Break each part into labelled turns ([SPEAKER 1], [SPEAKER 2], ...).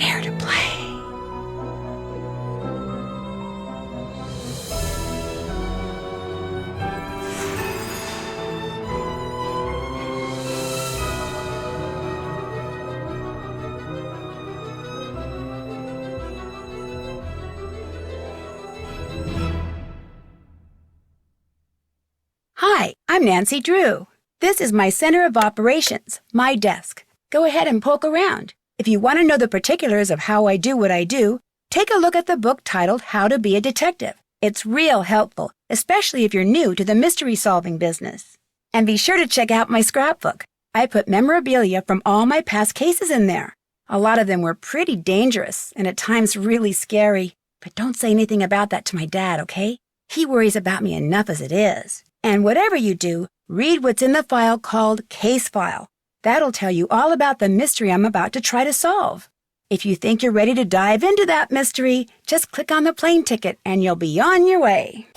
[SPEAKER 1] Dare to play. Hi, I'm Nancy Drew. This is my Center of Operations, my desk. Go ahead and poke around. If you want to know the particulars of how I do what I do, take a look at the book titled How to Be a Detective. It's real helpful, especially if you're new to the mystery-solving business. And be sure to check out my scrapbook. I put memorabilia from all my past cases in there. A lot of them were pretty dangerous and at times really scary. But don't say anything about that to my dad, okay? He worries about me enough as it is. And whatever you do, read what's in the file called Case File. That'll tell you all about the mystery I'm about to try to solve. If you think you're ready to dive into that mystery, just click on the plane ticket and you'll be on your way.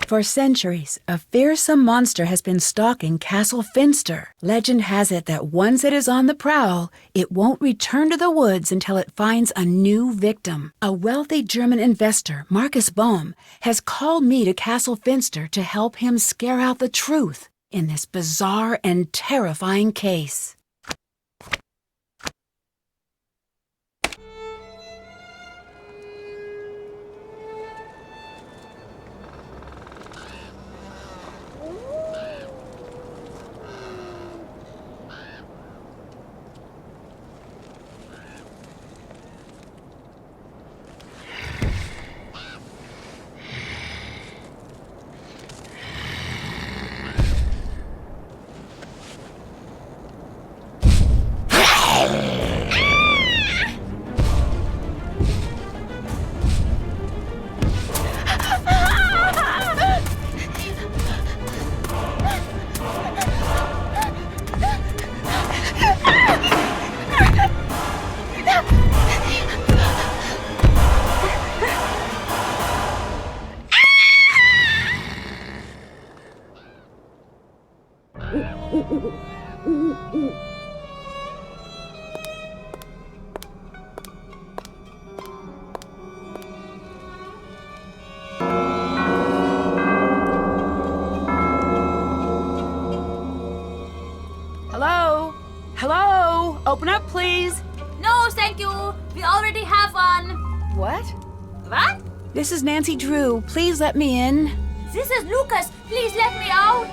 [SPEAKER 1] For centuries, a fearsome monster has been stalking Castle Finster. Legend has it that once it is on the prowl, it won't return to the woods until it finds a new victim. A wealthy German investor, Marcus Bohm, has called me to Castle Finster to help him scare out the truth in this bizarre and terrifying case. Hello? Hello? Open up, please.
[SPEAKER 2] No, thank you. We already have one.
[SPEAKER 1] What?
[SPEAKER 2] What?
[SPEAKER 1] This is Nancy Drew. Please let me in.
[SPEAKER 2] This is Lucas. Please let me out.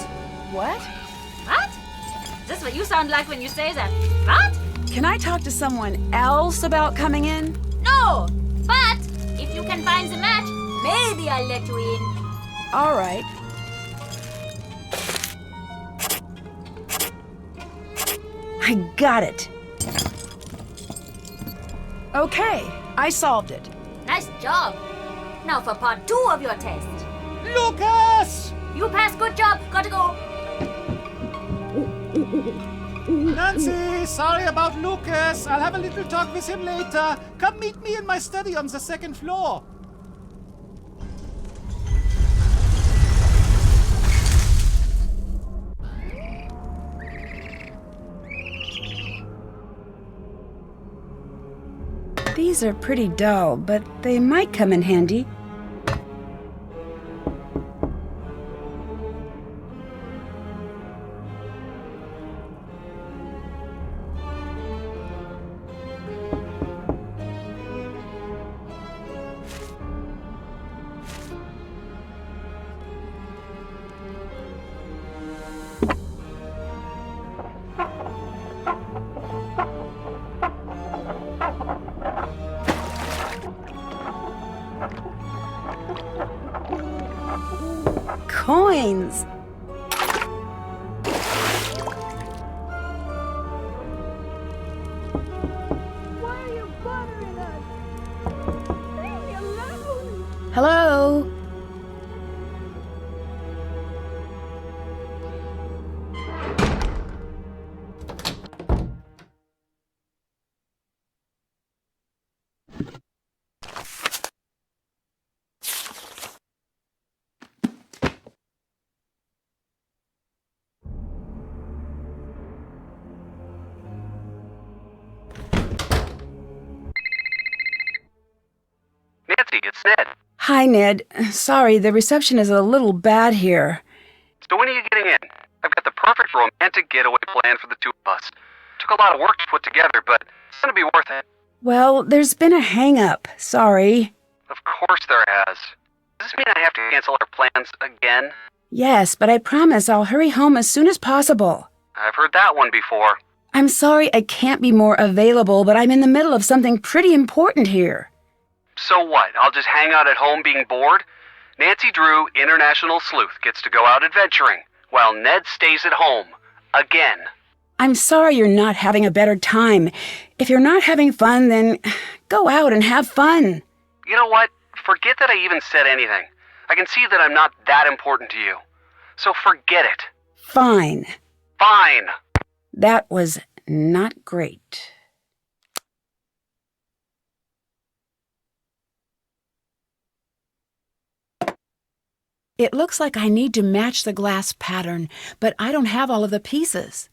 [SPEAKER 1] What?
[SPEAKER 2] What? This is what you sound like when you say that. What?
[SPEAKER 1] Can I talk to someone else about coming in?
[SPEAKER 2] No. But if you can find the match, maybe I'll let you in.
[SPEAKER 1] All right. I got it. Okay, I solved it.
[SPEAKER 2] Nice job. Now for part 2 of your test.
[SPEAKER 3] Lucas!
[SPEAKER 2] You passed. Good job. Gotta go.
[SPEAKER 3] Nancy, sorry about Lucas. I'll have a little talk with him later. Come meet me in my study on the 2nd floor.
[SPEAKER 1] These are pretty dull, but they might come in handy. Coins! Why are you bothering us? Hello?
[SPEAKER 4] Nancy, it's Ned.
[SPEAKER 1] Hi, Ned. Sorry, the reception is a little bad here.
[SPEAKER 4] So when are you getting in? I've got the perfect romantic getaway plan for the two of us. Took a lot of work to put together, but it's gonna be worth it.
[SPEAKER 1] Well, there's been a hang-up. Sorry.
[SPEAKER 4] Of course there has. Does this mean I have to cancel our plans again?
[SPEAKER 1] Yes, but I promise I'll hurry home as soon as possible.
[SPEAKER 4] I've heard that one before.
[SPEAKER 1] I'm sorry I can't be more available, but I'm in the middle of something pretty important here.
[SPEAKER 4] So what? I'll just hang out at home being bored? Nancy Drew, international sleuth, gets to go out adventuring, while Ned stays at home. Again.
[SPEAKER 1] I'm sorry you're not having a better time. If you're not having fun, then go out and have fun.
[SPEAKER 4] You know what? Forget that I even said anything. I can see that I'm not that important to you. So forget it.
[SPEAKER 1] Fine.
[SPEAKER 4] Fine.
[SPEAKER 1] That was not great. It looks like I need to match the glass pattern, but I don't have all of the pieces.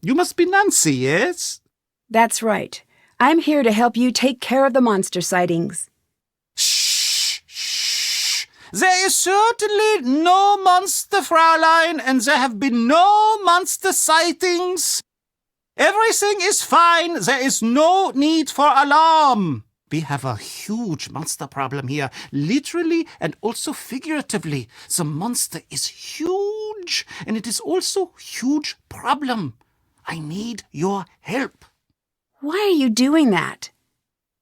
[SPEAKER 3] You must be Nancy, yes?
[SPEAKER 1] That's right. I'm here to help you take care of the monster sightings.
[SPEAKER 3] Shh, shh. There is certainly no monster, Fraulein, and there have been no monster sightings. Everything is fine. There is no need for alarm. We have a huge monster problem here, literally and also figuratively. The monster is huge, and it is also a huge problem. I need your help.
[SPEAKER 1] Why are you doing that?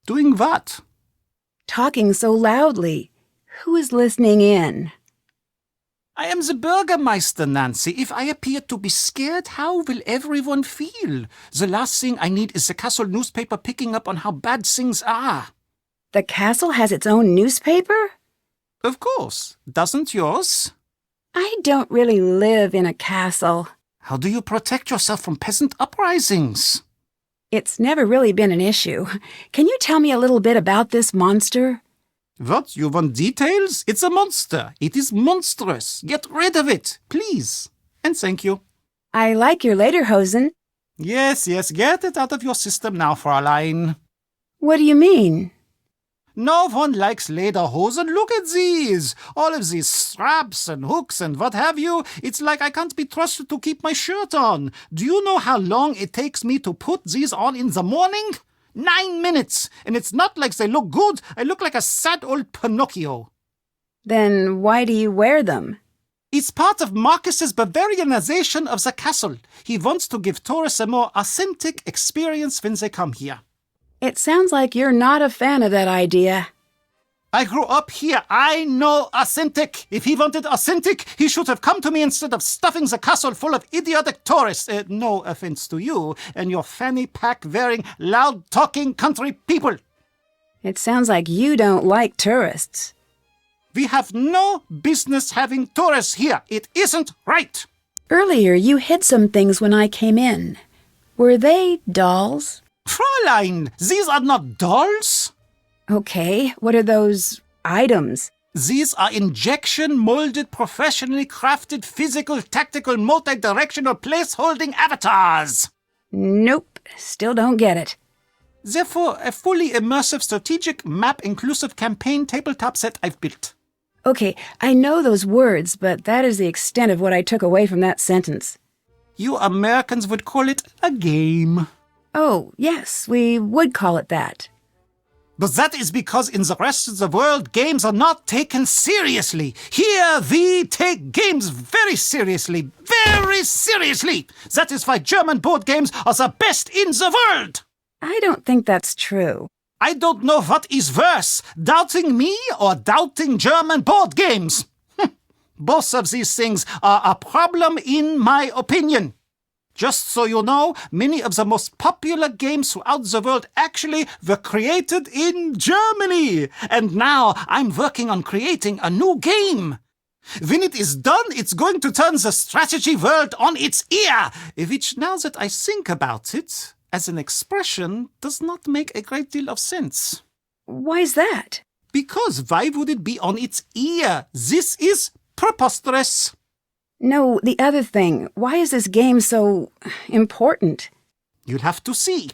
[SPEAKER 3] Doing what?
[SPEAKER 1] Talking so loudly. Who is listening in?
[SPEAKER 3] I am the Bürgermeister, Nancy. If I appear to be scared, how will everyone feel? The last thing I need is the castle newspaper picking up on how bad things are.
[SPEAKER 1] The castle has its own newspaper?
[SPEAKER 3] Of course. Doesn't yours?
[SPEAKER 1] I don't really live in a castle.
[SPEAKER 3] How do you protect yourself from peasant uprisings?
[SPEAKER 1] It's never really been an issue. Can you tell me a little bit about this monster?
[SPEAKER 3] What? You want details? It's a monster. It is monstrous. Get rid of it, please. And thank you.
[SPEAKER 1] I like your lederhosen.
[SPEAKER 3] Yes, get it out of your system now, Fräulein.
[SPEAKER 1] What do you mean?
[SPEAKER 3] No one likes lederhosen. Look at these. All of these straps and hooks and what have you. It's like I can't be trusted to keep my shirt on. Do you know how long it takes me to put these on in the morning? 9 minutes. And it's not like they look good. I look like a sad old Pinocchio.
[SPEAKER 1] Then why do you wear them?
[SPEAKER 3] It's part of Marcus's Bavarianization of the castle. He wants to give tourists a more authentic experience when they come here.
[SPEAKER 1] It sounds like you're not a fan of that idea.
[SPEAKER 3] I grew up here. I know authentic. If he wanted authentic, he should have come to me instead of stuffing the castle full of idiotic tourists. No offense to you and your fanny pack wearing, loud talking country people.
[SPEAKER 1] It sounds like you don't like tourists.
[SPEAKER 3] We have no business having tourists here. It isn't right.
[SPEAKER 1] Earlier, you hid some things when I came in. Were they dolls?
[SPEAKER 3] Fräulein, these are not dolls.
[SPEAKER 1] Okay, what are those items?
[SPEAKER 3] These are injection-molded, professionally crafted, physical, tactical, multi-directional place-holding avatars.
[SPEAKER 1] Nope, still don't get it.
[SPEAKER 3] Therefore, a fully immersive strategic map-inclusive campaign tabletop set I've built.
[SPEAKER 1] Okay, I know those words, but that is the extent of what I took away from that sentence.
[SPEAKER 3] You Americans would call it a game.
[SPEAKER 1] Oh, yes, we would call it that.
[SPEAKER 3] But that is because in the rest of the world, games are not taken seriously. Here, we take games very seriously. Very seriously. That is why German board games are the best in the world.
[SPEAKER 1] I don't think that's true.
[SPEAKER 3] I don't know what is worse, doubting me or doubting German board games. Both of these things are a problem in my opinion. Just so you know, many of the most popular games throughout the world actually were created in Germany. And now I'm working on creating a new game. When it is done, it's going to turn the strategy world on its ear, which, now that I think about it, as an expression, does not make a great deal of sense.
[SPEAKER 1] Why's that?
[SPEAKER 3] Because why would it be on its ear? This is preposterous.
[SPEAKER 1] No, the other thing. Why is this game so important?
[SPEAKER 3] You'll have to see.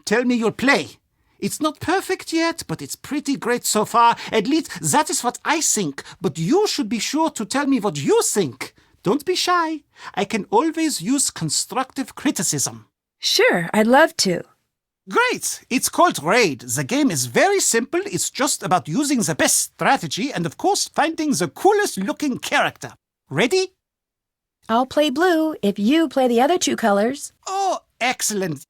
[SPEAKER 3] Tell me you'll play. It's not perfect yet, but it's pretty great so far. At least that is what I think. But you should be sure to tell me what you think. Don't be shy. I can always use constructive criticism.
[SPEAKER 1] Sure, I'd love to.
[SPEAKER 3] Great! It's called Raid. The game is very simple. It's just about using the best strategy and, of course, finding the coolest looking character. Ready?
[SPEAKER 1] I'll play blue if you play the other two colors.
[SPEAKER 3] Oh, excellent.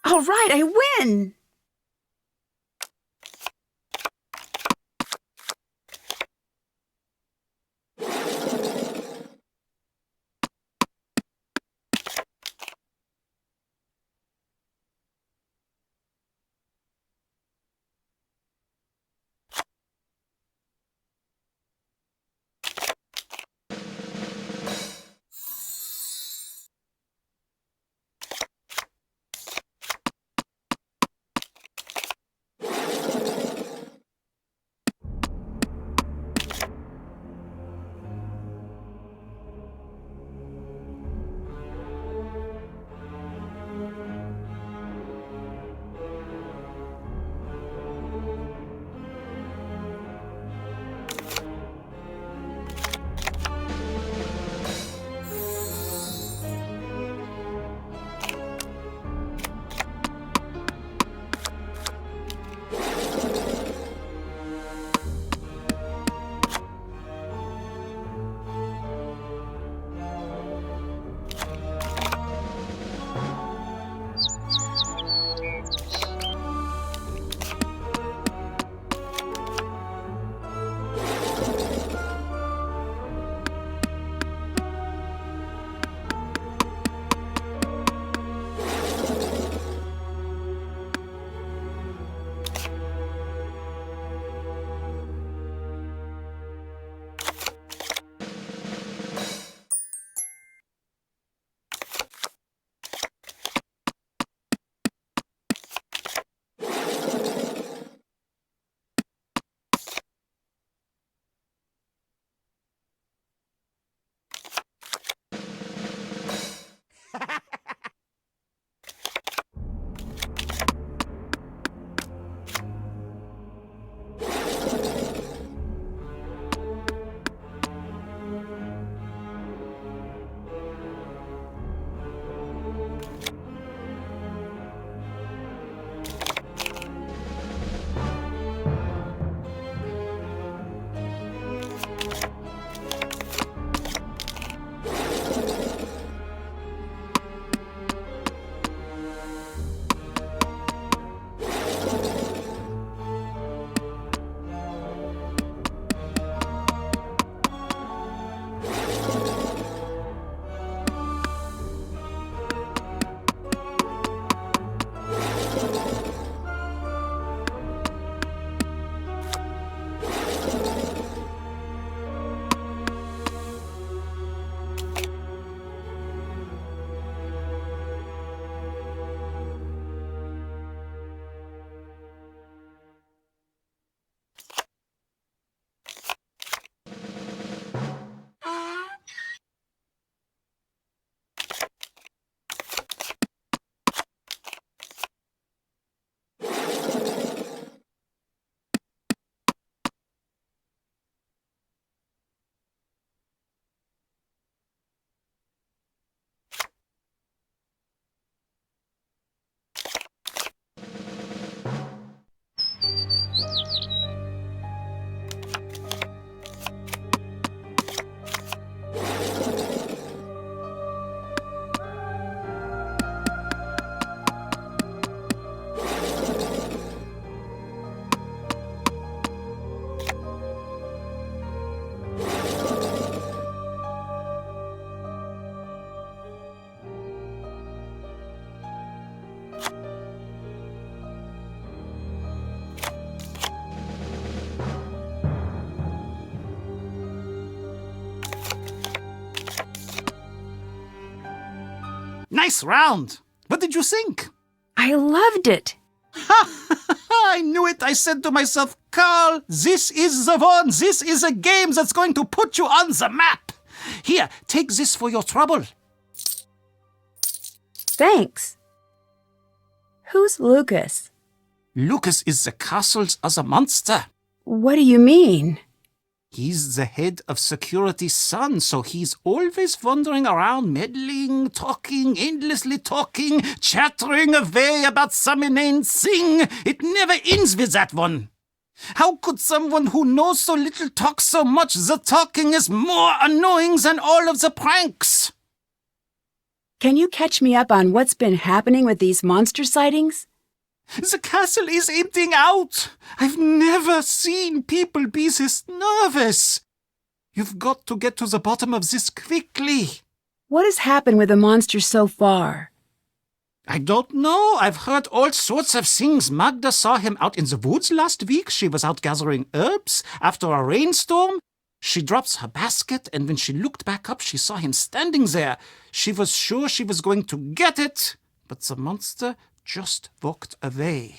[SPEAKER 1] All right, I win!
[SPEAKER 3] Nice round. What did you think?
[SPEAKER 1] I loved it.
[SPEAKER 3] I knew it. I said to myself, Carl, this is the one. This is a game that's going to put you on the map. Here, take this for your trouble.
[SPEAKER 1] Thanks. Who's Lucas?
[SPEAKER 3] Lucas is the castle's other monster.
[SPEAKER 1] What do you mean?
[SPEAKER 3] He's the head of security's son, so he's always wandering around, meddling, talking, endlessly talking, chattering away about some inane thing. It never ends with that one. How could someone who knows so little talk so much? The talking is more annoying than all of the pranks.
[SPEAKER 1] Can you catch me up on what's been happening with these monster sightings?
[SPEAKER 3] The castle is emptying out. I've never seen people be this nervous. You've got to get to the bottom of this quickly.
[SPEAKER 1] What has happened with the monsters so far?
[SPEAKER 3] I don't know. I've heard all sorts of things. Magda saw him out in the woods last week. She was out gathering herbs after a rainstorm. She drops her basket, and when she looked back up, she saw him standing there. She was sure she was going to get it, but the monster just walked away.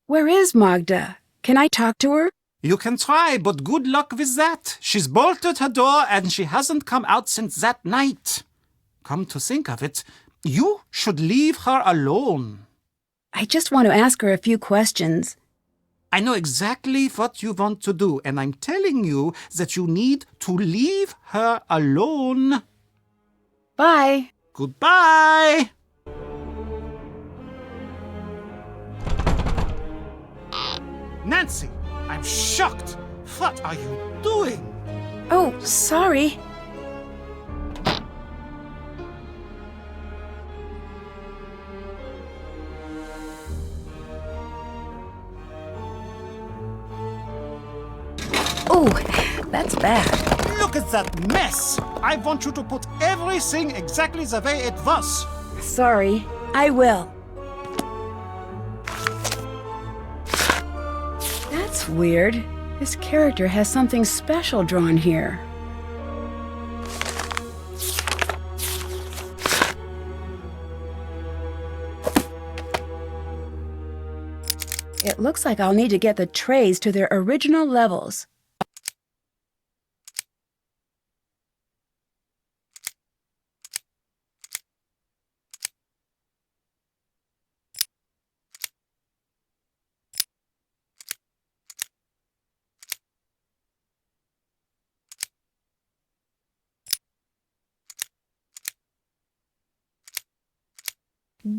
[SPEAKER 1] Where is Magda? Can I talk to her?
[SPEAKER 3] You can try, but good luck with that. She's bolted her door and she hasn't come out since that night. Come to think of it, you should leave her alone.
[SPEAKER 1] I just want to ask her a few questions.
[SPEAKER 3] I know exactly what you want to do, and I'm telling you that you need to leave her alone.
[SPEAKER 1] Bye.
[SPEAKER 3] Goodbye. Nancy, I'm shocked. What are you doing?
[SPEAKER 1] Oh, sorry. Oh, that's bad.
[SPEAKER 3] Look at that mess. I want you to put everything exactly the way it was.
[SPEAKER 1] Sorry, I will. That's weird. This character has something special drawn here. It looks like I'll need to get the trays to their original levels.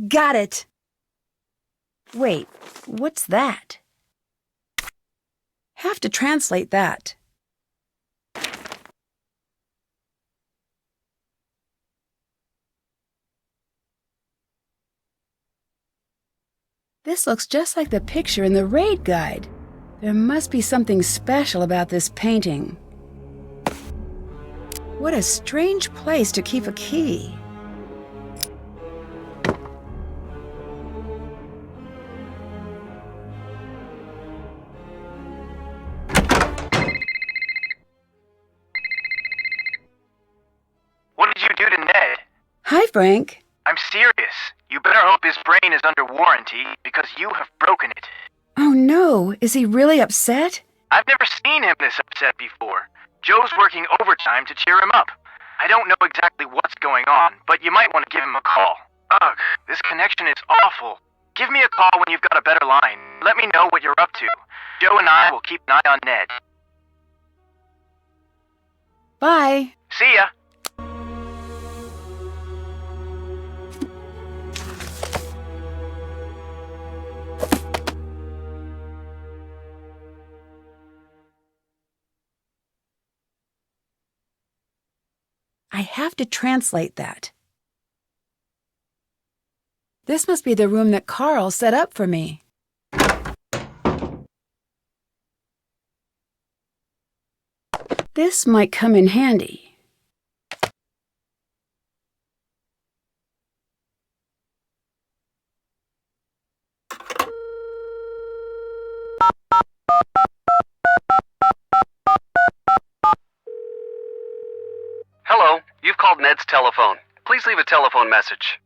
[SPEAKER 1] Got it! Wait, what's that? Have to translate that. This looks just like the picture in the raid guide. There must be something special about this painting. What a strange place to keep a key. Hi, Frank.
[SPEAKER 5] I'm serious. You better hope his brain is under warranty, because you have broken it.
[SPEAKER 1] Oh no, is he really upset?
[SPEAKER 5] I've never seen him this upset before. Joe's working overtime to cheer him up. I don't know exactly what's going on, but you might want to give him a call. Ugh, this connection is awful. Give me a call when you've got a better line. Let me know what you're up to. Joe and I will keep an eye on Ned.
[SPEAKER 1] Bye.
[SPEAKER 5] See ya.
[SPEAKER 1] I have to translate that. This must be the room that Carl set up for me. This might come in handy.
[SPEAKER 4] Hello, you've called Ned's telephone. Please leave a telephone message.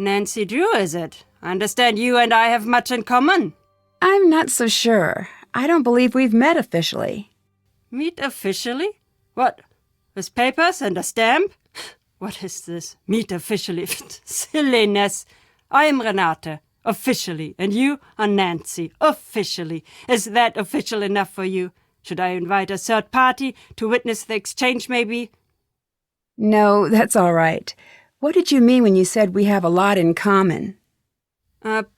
[SPEAKER 6] Nancy Drew, is it? I understand you and I have much in common.
[SPEAKER 1] I'm not so sure. I don't believe we've met officially.
[SPEAKER 6] Meet officially? What? With papers and a stamp? What is this? Meet officially? Silliness. I am Renate, officially, and you are Nancy, officially. Is that official enough for you? Should I invite a third party to witness the exchange, maybe?
[SPEAKER 1] No, that's all right. What did you mean when you said we have a lot in common?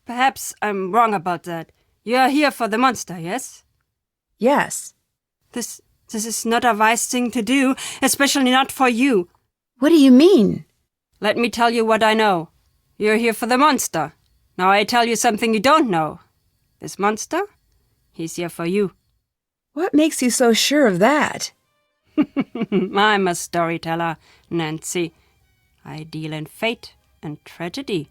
[SPEAKER 6] Perhaps I'm wrong about that. You are here for the monster, yes?
[SPEAKER 1] Yes.
[SPEAKER 6] This is not a wise thing to do, especially not for you.
[SPEAKER 1] What do you mean?
[SPEAKER 6] Let me tell you what I know. You're here for the monster. Now I tell you something you don't know. This monster, he's here for you.
[SPEAKER 1] What makes you so sure of that?
[SPEAKER 6] I'm a storyteller, Nancy. I deal in fate and tragedy.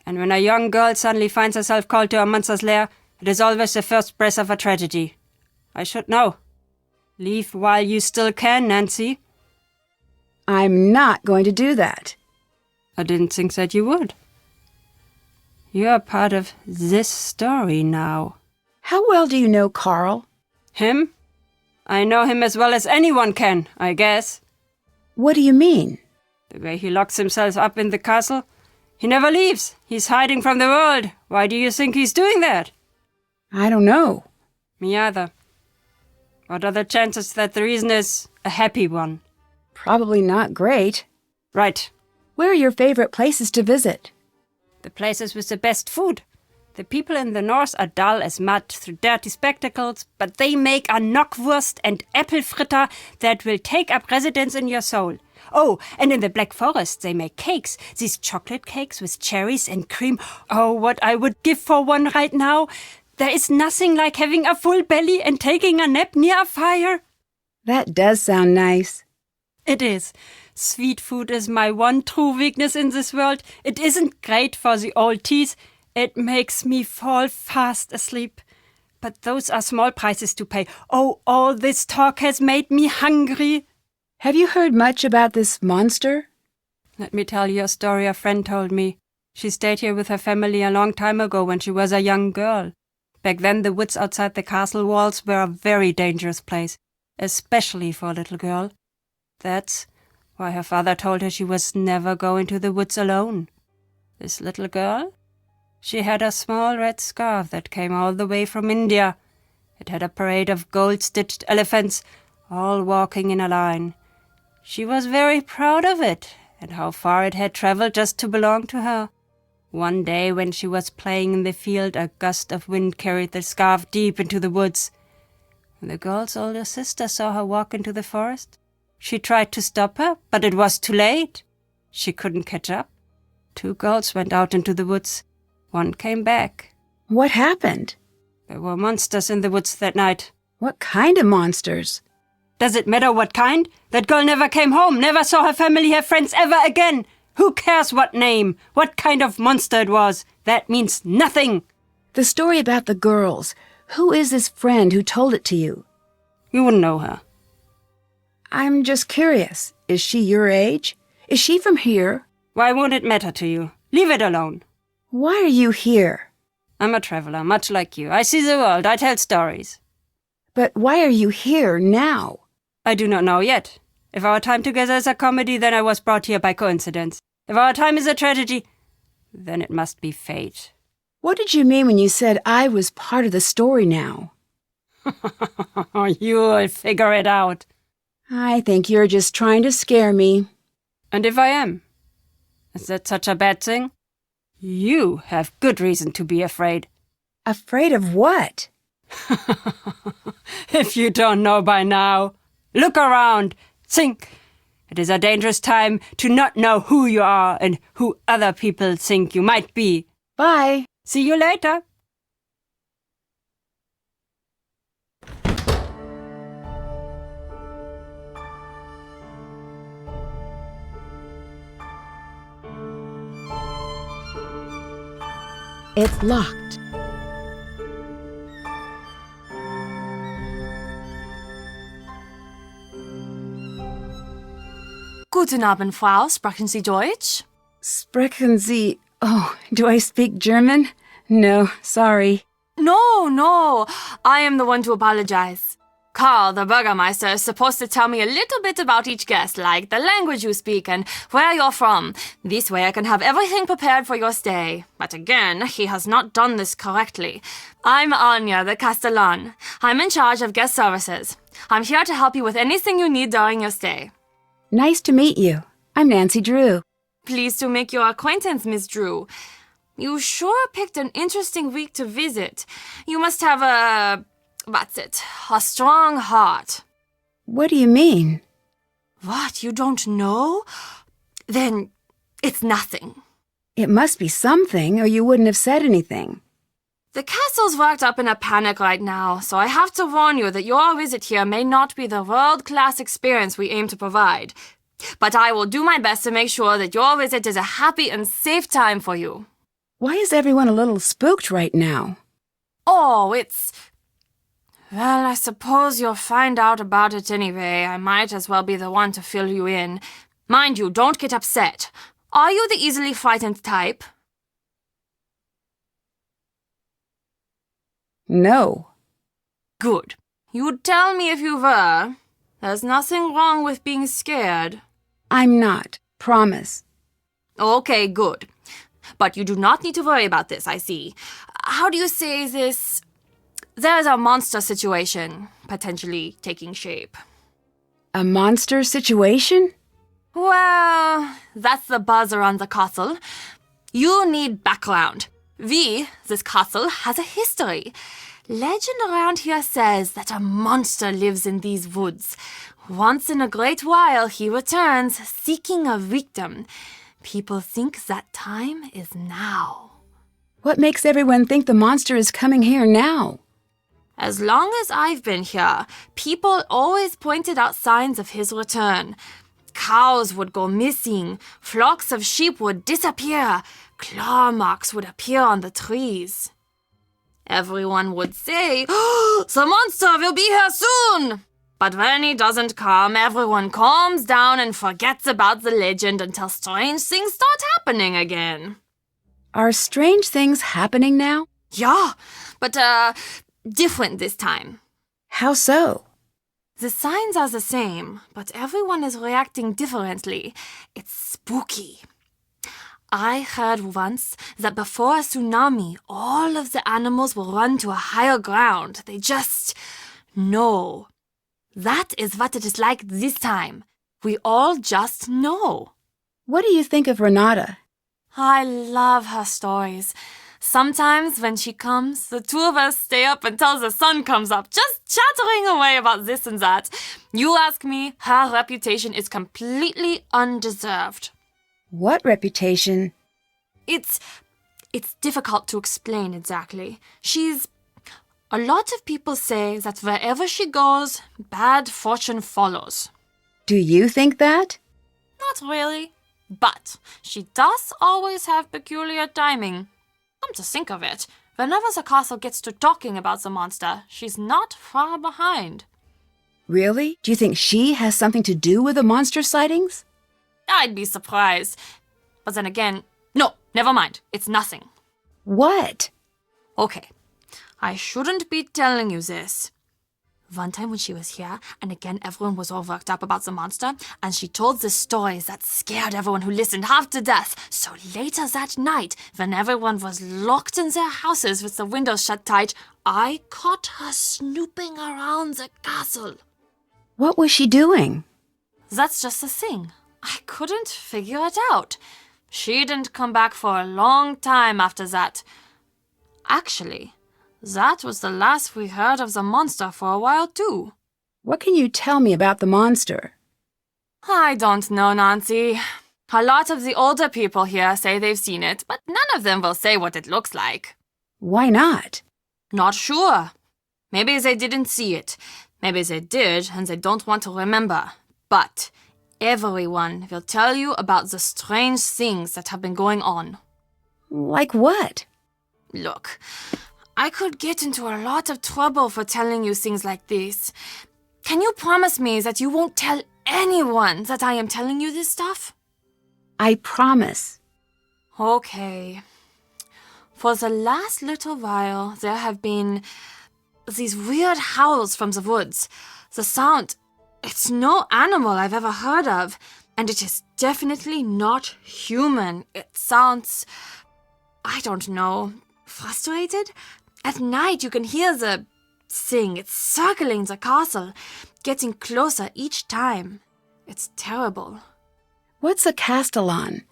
[SPEAKER 6] And when a young girl suddenly finds herself called to a monster's lair, it is always the first breath of a tragedy. I should know. Leave while you still can, Nancy.
[SPEAKER 1] I'm not going to do that.
[SPEAKER 6] I didn't think that you would. You are part of this story now.
[SPEAKER 1] How well do you know Carl?
[SPEAKER 6] Him? I know him as well as anyone can, I guess.
[SPEAKER 1] What do you mean?
[SPEAKER 6] The way he locks himself up in the castle. He never leaves. He's hiding from the world. Why do you think he's doing that?
[SPEAKER 1] I don't know.
[SPEAKER 6] Me either. What are the chances that the reason is a happy one?
[SPEAKER 1] Probably not great.
[SPEAKER 6] Right.
[SPEAKER 1] Where are your favorite places to visit?
[SPEAKER 6] The places with the best food. The people in the north are dull as mud through dirty spectacles, but they make a knockwurst and apple fritter that will take up residence in your soul. Oh, and in the Black Forest they make cakes. These chocolate cakes with cherries and cream. Oh, what I would give for one right now. There is nothing like having a full belly and taking a nap near a fire.
[SPEAKER 1] That does sound nice.
[SPEAKER 6] It is. Sweet food is my one true weakness in this world. It isn't great for the old teeth. It makes me fall fast asleep. But those are small prices to pay. Oh, all this talk has made me hungry.
[SPEAKER 1] Have you heard much about this monster?
[SPEAKER 6] Let me tell you a story a friend told me. She stayed here with her family a long time ago when she was a young girl. Back then the woods outside the castle walls were a very dangerous place, especially for a little girl. That's why her father told her she was never going to the woods alone. This little girl? She had a small red scarf that came all the way from India. It had a parade of gold-stitched elephants, all walking in a line. She was very proud of it, and how far it had traveled just to belong to her. One day when she was playing in the field, a gust of wind carried the scarf deep into the woods. When the girl's older sister saw her walk into the forest, she tried to stop her, but it was too late. She couldn't catch up. 2 girls went out into the woods. One came back.
[SPEAKER 1] What happened?
[SPEAKER 6] There were monsters in the woods that night.
[SPEAKER 1] What kind of monsters?
[SPEAKER 6] Does it matter what kind? That girl never came home, never saw her family, her friends ever again. Who cares what name, what kind of monster it was? That means nothing.
[SPEAKER 1] The story about the girls. Who is this friend who told it to you?
[SPEAKER 6] You wouldn't know her.
[SPEAKER 1] I'm just curious. Is she your age? Is she from here?
[SPEAKER 6] Why won't it matter to you? Leave it alone.
[SPEAKER 1] Why are you here?
[SPEAKER 6] I'm a traveler, much like you. I see the world, I tell stories.
[SPEAKER 1] But why are you here now?
[SPEAKER 6] I do not know yet. If our time together is a comedy, then I was brought here by coincidence. If our time is a tragedy, then it must be fate.
[SPEAKER 1] What did you mean when you said I was part of the story now?
[SPEAKER 6] You'll figure it out.
[SPEAKER 1] I think you're just trying to scare me.
[SPEAKER 6] And if I am? Is that such a bad thing? You have good reason to be afraid.
[SPEAKER 1] Afraid of what?
[SPEAKER 6] If you don't know by now, look around, think. It is a dangerous time to not know who you are and who other people think you might be.
[SPEAKER 1] Bye.
[SPEAKER 6] See you later.
[SPEAKER 1] It's locked.
[SPEAKER 7] Guten Abend, Frau. Sprechen Sie Deutsch?
[SPEAKER 1] Sprechen Sie... Oh, do I speak German? No, sorry.
[SPEAKER 7] No, I am the one to apologize. Karl, the Burgermeister, is supposed to tell me a little bit about each guest, like the language you speak and where you're from. This way I can have everything prepared for your stay. But again, he has not done this correctly. I'm Anya, the Castellan. I'm in charge of guest services. I'm here to help you with anything you need during your stay.
[SPEAKER 1] Nice to meet you. I'm Nancy Drew.
[SPEAKER 7] Pleased to make your acquaintance, Miss Drew. You sure picked an interesting week to visit. You must have a strong heart.
[SPEAKER 1] What do you mean?
[SPEAKER 7] What, you don't know? Then it's nothing.
[SPEAKER 1] It must be something, or you wouldn't have said anything.
[SPEAKER 7] The castle's worked up in a panic right now, so I have to warn you that your visit here may not be the world-class experience we aim to provide. But I will do my best to make sure that your visit is a happy and safe time for you.
[SPEAKER 1] Why is everyone a little spooked right now?
[SPEAKER 7] Oh, well, I suppose you'll find out about it anyway. I might as well be the one to fill you in. Mind you, don't get upset. Are you the easily frightened type?
[SPEAKER 1] No.
[SPEAKER 7] Good. You'd tell me if you were. There's nothing wrong with being scared.
[SPEAKER 1] I'm not. Promise.
[SPEAKER 7] Okay, good. But you do not need to worry about this, I see. How do you say this? There's a monster situation potentially taking shape.
[SPEAKER 1] A monster situation?
[SPEAKER 7] Well, that's the buzz around the castle. You need background. This castle has a history. Legend around here says that a monster lives in these woods. Once in a great while, he returns seeking a victim. People think that time is now.
[SPEAKER 1] What makes everyone think the monster is coming here now?
[SPEAKER 7] As long as I've been here, people always pointed out signs of his return. Cows would go missing, flocks of sheep would disappear, claw marks would appear on the trees. Everyone would say, "Oh, the monster will be here soon!" But when he doesn't come, everyone calms down and forgets about the legend until strange things start happening again.
[SPEAKER 1] Are strange things happening now?
[SPEAKER 7] Yeah, but different this time.
[SPEAKER 1] How so?
[SPEAKER 7] The signs are the same, but everyone is reacting differently. It's spooky. I heard once that before a tsunami, all of the animals will run to a higher ground. They just know. That is what it is like this time. We all just know.
[SPEAKER 1] What do you think of Renata?
[SPEAKER 7] I love her stories. Sometimes when she comes, the two of us stay up until the sun comes up, just chattering away about this and that. You ask me, her reputation is completely undeserved.
[SPEAKER 1] What reputation?
[SPEAKER 7] It's difficult to explain exactly. A lot of people say that wherever she goes, bad fortune follows.
[SPEAKER 1] Do you think that?
[SPEAKER 7] Not really. But she does always have peculiar timing. Come to think of it, whenever the castle gets to talking about the monster, she's not far behind.
[SPEAKER 1] Really? Do you think she has something to do with the monster sightings?
[SPEAKER 7] I'd be surprised. But then again, no, never mind. It's nothing.
[SPEAKER 1] What?
[SPEAKER 7] Okay, I shouldn't be telling you this. One time when she was here, and again everyone was all worked up about the monster, and she told the stories that scared everyone who listened half to death. So later that night, when everyone was locked in their houses with the windows shut tight, I caught her snooping around the castle.
[SPEAKER 1] What was she doing?
[SPEAKER 7] That's just the thing. I couldn't figure it out. She didn't come back for a long time after that. Actually, that was the last we heard of the monster for a while, too.
[SPEAKER 1] What can you tell me about the monster?
[SPEAKER 7] I don't know, Nancy. A lot of the older people here say they've seen it, but none of them will say what it looks like.
[SPEAKER 1] Why not?
[SPEAKER 7] Not sure. Maybe they didn't see it. Maybe they did, and they don't want to remember. But everyone will tell you about the strange things that have been going on.
[SPEAKER 1] Like what?
[SPEAKER 7] Look, I could get into a lot of trouble for telling you things like this. Can you promise me that you won't tell anyone that I am telling you this stuff?
[SPEAKER 1] I promise.
[SPEAKER 7] Okay. For the last little while, there have been these weird howls from the woods. The sound, it's no animal I've ever heard of, and it is definitely not human. It sounds, I don't know, frustrated? At night you can hear the thing. It's circling the castle, getting closer each time. It's terrible.
[SPEAKER 1] What's a castellan?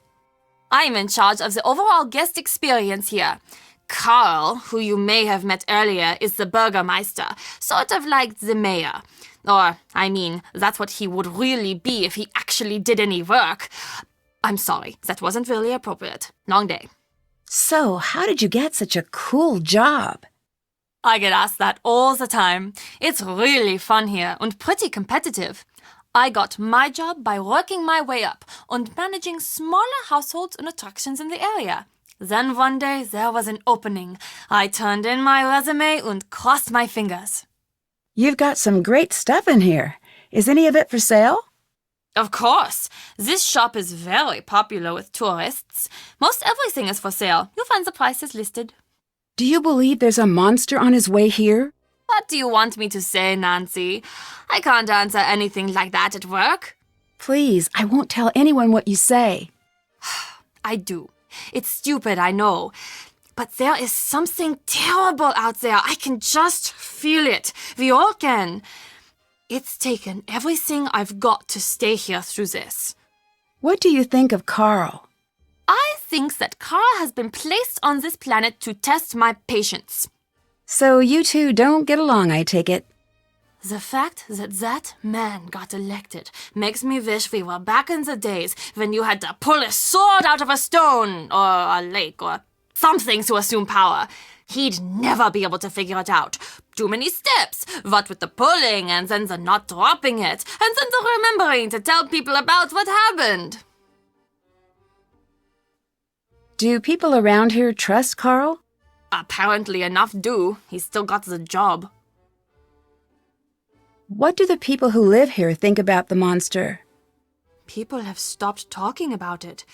[SPEAKER 7] I'm in charge of the overall guest experience here. Carl, who you may have met earlier, is the burgermeister, sort of like the mayor. Or, I mean, that's what he would really be if he actually did any work. I'm sorry, that wasn't really appropriate. Long day.
[SPEAKER 1] So, how did you get such a cool job?
[SPEAKER 7] I get asked that all the time. It's really fun here and pretty competitive. I got my job by working my way up and managing smaller households and attractions in the area. Then one day there was an opening. I turned in my resume and crossed my fingers.
[SPEAKER 1] You've got some great stuff in here. Is any of it for sale?
[SPEAKER 7] Of course. This shop is very popular with tourists. Most everything is for sale. You'll find the prices listed.
[SPEAKER 1] Do you believe there's a monster on his way here?
[SPEAKER 7] What do you want me to say, Nancy? I can't answer anything like that at work.
[SPEAKER 1] Please, I won't tell anyone what you say.
[SPEAKER 7] I do. It's stupid, I know. But there is something terrible out there. I can just feel it. We all can. It's taken everything I've got to stay here through this.
[SPEAKER 1] What do you think of Carl?
[SPEAKER 7] I think that Carl has been placed on this planet to test my patience.
[SPEAKER 1] So you two don't get along, I take it.
[SPEAKER 7] The fact that that man got elected makes me wish we were back in the days when you had to pull a sword out of a stone or a lake or something to assume power. He'd never be able to figure it out. Too many steps, what with the pulling and then the not dropping it, and then the remembering to tell people about what happened.
[SPEAKER 1] Do people around here trust Carl?
[SPEAKER 7] Apparently enough do. He's still got the job.
[SPEAKER 1] What do the people who live here think about the monster?
[SPEAKER 7] People have stopped talking about it.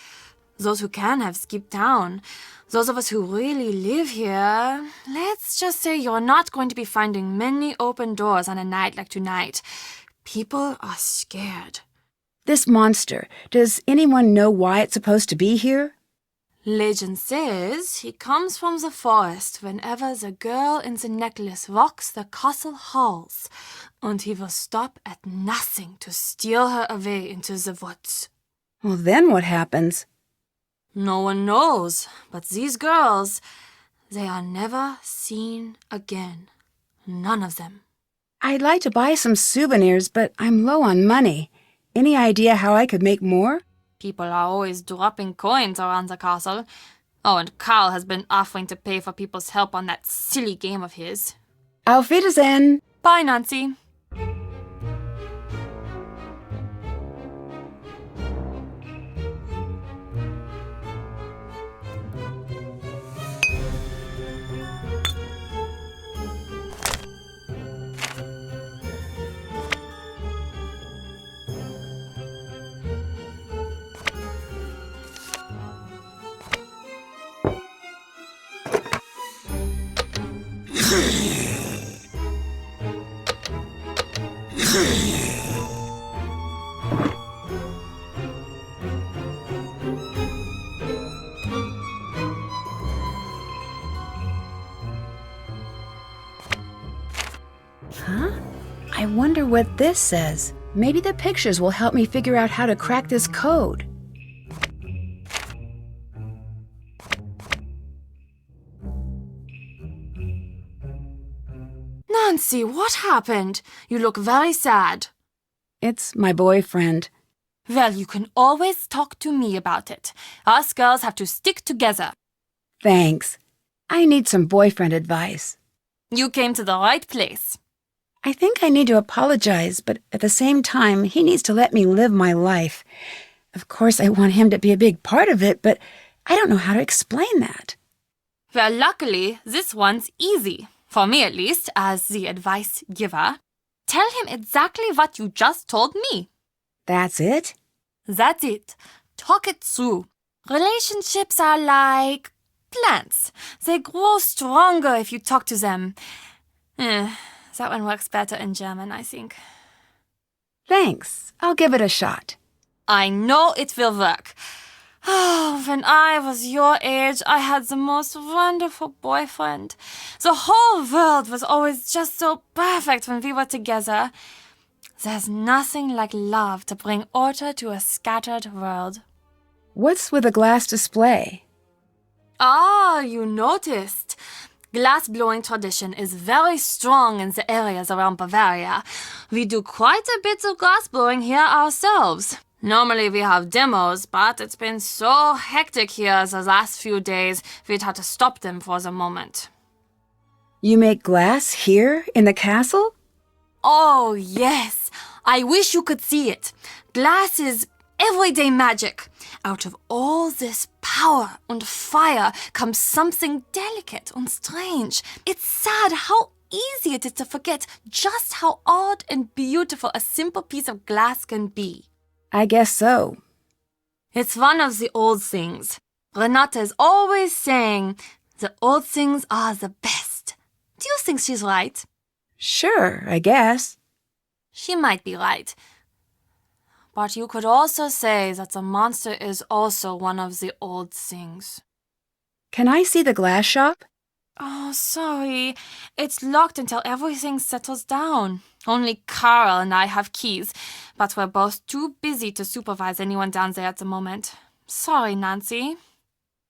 [SPEAKER 7] Those who can have skipped town. Those of us who really live here, let's just say you're not going to be finding many open doors on a night like tonight. People are scared.
[SPEAKER 1] This monster, does anyone know why it's supposed to be here?
[SPEAKER 7] Legend says he comes from the forest whenever the girl in the necklace walks the castle halls, and he will stop at nothing to steal her away into the woods.
[SPEAKER 1] Well, then what happens?
[SPEAKER 7] No one knows, but these girls, they are never seen again. None of them.
[SPEAKER 1] I'd like to buy some souvenirs, but I'm low on money. Any idea how I could make more?
[SPEAKER 7] People are always dropping coins around the castle. Oh, and Carl has been offering to pay for people's help on that silly game of his.
[SPEAKER 1] Auf Wiedersehen!
[SPEAKER 7] Bye, Nancy.
[SPEAKER 1] Huh? I wonder what this says. Maybe the pictures will help me figure out how to crack this code.
[SPEAKER 7] Nancy, what happened? You look very sad.
[SPEAKER 1] It's my boyfriend.
[SPEAKER 7] Well, you can always talk to me about it. Us girls have to stick together.
[SPEAKER 1] Thanks. I need some boyfriend advice.
[SPEAKER 7] You came to the right place.
[SPEAKER 1] I think I need to apologize, but at the same time, he needs to let me live my life. Of course, I want him to be a big part of it, but I don't know how to explain that.
[SPEAKER 7] Well, luckily, this one's easy. For me, at least, as the advice giver. Tell him exactly what you just told me.
[SPEAKER 1] That's it?
[SPEAKER 7] That's it. Talk it through. Relationships are like plants. They grow stronger if you talk to them. That one works better in German, I think.
[SPEAKER 1] Thanks. I'll give it a shot.
[SPEAKER 7] I know it will work. Oh, when I was your age, I had the most wonderful boyfriend. The whole world was always just so perfect when we were together. There's nothing like love to bring order to a scattered world.
[SPEAKER 1] What's with a glass display?
[SPEAKER 7] Ah, you noticed. Glass-blowing tradition is very strong in the areas around Bavaria. We do quite a bit of glass-blowing here ourselves. Normally we have demos, but it's been so hectic here the last few days, we'd had to stop them for the moment.
[SPEAKER 1] You make glass here in the castle?
[SPEAKER 7] Oh, yes. I wish you could see it. Glass is everyday magic. Out of all this power and fire comes something delicate and strange. It's sad how easy it is to forget just how odd and beautiful a simple piece of glass can be.
[SPEAKER 1] I guess so.
[SPEAKER 7] It's one of the old things. Renata is always saying, the old things are the best. Do you think she's right?
[SPEAKER 1] Sure, I guess.
[SPEAKER 7] She might be right. But you could also say that the monster is also one of the old things.
[SPEAKER 1] Can I see the glass shop?
[SPEAKER 7] Oh, sorry. It's locked until everything settles down. Only Carl and I have keys, but we're both too busy to supervise anyone down there at the moment. Sorry, Nancy.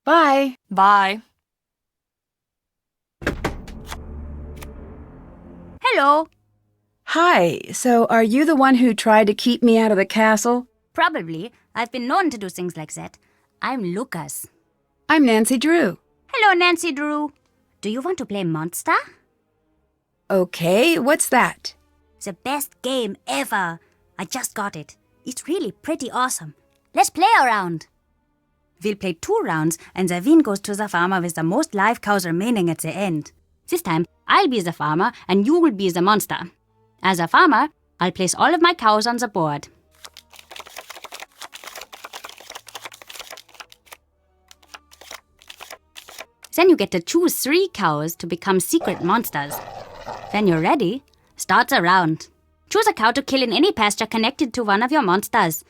[SPEAKER 1] Bye.
[SPEAKER 7] Bye.
[SPEAKER 8] Hello.
[SPEAKER 1] Hi, so are you the one who tried to keep me out of the castle?
[SPEAKER 8] Probably. I've been known to do things like that. I'm Lucas.
[SPEAKER 1] I'm Nancy Drew.
[SPEAKER 8] Hello, Nancy Drew. Do you want to play Monster?
[SPEAKER 1] Okay, what's that?
[SPEAKER 8] The best game ever. I just got it. It's really pretty awesome. Let's play a round. We'll play 2 rounds and the win goes to the farmer with the most live cows remaining at the end. This time, I'll be the farmer and you will be the monster. As a farmer, I'll place all of my cows on the board. Then you get to choose 3 cows to become secret monsters. When you're ready, start the round. Choose a cow to kill in any pasture connected to one of your monsters.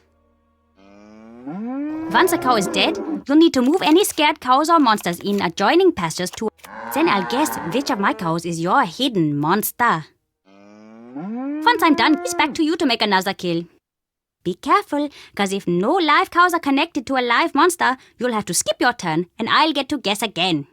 [SPEAKER 8] Once a cow is dead, you'll need to move any scared cows or monsters in adjoining pastures to... Then I'll guess which of my cows is your hidden monster. Once I'm done, it's back to you to make another kill. Be careful, cause if no live cows are connected to a live monster, you'll have to skip your turn and I'll get to guess again.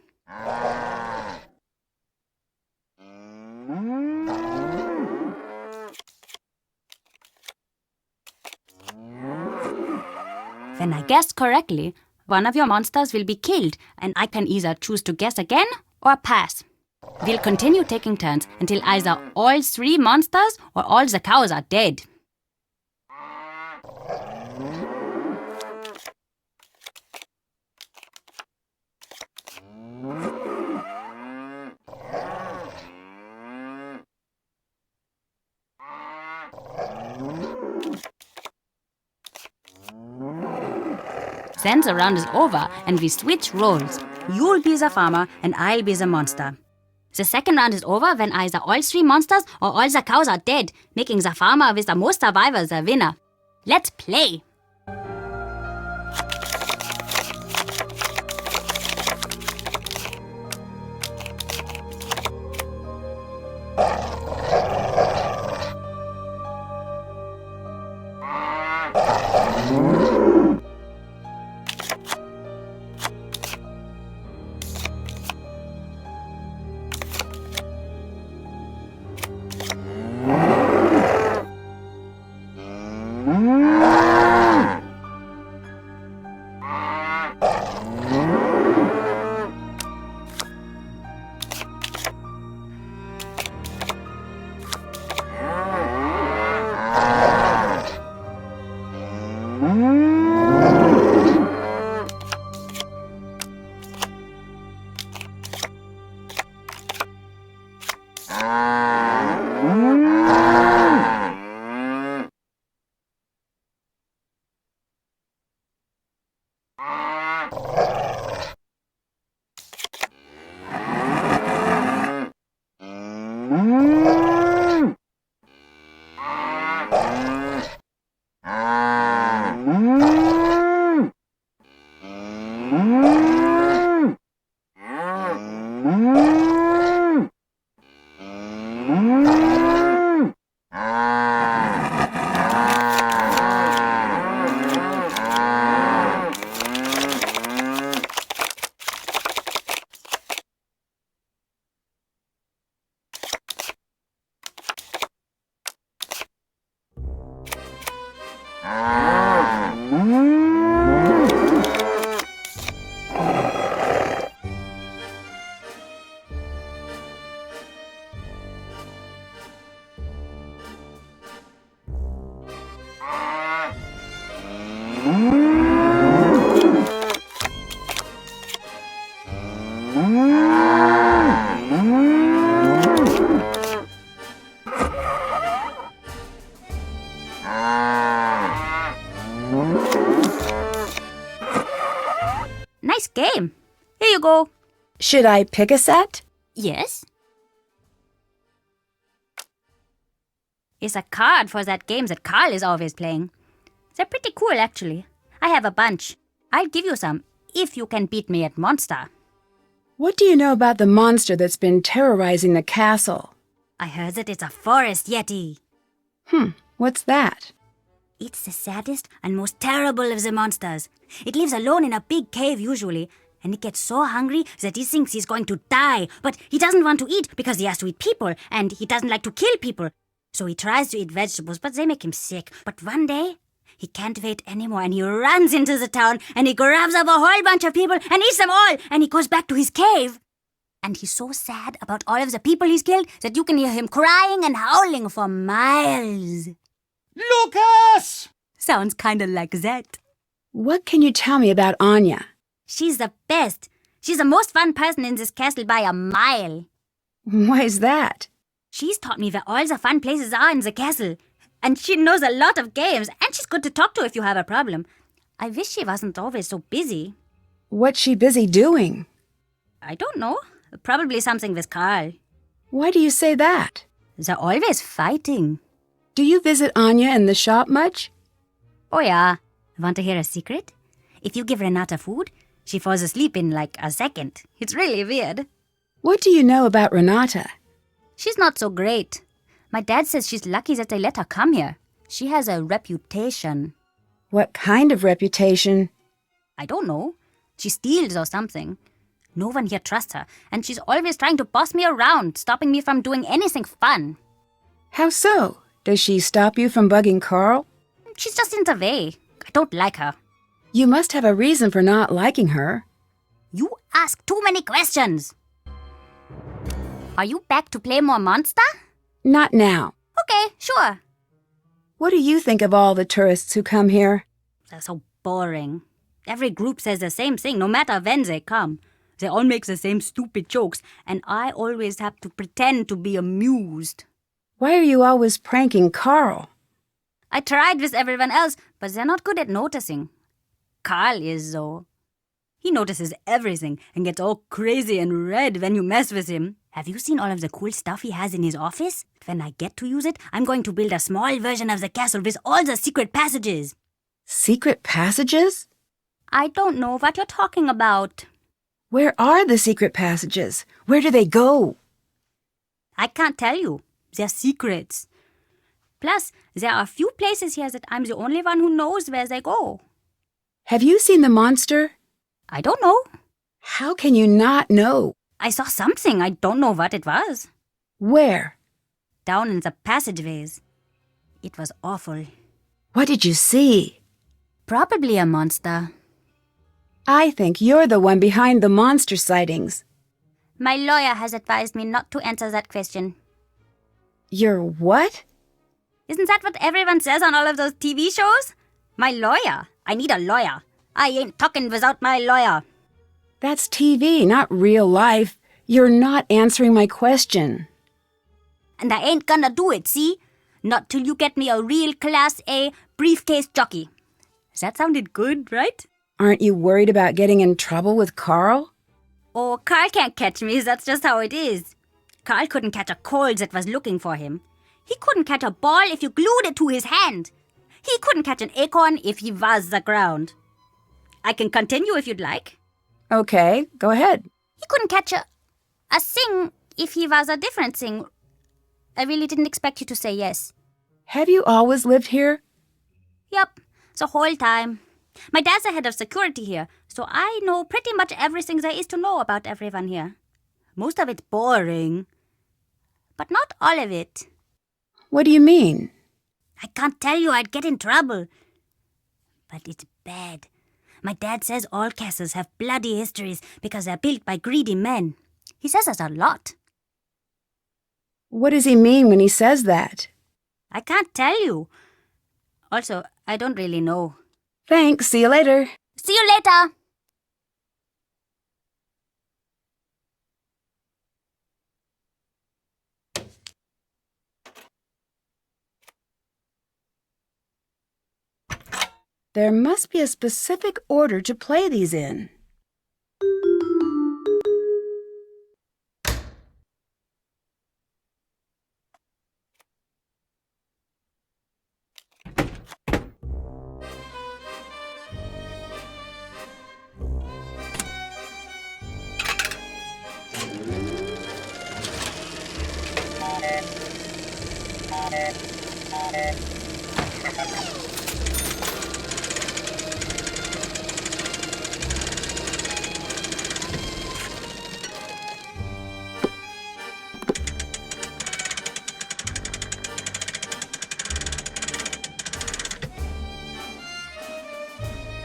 [SPEAKER 8] When I guessed correctly, one of your monsters will be killed and I can either choose to guess again or pass. We'll continue taking turns until either all 3 monsters or all the cows are dead. Then the round is over and we switch roles. You'll be the farmer and I'll be the monster. The second round is over when either all 3 monsters or all the cows are dead, making the farmer with the most survivors the winner. Let's play! Nice game. Here you go.
[SPEAKER 1] Should I pick a set?
[SPEAKER 8] Yes? It's a card for that game that Carl is always playing. They're pretty cool, actually. I have a bunch. I'll give you some if you can beat me at Monster.
[SPEAKER 1] What do you know about the monster that's been terrorizing the castle?
[SPEAKER 8] I heard that it's a forest yeti.
[SPEAKER 1] What's that?
[SPEAKER 8] It's the saddest and most terrible of the monsters. It lives alone in a big cave usually, and it gets so hungry that he thinks he's going to die. But he doesn't want to eat because he has to eat people, and he doesn't like to kill people. So he tries to eat vegetables, but they make him sick. But one day, he can't wait anymore, and he runs into the town, and he grabs up a whole bunch of people and eats them all, and he goes back to his cave. And he's so sad about all of the people he's killed that you can hear him crying and howling for miles.
[SPEAKER 3] Lucas!
[SPEAKER 8] Sounds kinda like that.
[SPEAKER 1] What can you tell me about Anya?
[SPEAKER 8] She's the best. She's the most fun person in this castle by a mile.
[SPEAKER 1] Why is that?
[SPEAKER 8] She's taught me where all the fun places are in the castle. And she knows a lot of games, and she's good to talk to if you have a problem. I wish she wasn't always so busy.
[SPEAKER 1] What's she busy doing?
[SPEAKER 8] I don't know. Probably something with Carl.
[SPEAKER 1] Why do you say that?
[SPEAKER 8] They're always fighting.
[SPEAKER 1] Do you visit Anya in the shop much?
[SPEAKER 8] Oh yeah. Want to hear a secret? If you give Renata food, she falls asleep in like a second. It's really weird.
[SPEAKER 1] What do you know about Renata?
[SPEAKER 8] She's not so great. My dad says she's lucky that they let her come here. She has a reputation.
[SPEAKER 1] What kind of reputation?
[SPEAKER 8] I don't know. She steals or something. No one here trusts her, and she's always trying to boss me around, stopping me from doing anything fun.
[SPEAKER 1] How so? Does she stop you from bugging Carl?
[SPEAKER 8] She's just in the way. I don't like her.
[SPEAKER 1] You must have a reason for not liking her.
[SPEAKER 8] You ask too many questions. Are you back to play more Monster?
[SPEAKER 1] Not now.
[SPEAKER 8] Okay, sure.
[SPEAKER 1] What do you think of all the tourists who come here?
[SPEAKER 8] They're so boring. Every group says the same thing, no matter when they come. They all make the same stupid jokes, and I always have to pretend to be amused.
[SPEAKER 1] Why are you always pranking Carl?
[SPEAKER 8] I tried with everyone else, but they're not good at noticing. Carl is, though. He notices everything and gets all crazy and red when you mess with him. Have you seen all of the cool stuff he has in his office? When I get to use it, I'm going to build a small version of the castle with all the secret passages.
[SPEAKER 1] Secret passages?
[SPEAKER 8] I don't know what you're talking about.
[SPEAKER 1] Where are the secret passages? Where do they go?
[SPEAKER 8] I can't tell you. They're secrets. Plus, there are a few places here that I'm the only one who knows where they go.
[SPEAKER 1] Have you seen the monster?
[SPEAKER 8] I don't know.
[SPEAKER 1] How can you not know?
[SPEAKER 8] I saw something. I don't know what it was.
[SPEAKER 1] Where?
[SPEAKER 8] Down in the passageways. It was awful.
[SPEAKER 1] What did you see?
[SPEAKER 8] Probably a monster.
[SPEAKER 1] I think you're the one behind the monster sightings.
[SPEAKER 8] My lawyer has advised me not to answer that question.
[SPEAKER 1] You're what?
[SPEAKER 8] Isn't that what everyone says on all of those TV shows? My lawyer. I need a lawyer. I ain't talking without my lawyer.
[SPEAKER 1] That's TV, not real life. You're not answering my question.
[SPEAKER 8] And I ain't gonna do it, see? Not till you get me a real Class A briefcase jockey. That sounded good, right?
[SPEAKER 1] Aren't you worried about getting in trouble with Carl?
[SPEAKER 8] Oh, Carl can't catch me. That's just how it is. Carl couldn't catch a cold that was looking for him. He couldn't catch a ball if you glued it to his hand. He couldn't catch an acorn if he was the ground. I can continue if you'd like.
[SPEAKER 1] Okay, go ahead.
[SPEAKER 8] He couldn't catch a thing if he was a different thing. I really didn't expect you to say yes.
[SPEAKER 1] Have you always lived here?
[SPEAKER 8] Yup, the whole time. My dad's the head of security here, so I know pretty much everything there is to know about everyone here. Most of it's boring, but not all of it.
[SPEAKER 1] What do you mean?
[SPEAKER 8] I can't tell you, I'd get in trouble. But it's bad. My dad says all castles have bloody histories because they're built by greedy men. He says us a lot.
[SPEAKER 1] What does he mean when he says that?
[SPEAKER 8] I can't tell you. Also, I don't really know.
[SPEAKER 1] Thanks, see you later.
[SPEAKER 8] See you later!
[SPEAKER 1] There must be a specific order to play these in.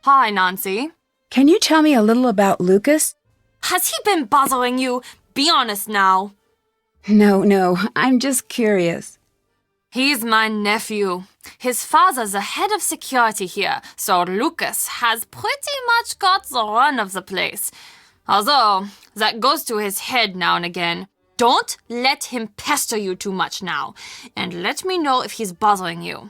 [SPEAKER 7] Hi, Nancy.
[SPEAKER 1] Can you tell me a little about Lucas?
[SPEAKER 7] Has he been bothering you? Be honest now.
[SPEAKER 1] No, I'm just curious.
[SPEAKER 7] He's my nephew. His father's the head of security here, so Lucas has pretty much got the run of the place. Although, that goes to his head now and again. Don't let him pester you too much now, and let me know if he's bothering you.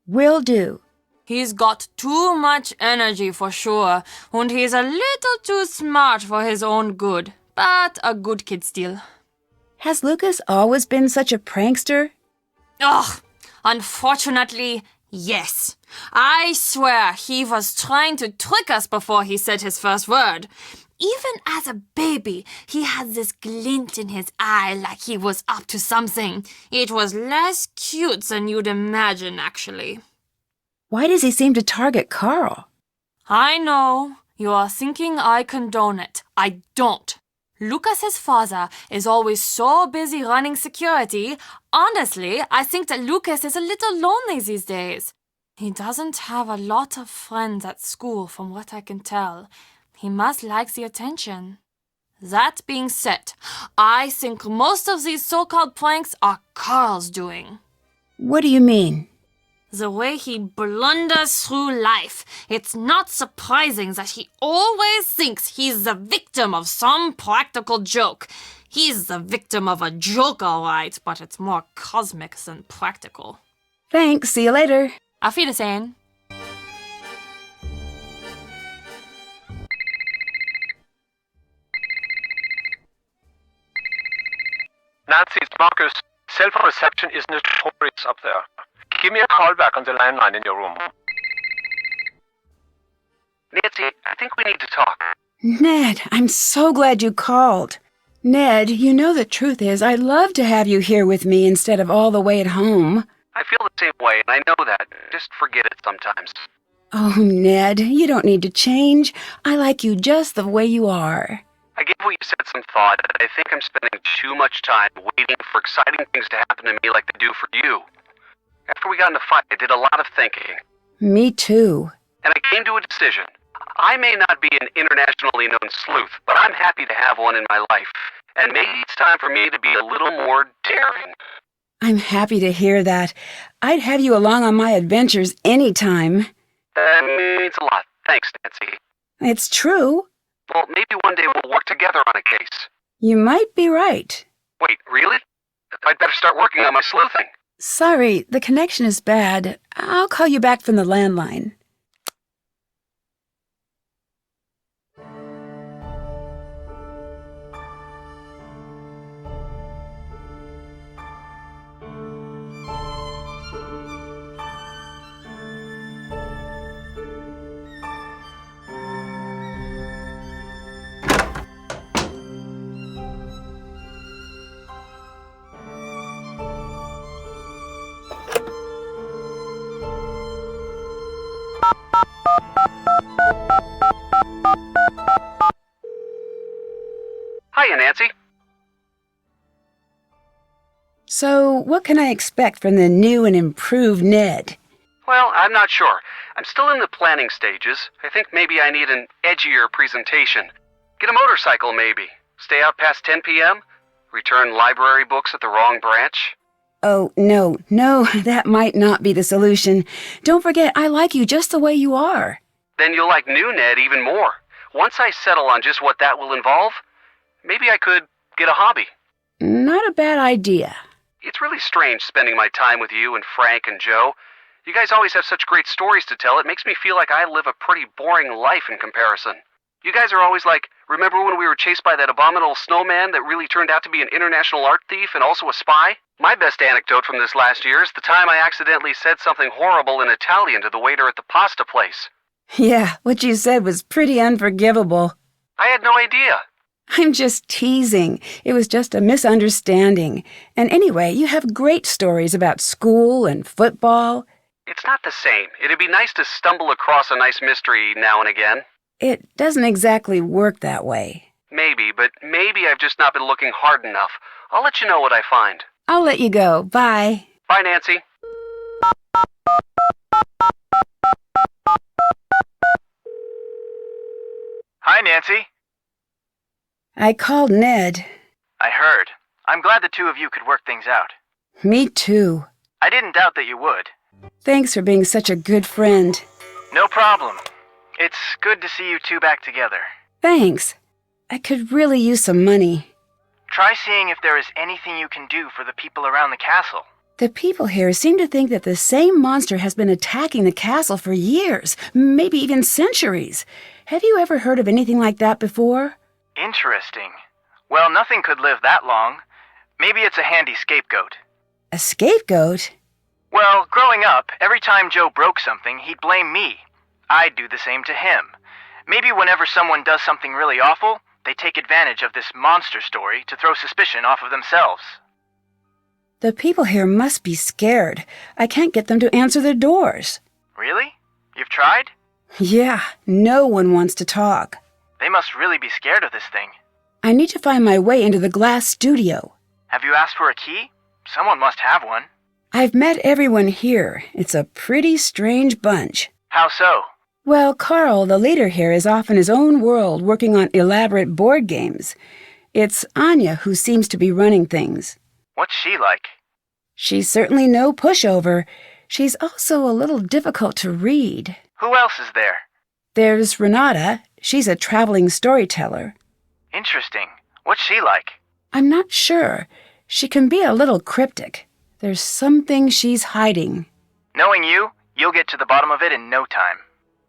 [SPEAKER 1] Will do.
[SPEAKER 7] He's got too much energy for sure, and he's a little too smart for his own good, but a good kid still.
[SPEAKER 1] Has Lucas always been such a prankster?
[SPEAKER 7] Ugh, unfortunately, yes. I swear he was trying to trick us before he said his first word. Even as a baby, he had this glint in his eye like he was up to something. It was less cute than you'd imagine, actually.
[SPEAKER 1] Why does he seem to target Carl?
[SPEAKER 7] I know. You are thinking I condone it. I don't. Lucas's father is always so busy running security. Honestly, I think that Lucas is a little lonely these days. He doesn't have a lot of friends at school from what I can tell. He must like the attention. That being said, I think most of these so-called pranks are Carl's doing.
[SPEAKER 1] What do you mean?
[SPEAKER 7] The way he blunders through life, it's not surprising that he always thinks he's the victim of some practical joke. He's the victim of a joke, all right, but it's more cosmic than practical.
[SPEAKER 1] Thanks, see you later.
[SPEAKER 7] Auf Wiedersehen.
[SPEAKER 9] Nancy, it's Marcus. Cell phone reception is notorious up there. Give me a call back on the landline in your room.
[SPEAKER 4] Nancy, I think we need to talk.
[SPEAKER 1] Ned, I'm so glad you called. Ned, you know the truth is I'd love to have you here with me instead of all the way at home.
[SPEAKER 4] I feel the same way, and I know that. Just forget it sometimes.
[SPEAKER 1] Oh, Ned, you don't need to change. I like you just the way you are.
[SPEAKER 4] I gave what you said some thought, and I think I'm spending too much time waiting for exciting things to happen to me like they do for you. After we got in the fight, I did a lot of thinking.
[SPEAKER 1] Me too.
[SPEAKER 4] And I came to a decision. I may not be an internationally known sleuth, but I'm happy to have one in my life. And maybe it's time for me to be a little more daring.
[SPEAKER 1] I'm happy to hear that. I'd have you along on my adventures anytime.
[SPEAKER 4] That means a lot. Thanks, Nancy.
[SPEAKER 1] It's true.
[SPEAKER 4] Well, maybe one day we'll work together on a case.
[SPEAKER 1] You might be right.
[SPEAKER 4] Wait, really? I'd better start working on my sleuthing.
[SPEAKER 1] Sorry, the connection is bad. I'll call you back from the landline. So, what can I expect from the new and improved Ned?
[SPEAKER 4] Well, I'm not sure. I'm still in the planning stages. I think maybe I need an edgier presentation. Get a motorcycle, maybe. Stay out past 10 p.m.? Return library books at the wrong branch?
[SPEAKER 1] Oh, no, that might not be the solution. Don't forget, I like you just the way you are.
[SPEAKER 4] Then you'll like new Ned even more. Once I settle on just what that will involve, maybe I could get a hobby.
[SPEAKER 1] Not a bad idea.
[SPEAKER 4] It's really strange spending my time with you and Frank and Joe. You guys always have such great stories to tell. It makes me feel like I live a pretty boring life in comparison. You guys are always like, remember when we were chased by that abominable snowman that really turned out to be an international art thief and also a spy? My best anecdote from this last year is the time I accidentally said something horrible in Italian to the waiter at the pasta place.
[SPEAKER 1] Yeah, what you said was pretty unforgivable.
[SPEAKER 4] I had no idea.
[SPEAKER 1] I'm just teasing. It was just a misunderstanding. And anyway, you have great stories about school and football.
[SPEAKER 4] It's not the same. It'd be nice to stumble across a nice mystery now and again.
[SPEAKER 1] It doesn't exactly work that way.
[SPEAKER 4] Maybe, but maybe I've just not been looking hard enough. I'll let you know what I find.
[SPEAKER 1] I'll let you go. Bye.
[SPEAKER 4] Bye, Nancy.
[SPEAKER 5] Hi, Nancy.
[SPEAKER 1] I called Ned.
[SPEAKER 5] I heard. I'm glad the two of you could work things out.
[SPEAKER 1] Me too.
[SPEAKER 5] I didn't doubt that you would.
[SPEAKER 1] Thanks for being such a good friend.
[SPEAKER 5] No problem. It's good to see you two back together.
[SPEAKER 1] Thanks. I could really use some money.
[SPEAKER 5] Try seeing if there is anything you can do for the people around the castle.
[SPEAKER 1] The people here seem to think that the same monster has been attacking the castle for years, maybe even centuries. Have you ever heard of anything like that before?
[SPEAKER 5] Interesting. Well, nothing could live that long. Maybe it's a handy scapegoat.
[SPEAKER 1] A scapegoat?
[SPEAKER 5] Well, growing up, every time Joe broke something, he'd blame me. I'd do the same to him. Maybe whenever someone does something really awful, they take advantage of this monster story to throw suspicion off of themselves.
[SPEAKER 1] The people here must be scared. I can't get them to answer their doors.
[SPEAKER 5] Really? You've tried?
[SPEAKER 1] Yeah, no one wants to talk.
[SPEAKER 5] They must really be scared of this thing.
[SPEAKER 1] I need to find my way into the glass studio.
[SPEAKER 5] Have you asked for a key? Someone must have one.
[SPEAKER 1] I've met everyone here. It's a pretty strange bunch.
[SPEAKER 5] How so?
[SPEAKER 1] Well, Carl, the leader here, is off in his own world working on elaborate board games. It's Anya who seems to be running things.
[SPEAKER 5] What's she like?
[SPEAKER 1] She's certainly no pushover. She's also a little difficult to read.
[SPEAKER 5] Who else is there?
[SPEAKER 1] There's Renata. She's a traveling storyteller.
[SPEAKER 5] Interesting. What's she like?
[SPEAKER 1] I'm not sure. She can be a little cryptic. There's something she's hiding.
[SPEAKER 5] Knowing you, you'll get to the bottom of it in no time.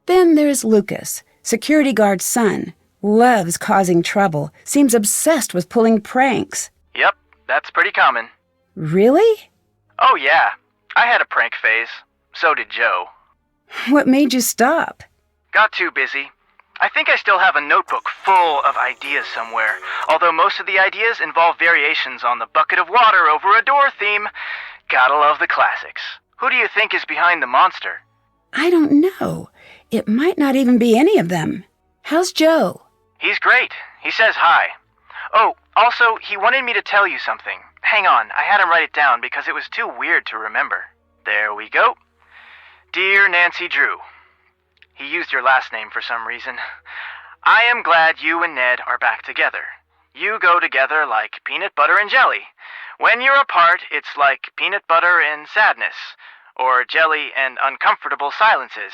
[SPEAKER 1] Then there's Lucas, security guard's son. Loves causing trouble. Seems obsessed with pulling pranks.
[SPEAKER 5] Yep, that's pretty common.
[SPEAKER 1] Really?
[SPEAKER 5] Oh yeah, I had a prank phase. So did Joe.
[SPEAKER 1] What made you stop?
[SPEAKER 5] Got too busy. I think I still have a notebook full of ideas somewhere, although most of the ideas involve variations on the bucket of water over a door theme. Gotta love the classics. Who do you think is behind the monster?
[SPEAKER 1] I don't know. It might not even be any of them. How's Joe?
[SPEAKER 5] He's great. He says hi. Oh, also, he wanted me to tell you something. Hang on, I had him write it down because it was too weird to remember. There we go. Dear Nancy Drew. He used your last name for some reason. I am glad you and Ned are back together. You go together like peanut butter and jelly. When you're apart, it's like peanut butter and sadness, or jelly and uncomfortable silences.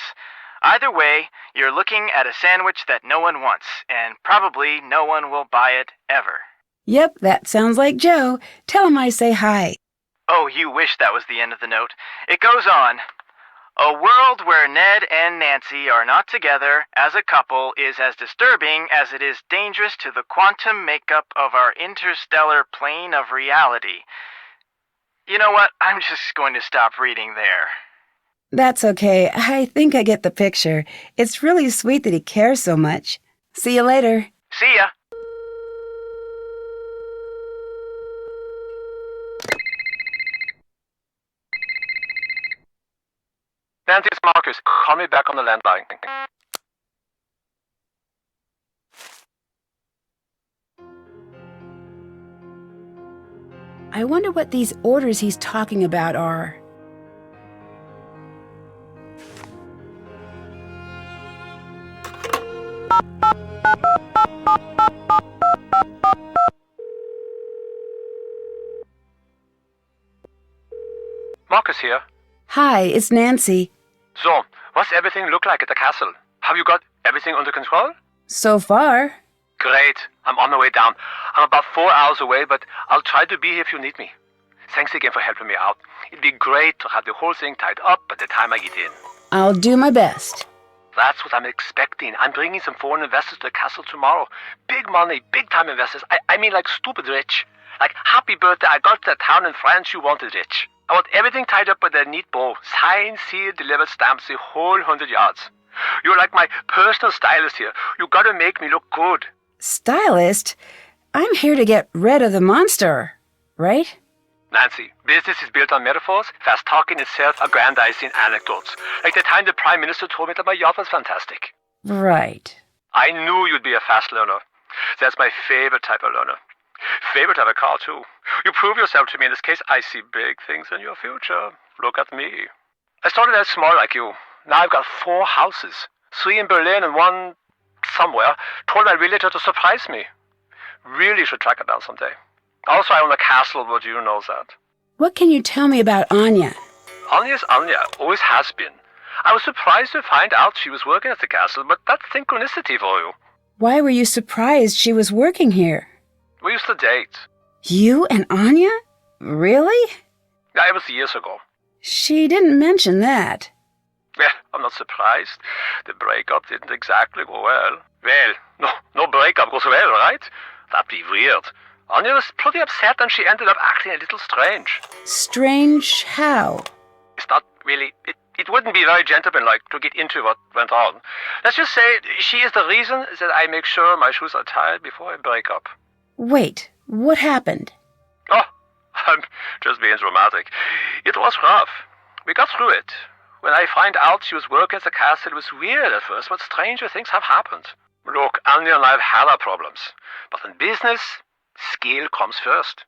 [SPEAKER 5] Either way, you're looking at a sandwich that no one wants, and probably no one will buy it ever.
[SPEAKER 1] Yep, that sounds like Joe. Tell him I say hi.
[SPEAKER 5] Oh, you wish that was the end of the note. It goes on. A world where Ned and Nancy are not together as a couple is as disturbing as it is dangerous to the quantum makeup of our interstellar plane of reality. You know what? I'm just going to stop reading there.
[SPEAKER 1] That's okay. I think I get the picture. It's really sweet that he cares so much. See you later.
[SPEAKER 5] See ya.
[SPEAKER 9] Nancy, it's Marcus. Call me back on the landline.
[SPEAKER 1] I I wonder what these orders he's talking about are.
[SPEAKER 9] Marcus here.
[SPEAKER 1] Hi, it's Nancy.
[SPEAKER 9] So, what's everything look like at the castle? Have you got everything under control?
[SPEAKER 1] So far.
[SPEAKER 9] Great. I'm on the way down. I'm about 4 hours away, but I'll try to be here if you need me. Thanks again for helping me out. It'd be great to have the whole thing tied up by the time I get in.
[SPEAKER 1] I'll do my best.
[SPEAKER 9] That's what I'm expecting. I'm bringing some foreign investors to the castle tomorrow. Big money, big time investors. I mean like stupid rich. Like, happy birthday, I got to the town in France you wanted rich. I want everything tied up with a neat bow. Signed, sealed, delivered, stamps, the whole 100 yards. You're like my personal stylist here. You gotta make me look good.
[SPEAKER 1] Stylist? I'm here to get rid of the monster, right?
[SPEAKER 9] Nancy, business is built on metaphors, fast talking and self-aggrandizing anecdotes. Like the time the Prime Minister told me that my yacht was fantastic.
[SPEAKER 1] Right.
[SPEAKER 9] I knew you'd be a fast learner. That's my favorite type of learner. Favorite type of car, too. You prove yourself to me in this case. I see big things in your future. Look at me. I started out small like you. Now I've got 4 houses. 3 in Berlin and 1 somewhere. Told my realtor to surprise me. Really should track it down someday. Also, I own a castle, but you know that.
[SPEAKER 1] What can you tell me about Anya?
[SPEAKER 9] Anya's Anya. Always has been. I was surprised to find out she was working at the castle, but that's synchronicity for you.
[SPEAKER 1] Why were you surprised she was working here?
[SPEAKER 9] We used to date.
[SPEAKER 1] You and Anya? Really?
[SPEAKER 9] Yeah, it was years ago.
[SPEAKER 1] She didn't mention that.
[SPEAKER 9] Well, I'm not surprised. The breakup didn't exactly go well. Well, no breakup goes well, right? That'd be weird. Anya was pretty upset and she ended up acting a little strange.
[SPEAKER 1] Strange how?
[SPEAKER 9] It's not really... It wouldn't be very gentlemanlike to get into what went on. Let's just say she is the reason that I make sure my shoes are tied before I break up.
[SPEAKER 1] Wait, what happened?
[SPEAKER 9] Oh, I'm just being dramatic. It was rough. We got through it. When I find out she was working at the castle, it was weird at first, but stranger things have happened. Look, Anya and I have had our problems. But in business, skill comes first.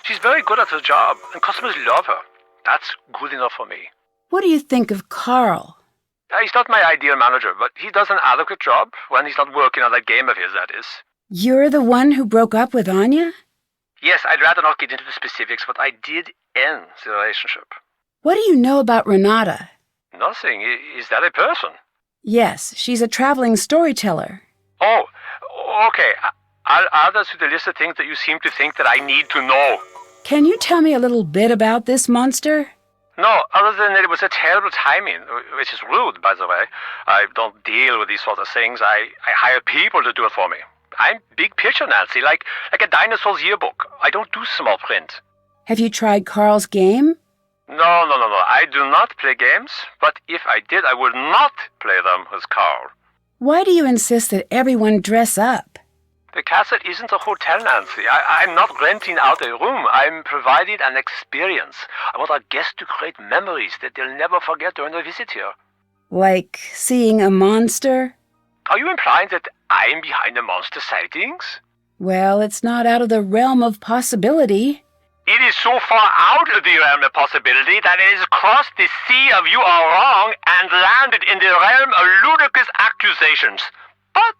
[SPEAKER 9] She's very good at her job, and customers love her. That's good enough for me.
[SPEAKER 1] What do you think of Carl?
[SPEAKER 9] He's not my ideal manager, but he does an adequate job when he's not working on that game of his, that is.
[SPEAKER 1] You're the one who broke up with Anya?
[SPEAKER 9] Yes, I'd rather not get into the specifics, but I did end the relationship.
[SPEAKER 1] What do you know about Renata?
[SPEAKER 9] Nothing. Is that a person?
[SPEAKER 1] Yes, she's a traveling storyteller.
[SPEAKER 9] Oh, okay. I'll add that to the list of things that you seem to think that I need to know.
[SPEAKER 1] Can you tell me a little bit about this monster?
[SPEAKER 9] No, other than that it was a terrible timing, which is rude, by the way. I don't deal with these sort of things. I hire people to do it for me. I'm big picture, Nancy, like a dinosaur's yearbook. I don't do small print.
[SPEAKER 1] Have you tried Carl's game?
[SPEAKER 9] No. I do not play games, but if I did, I would not play them with Carl.
[SPEAKER 1] Why do you insist that everyone dress up?
[SPEAKER 9] The castle isn't a hotel, Nancy. I'm not renting out a room. I'm providing an experience. I want our guests to create memories that they'll never forget during their visit here.
[SPEAKER 1] Like seeing a monster?
[SPEAKER 9] Are you implying that I'm behind the monster sightings?
[SPEAKER 1] Well, it's not out of the realm of possibility.
[SPEAKER 9] It is so far out of the realm of possibility that it has crossed the sea of you are wrong and landed in the realm of ludicrous accusations. But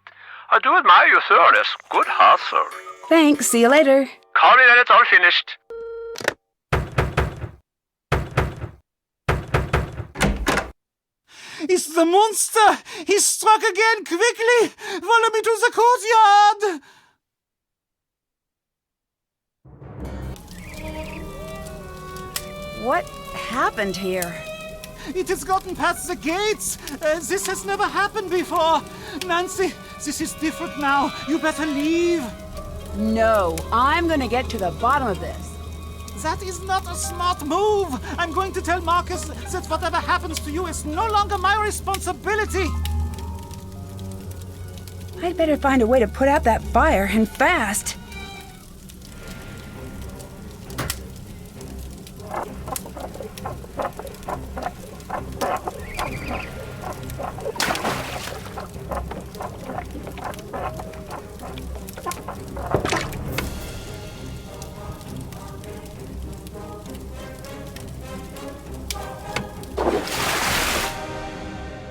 [SPEAKER 9] I do admire your thoroughness. Good hustle.
[SPEAKER 1] Thanks. See you later.
[SPEAKER 9] Call me when it's all finished.
[SPEAKER 3] It's the monster! He struck again! Quickly! Follow me to the courtyard!
[SPEAKER 1] What happened here?
[SPEAKER 3] It has gotten past the gates! This has never happened before! Nancy, this is different now. You better leave.
[SPEAKER 1] No, I'm gonna get to the bottom of this.
[SPEAKER 3] That is not a smart move. I'm going to tell Marcus that whatever happens to you is no longer my responsibility.
[SPEAKER 1] I'd better find a way to put out that fire, and fast.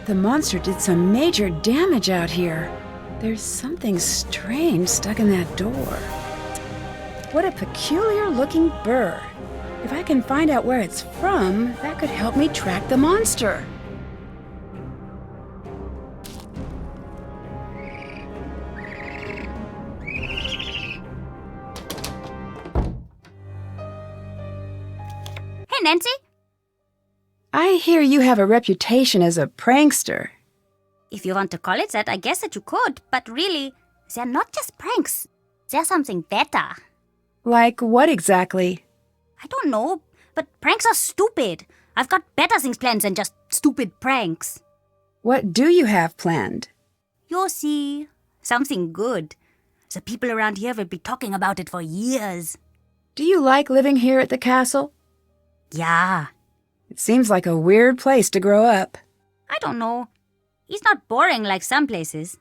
[SPEAKER 1] The monster did some major damage out here. There's something strange stuck in that door. What a peculiar-looking bird. If I can find out where it's from, that could help me track the monster.
[SPEAKER 8] Hey, Nancy.
[SPEAKER 1] I hear you have a reputation as a prankster.
[SPEAKER 8] If you want to call it that, I guess that you could. But really, they're not just pranks. They're something better.
[SPEAKER 1] Like what exactly?
[SPEAKER 8] I don't know, but pranks are stupid. I've got better things planned than just stupid pranks.
[SPEAKER 1] What do you have planned?
[SPEAKER 8] You'll see. Something good. The people around here will be talking about it for years.
[SPEAKER 1] Do you like living here at the castle?
[SPEAKER 8] Yeah.
[SPEAKER 1] It seems like a weird place to grow up.
[SPEAKER 8] I don't know. It's not boring like some places.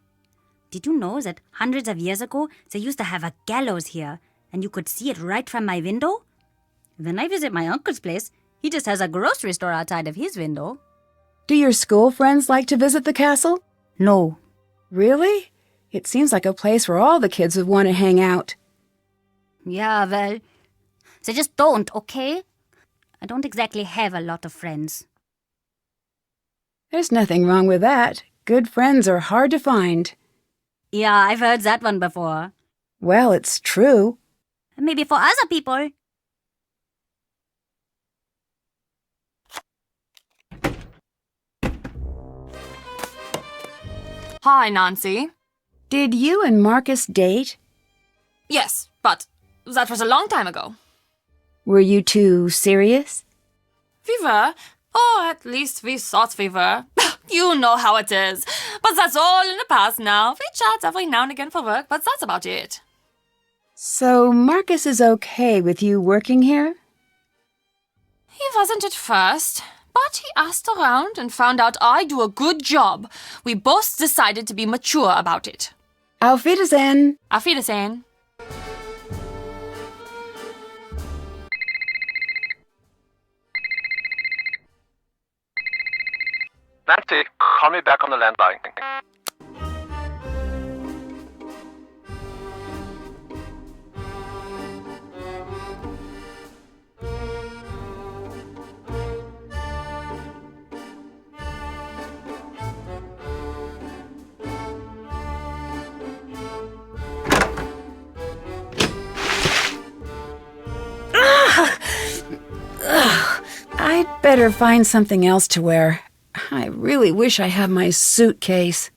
[SPEAKER 8] Did you know that hundreds of years ago they used to have a gallows here and you could see it right from my window? When I visit my uncle's place, he just has a grocery store outside of his window.
[SPEAKER 1] Do your school friends like to visit the castle?
[SPEAKER 8] No.
[SPEAKER 1] Really? It seems like a place where all the kids would want to hang out.
[SPEAKER 8] Yeah, well, they just don't, okay? I don't exactly have a lot of friends.
[SPEAKER 1] There's nothing wrong with that. Good friends are hard to find.
[SPEAKER 8] Yeah, I've heard that one before.
[SPEAKER 1] Well, it's true.
[SPEAKER 8] Maybe for other people.
[SPEAKER 7] Hi, Nancy.
[SPEAKER 1] Did you and Marcus date?
[SPEAKER 7] Yes, but that was a long time ago.
[SPEAKER 1] Were you two serious?
[SPEAKER 7] We were. Or at least we thought we were. You know how it is. But that's all in the past now. We chat every now and again for work, but that's about it.
[SPEAKER 1] So Marcus is okay with you working here?
[SPEAKER 7] He wasn't at first, but he asked around and found out I do a good job. We both decided to be mature about it.
[SPEAKER 1] Auf Wiedersehen.
[SPEAKER 7] Auf Wiedersehen.
[SPEAKER 9] Nancy, call me back on the landline.
[SPEAKER 1] I'd better find something else to wear. I really wish I had my suitcase.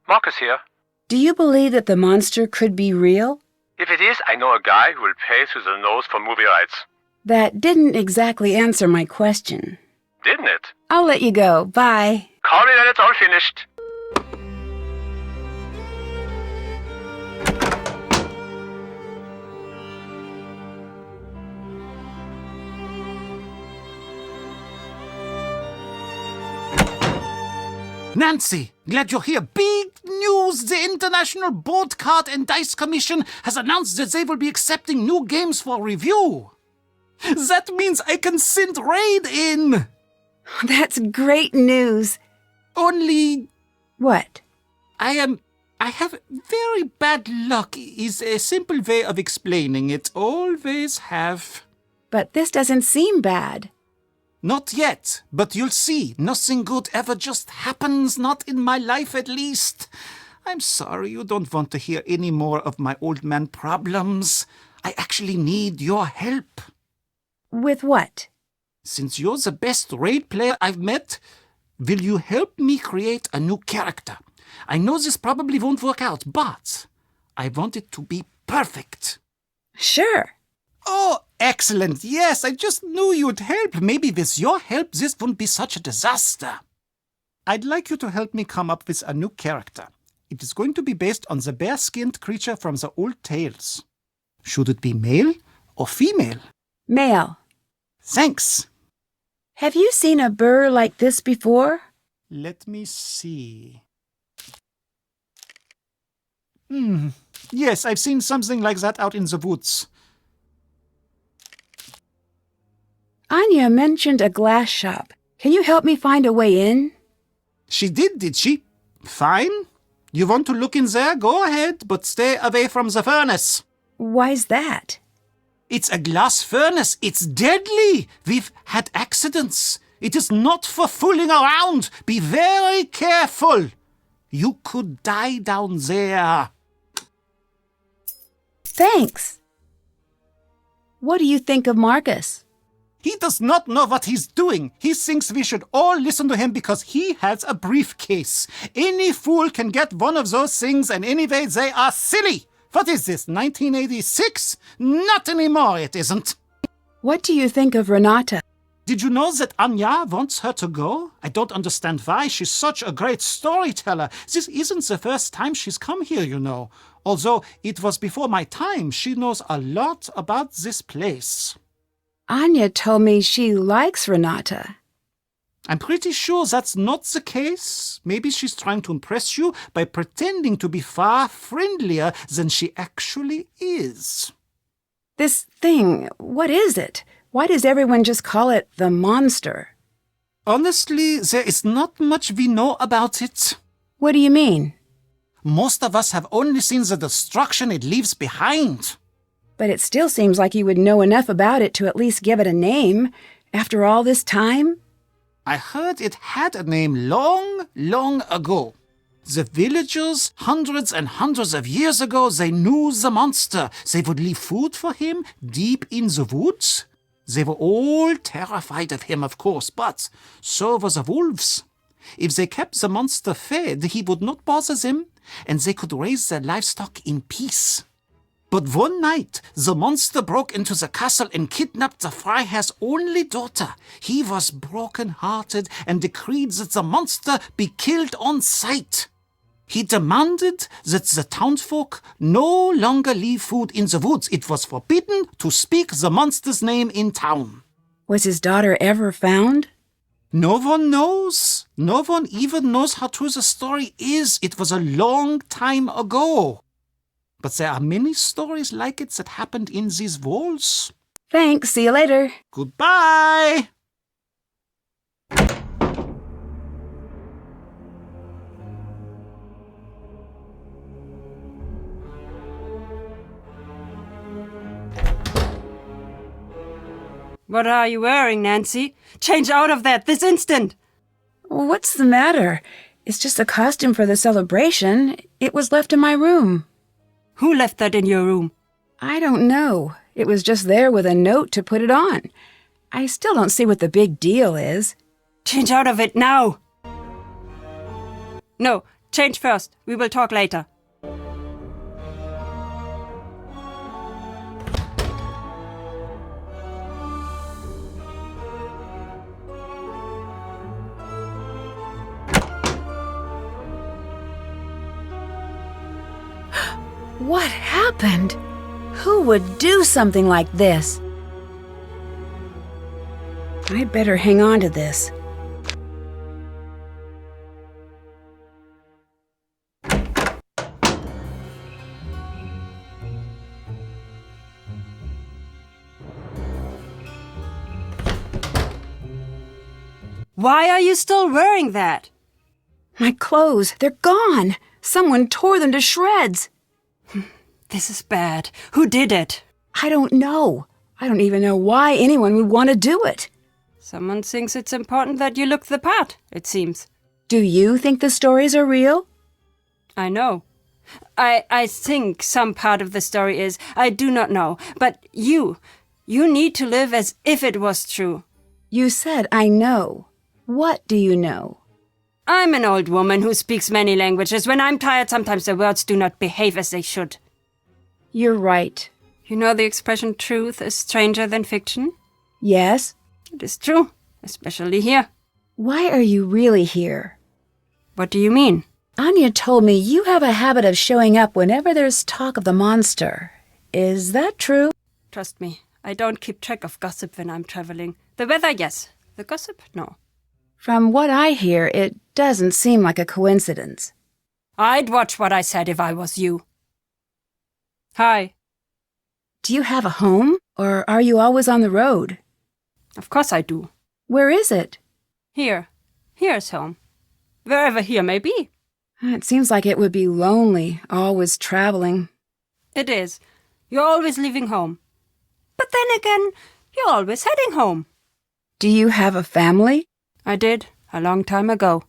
[SPEAKER 9] Marcus here.
[SPEAKER 1] Do you believe that the monster could be real?
[SPEAKER 9] If it is, I know a guy who will pay through the nose for movie rights.
[SPEAKER 1] That didn't exactly answer my question.
[SPEAKER 9] Didn't it?
[SPEAKER 1] I'll let you go. Bye.
[SPEAKER 9] Call me when it's all finished.
[SPEAKER 3] Nancy, glad you're here. Big news! The International Board Card and Dice Commission has announced that they will be accepting new games for review. That means I can send Raid in.
[SPEAKER 1] That's great news.
[SPEAKER 3] Only
[SPEAKER 1] What?
[SPEAKER 3] I have very bad luck is a simple way of explaining it. Always have.
[SPEAKER 1] But this doesn't seem bad.
[SPEAKER 3] Not yet, but you'll see. Nothing good ever just happens, not in my life at least. I'm sorry you don't want to hear any more of my old man problems. I actually need your help.
[SPEAKER 1] With what?
[SPEAKER 3] Since you're the best raid player I've met, will you help me create a new character? I know this probably won't work out, but I want it to be perfect.
[SPEAKER 1] Sure.
[SPEAKER 3] Oh, excellent. Yes, I just knew you'd help. Maybe with your help, this wouldn't be such a disaster. I'd like you to help me come up with a new character. It is going to be based on the bear-skinned creature from the old tales. Should it be male or female?
[SPEAKER 1] Male.
[SPEAKER 3] Thanks.
[SPEAKER 1] Have you seen a burr like this before?
[SPEAKER 3] Let me see. Yes, I've seen something like that out in the woods.
[SPEAKER 1] Anya mentioned a glass shop. Can you help me find a way in?
[SPEAKER 3] She did she? Fine. You want to look in there? Go ahead, but stay away from the furnace.
[SPEAKER 1] Why's that?
[SPEAKER 3] It's a glass furnace. It's deadly. We've had accidents. It is not for fooling around. Be very careful. You could die down there.
[SPEAKER 1] Thanks. What do you think of Marcus?
[SPEAKER 3] He does not know what he's doing. He thinks we should all listen to him because he has a briefcase. Any fool can get one of those things, and anyway, they are silly. What is this, 1986? Not anymore, it isn't.
[SPEAKER 1] What do you think of Renata?
[SPEAKER 3] Did you know that Anya wants her to go? I don't understand why. She's such a great storyteller. This isn't the first time she's come here, you know. Although it was before my time, she knows a lot about this place.
[SPEAKER 1] Anya told me she likes Renata.
[SPEAKER 3] I'm pretty sure that's not the case. Maybe she's trying to impress you by pretending to be far friendlier than she actually is.
[SPEAKER 1] This thing, what is it? Why does everyone just call it the monster?
[SPEAKER 3] Honestly, there is not much we know about it.
[SPEAKER 1] What do you mean?
[SPEAKER 3] Most of us have only seen the destruction it leaves behind.
[SPEAKER 1] But it still seems like you would know enough about it to at least give it a name. After all this time?
[SPEAKER 3] I heard it had a name long, long ago. The villagers, hundreds and hundreds of years ago, they knew the monster. They would leave food for him deep in the woods. They were all terrified of him, of course, but so were the wolves. If they kept the monster fed, he would not bother them, and they could raise their livestock in peace. But one night, the monster broke into the castle and kidnapped the Freiherr's only daughter. He was broken-hearted and decreed that the monster be killed on sight. He demanded that the townsfolk no longer leave food in the woods. It was forbidden to speak the monster's name in town.
[SPEAKER 1] Was his daughter ever found?
[SPEAKER 3] No one knows. No one even knows how true the story is. It was a long time ago. But there are many stories like it that happened in these walls.
[SPEAKER 1] Thanks. See you later.
[SPEAKER 3] Goodbye.
[SPEAKER 6] What are you wearing, Nancy? Change out of that this instant!
[SPEAKER 1] What's the matter? It's just a costume for the celebration. It was left in my room.
[SPEAKER 6] Who left that in your room?
[SPEAKER 1] I don't know. It was just there with a note to put it on. I still don't see what the big deal is.
[SPEAKER 6] Change out of it now! No, change first. We will talk later.
[SPEAKER 1] What happened? Who would do something like this? I'd better hang on to this.
[SPEAKER 6] Why are you still wearing that?
[SPEAKER 1] My clothes, they're gone. Someone tore them to shreds.
[SPEAKER 6] This is bad. Who did it?
[SPEAKER 1] I don't know. I don't even know why anyone would want to do it.
[SPEAKER 6] Someone thinks it's important that you look the part, it seems.
[SPEAKER 1] Do you think the stories are real?
[SPEAKER 6] I know. I think some part of the story is. I do not know. But you need to live as if it was true.
[SPEAKER 1] You said I know. What do you know?
[SPEAKER 6] I'm an old woman who speaks many languages. When I'm tired, sometimes the words do not behave as they should.
[SPEAKER 1] You're right.
[SPEAKER 6] You know the expression truth is stranger than fiction?
[SPEAKER 1] Yes?
[SPEAKER 6] It is true, especially here.
[SPEAKER 1] Why are you really here?
[SPEAKER 6] What do you mean?
[SPEAKER 1] Anya told me you have a habit of showing up whenever there's talk of the monster. Is that true?
[SPEAKER 6] Trust me, I don't keep track of gossip when I'm traveling. The weather, yes. The gossip, no.
[SPEAKER 1] From what I hear, it doesn't seem like a coincidence.
[SPEAKER 6] I'd watch what I said if I was you. Hi.
[SPEAKER 1] Do you have a home, or are you always on the road?
[SPEAKER 6] Of course I do.
[SPEAKER 1] Where is it?
[SPEAKER 6] Here. Here's home. Wherever here may be.
[SPEAKER 1] It seems like it would be lonely, always traveling.
[SPEAKER 6] It is. You're always leaving home. But then again, you're always heading home.
[SPEAKER 1] Do you have a family?
[SPEAKER 6] I did, a long time ago.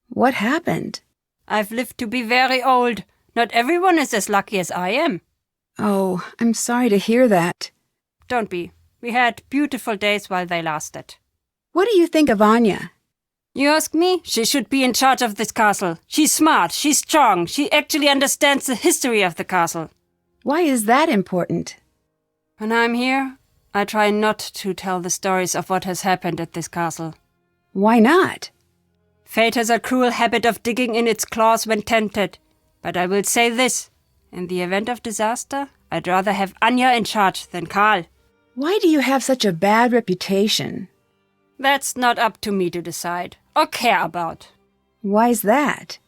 [SPEAKER 1] What happened?
[SPEAKER 6] I've lived to be very old. Not everyone is as lucky as I am.
[SPEAKER 1] Oh, I'm sorry to hear that.
[SPEAKER 6] Don't be. We had beautiful days while they lasted.
[SPEAKER 1] What do you think of Anya?
[SPEAKER 6] You ask me? She should be in charge of this castle. She's smart, she's strong, she actually understands the history of the castle.
[SPEAKER 1] Why is that important?
[SPEAKER 6] When I'm here, I try not to tell the stories of what has happened at this castle.
[SPEAKER 1] Why not?
[SPEAKER 6] Fate has a cruel habit of digging in its claws when tempted. But I will say this. In the event of disaster, I'd rather have Anya in charge than Karl.
[SPEAKER 1] Why do you have such a bad reputation?
[SPEAKER 6] That's not up to me to decide, or care about.
[SPEAKER 1] Why's that?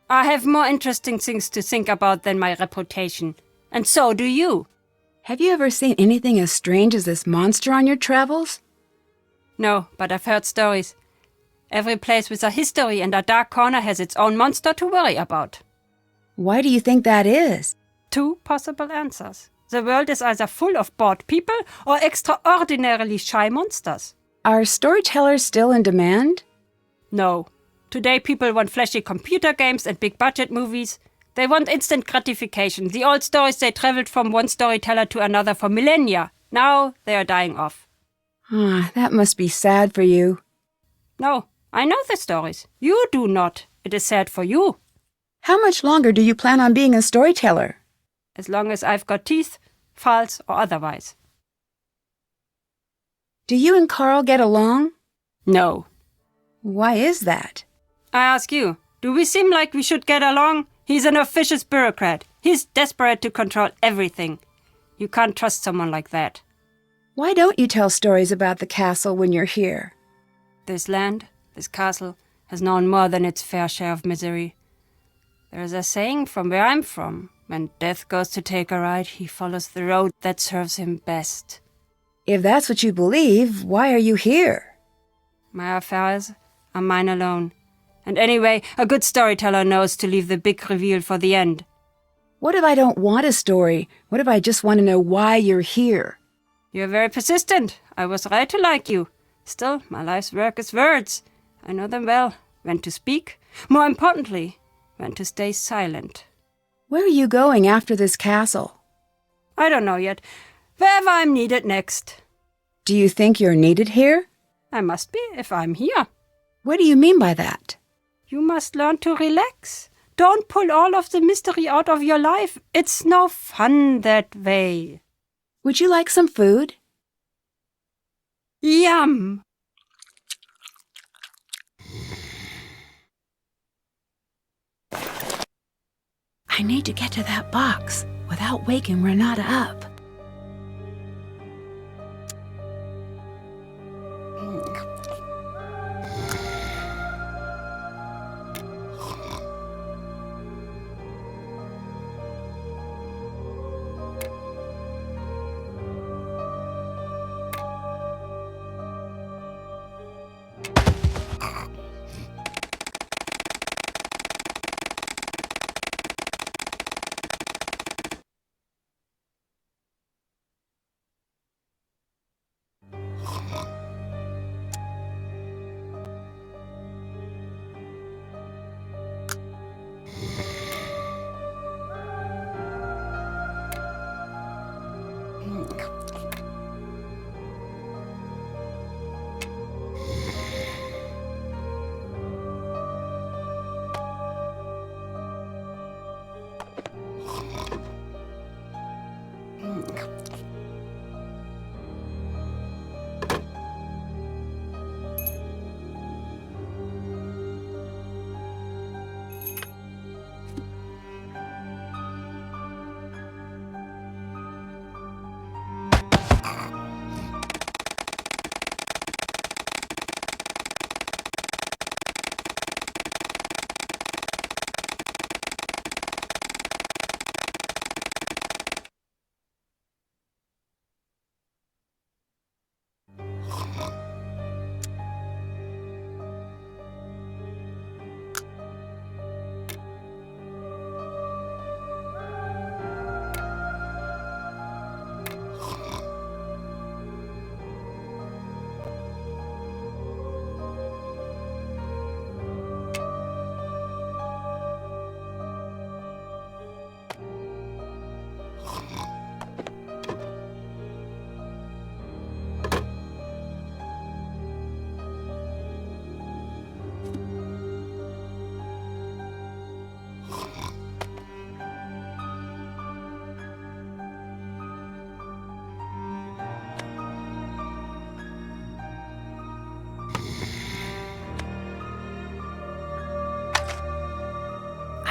[SPEAKER 6] I have more interesting things to think about than my reputation. And so do you.
[SPEAKER 1] Have you ever seen anything as strange as this monster on your travels?
[SPEAKER 6] No, but I've heard stories. Every place with a history and a dark corner has its own monster to worry about.
[SPEAKER 1] Why do you think that is?
[SPEAKER 6] 2 possible answers. The world is either full of bored people or extraordinarily shy monsters.
[SPEAKER 1] Are storytellers still in demand?
[SPEAKER 6] No. Today people want flashy computer games and big-budget movies. They want instant gratification. The old stories, they traveled from one storyteller to another for millennia. Now they are dying off.
[SPEAKER 1] Ah, that must be sad for you.
[SPEAKER 6] No, I know the stories. You do not. It is sad for you.
[SPEAKER 1] How much longer do you plan on being a storyteller?
[SPEAKER 6] As long as I've got teeth, false or otherwise.
[SPEAKER 1] Do you and Karl get along?
[SPEAKER 6] No.
[SPEAKER 1] Why is that?
[SPEAKER 6] I ask you, do we seem like we should get along? He's an officious bureaucrat. He's desperate to control everything. You can't trust someone like that.
[SPEAKER 1] Why don't you tell stories about the castle when you're here?
[SPEAKER 6] This land, this castle, has known more than its fair share of misery. There is a saying from where I'm from. When death goes to take a ride, he follows the road that serves him best.
[SPEAKER 1] If that's what you believe, why are you here?
[SPEAKER 6] My affairs are mine alone. And anyway, a good storyteller knows to leave the big reveal for the end.
[SPEAKER 1] What if I don't want a story? What if I just want to know why you're here?
[SPEAKER 6] You're very persistent. I was right to like you. Still, my life's work is words. I know them well. When to speak. More importantly, when to stay silent.
[SPEAKER 1] Where are you going after this castle?
[SPEAKER 6] I don't know yet. Wherever I'm needed next.
[SPEAKER 1] Do you think you're needed here?
[SPEAKER 6] I must be if I'm here.
[SPEAKER 1] What do you mean by that?
[SPEAKER 6] You must learn to relax. Don't pull all of the mystery out of your life. It's no fun that way.
[SPEAKER 1] Would you like some food?
[SPEAKER 6] Yum!
[SPEAKER 1] I need to get to that box without waking Renata up.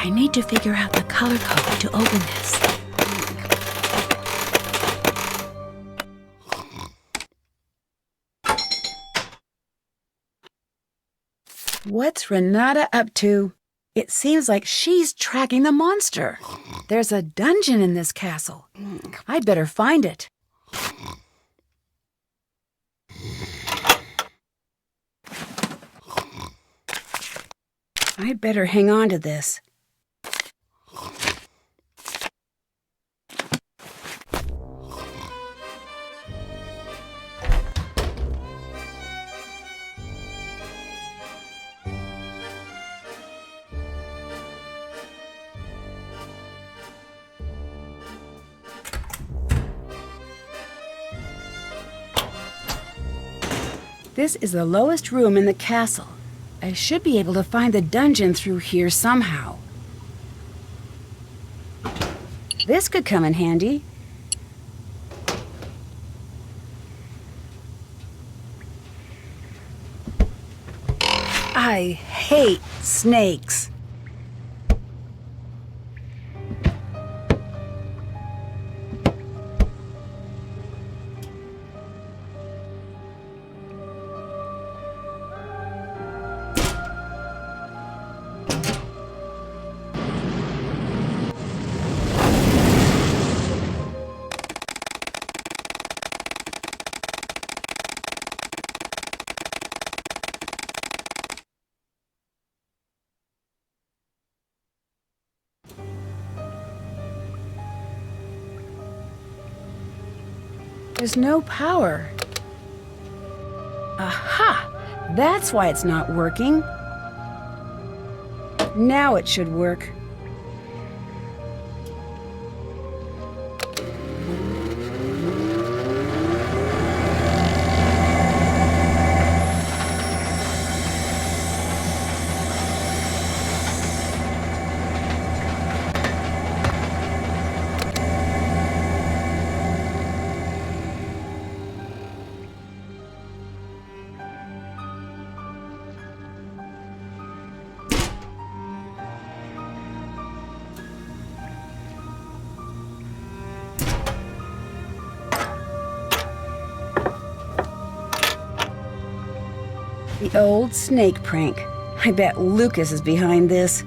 [SPEAKER 1] I need to figure out the color code to open this. What's Renata up to? It seems like she's tracking the monster. There's a dungeon in this castle. I'd better find it. I'd better hang on to this. This is the lowest room in the castle. I should be able to find the dungeon through here somehow. This could come in handy. I hate snakes. There's no power. Aha! That's why it's not working. Now it should work. The old snake prank. I bet Lucas is behind this.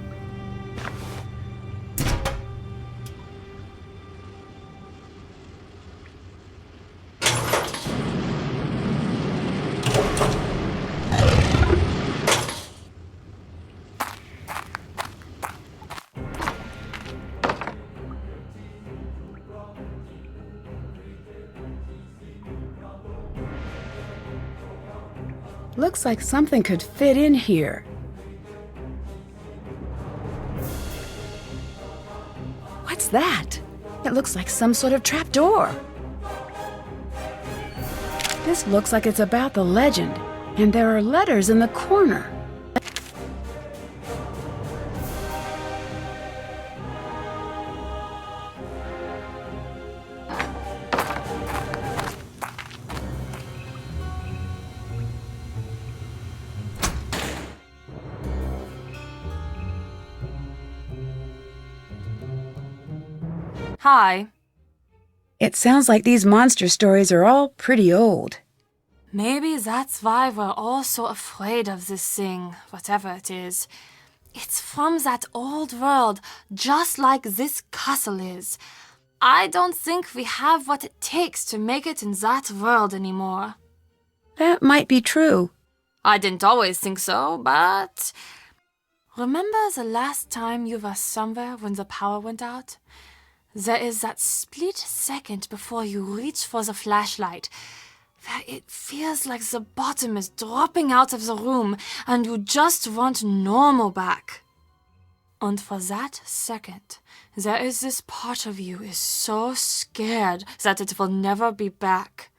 [SPEAKER 1] Looks like something could fit in here. What's that? It looks like some sort of trapdoor. This looks like it's about the legend, and there are letters in the corner.
[SPEAKER 7] Hi.
[SPEAKER 1] It sounds like these monster stories are all pretty old.
[SPEAKER 7] Maybe that's why we're all so afraid of this thing, whatever it is. It's from that old world, just like this castle is. I don't think we have what it takes to make it in that world anymore.
[SPEAKER 1] That might be true.
[SPEAKER 7] I didn't always think so, but... Remember the last time you were somewhere when the power went out? There is that split second before you reach for the flashlight, where it feels like the bottom is dropping out of the room and you just want normal back. And for that second, there is this part of you is so scared that it will never be back.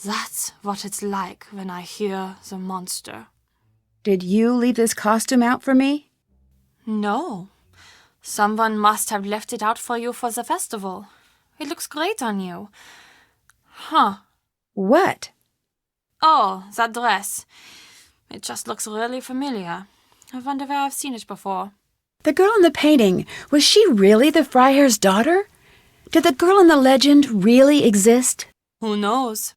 [SPEAKER 7] That's what it's like when I hear the monster.
[SPEAKER 1] Did you leave this costume out for me?
[SPEAKER 7] No. Someone must have left it out for you for the festival. It looks great on you. Huh.
[SPEAKER 1] What?
[SPEAKER 7] Oh, that dress. It just looks really familiar. I wonder where I've seen it before.
[SPEAKER 1] The girl in the painting, was she really the Freiherr's daughter? Did the girl in the legend really exist?
[SPEAKER 7] Who knows?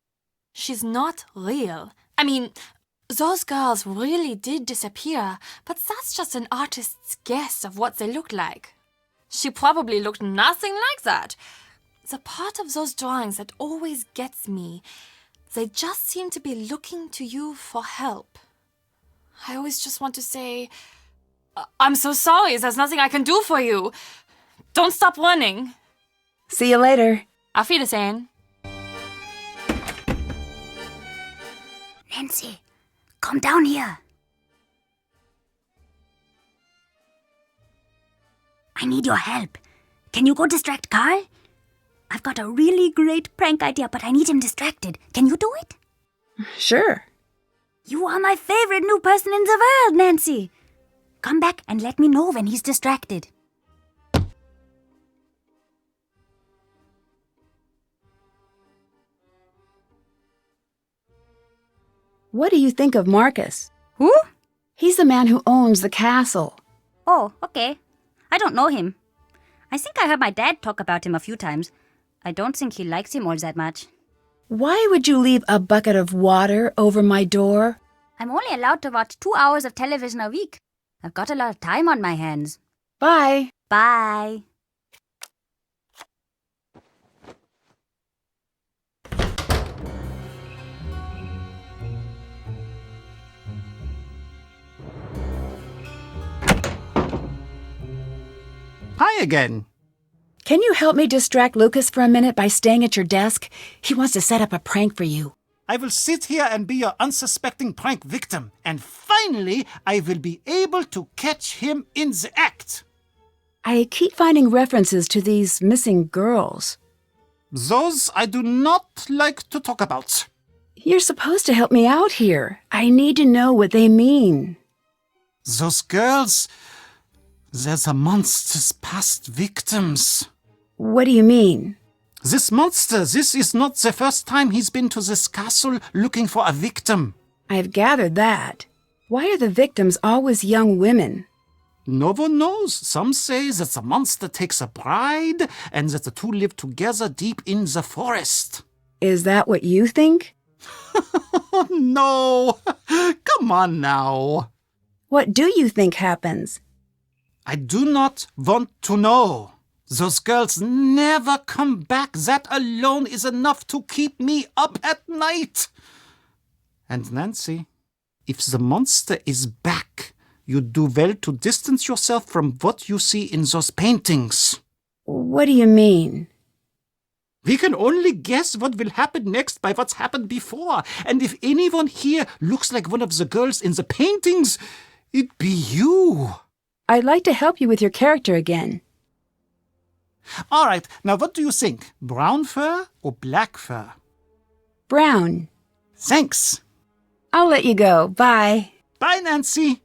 [SPEAKER 7] She's not real. I mean, those girls really did disappear, but that's just an artist's guess of what they looked like. She probably looked nothing like that. The part of those drawings that always gets me, they just seem to be looking to you for help. I always just want to say, I'm so sorry, there's nothing I can do for you. Don't stop running.
[SPEAKER 1] See you later.
[SPEAKER 7] Auf Wiedersehen.
[SPEAKER 8] Nancy, come down here. I need your help. Can you go distract Carl? I've got a really great prank idea, but I need him distracted. Can you do it?
[SPEAKER 1] Sure.
[SPEAKER 8] You are my favorite new person in the world, Nancy. Come back and let me know when he's distracted.
[SPEAKER 1] What do you think of Marcus?
[SPEAKER 8] Who?
[SPEAKER 1] He's the man who owns the castle.
[SPEAKER 8] Oh, okay. I don't know him. I think I heard my dad talk about him a few times. I don't think he likes him all that much.
[SPEAKER 1] Why would you leave a bucket of water over my door?
[SPEAKER 8] I'm only allowed to watch 2 hours of television a week. I've got a lot of time on my hands.
[SPEAKER 1] Bye.
[SPEAKER 8] Bye.
[SPEAKER 3] Hi again.
[SPEAKER 1] Can you help me distract Lucas for a minute by staying at your desk? He wants to set up a prank for you.
[SPEAKER 3] I will sit here and be your unsuspecting prank victim, and finally I will be able to catch him in the act.
[SPEAKER 1] I keep finding references to these missing girls.
[SPEAKER 3] Those I do not like to talk about.
[SPEAKER 1] You're supposed to help me out here. I need to know what they mean.
[SPEAKER 3] Those girls, they're the monster's past victims.
[SPEAKER 1] What do you mean?
[SPEAKER 3] This monster, this is not the first time he's been to this castle looking for a victim.
[SPEAKER 1] I've gathered that. Why are the victims always young women?
[SPEAKER 3] No one knows. Some say that the monster takes a bride and that the two live together deep in the forest.
[SPEAKER 1] Is that what you think?
[SPEAKER 3] No, come on now.
[SPEAKER 1] What do you think happens?
[SPEAKER 3] I do not want to know. Those girls never come back. That alone is enough to keep me up at night. And Nancy, if the monster is back, you do well to distance yourself from what you see in those paintings.
[SPEAKER 1] What do you mean?
[SPEAKER 3] We can only guess what will happen next by what's happened before. And if anyone here looks like one of the girls in the paintings, it'd be you.
[SPEAKER 1] I'd like to help you with your character again.
[SPEAKER 3] All right, now what do you think? Brown fur or black fur?
[SPEAKER 1] Brown.
[SPEAKER 3] Thanks.
[SPEAKER 1] I'll let you go. Bye.
[SPEAKER 3] Bye, Nancy.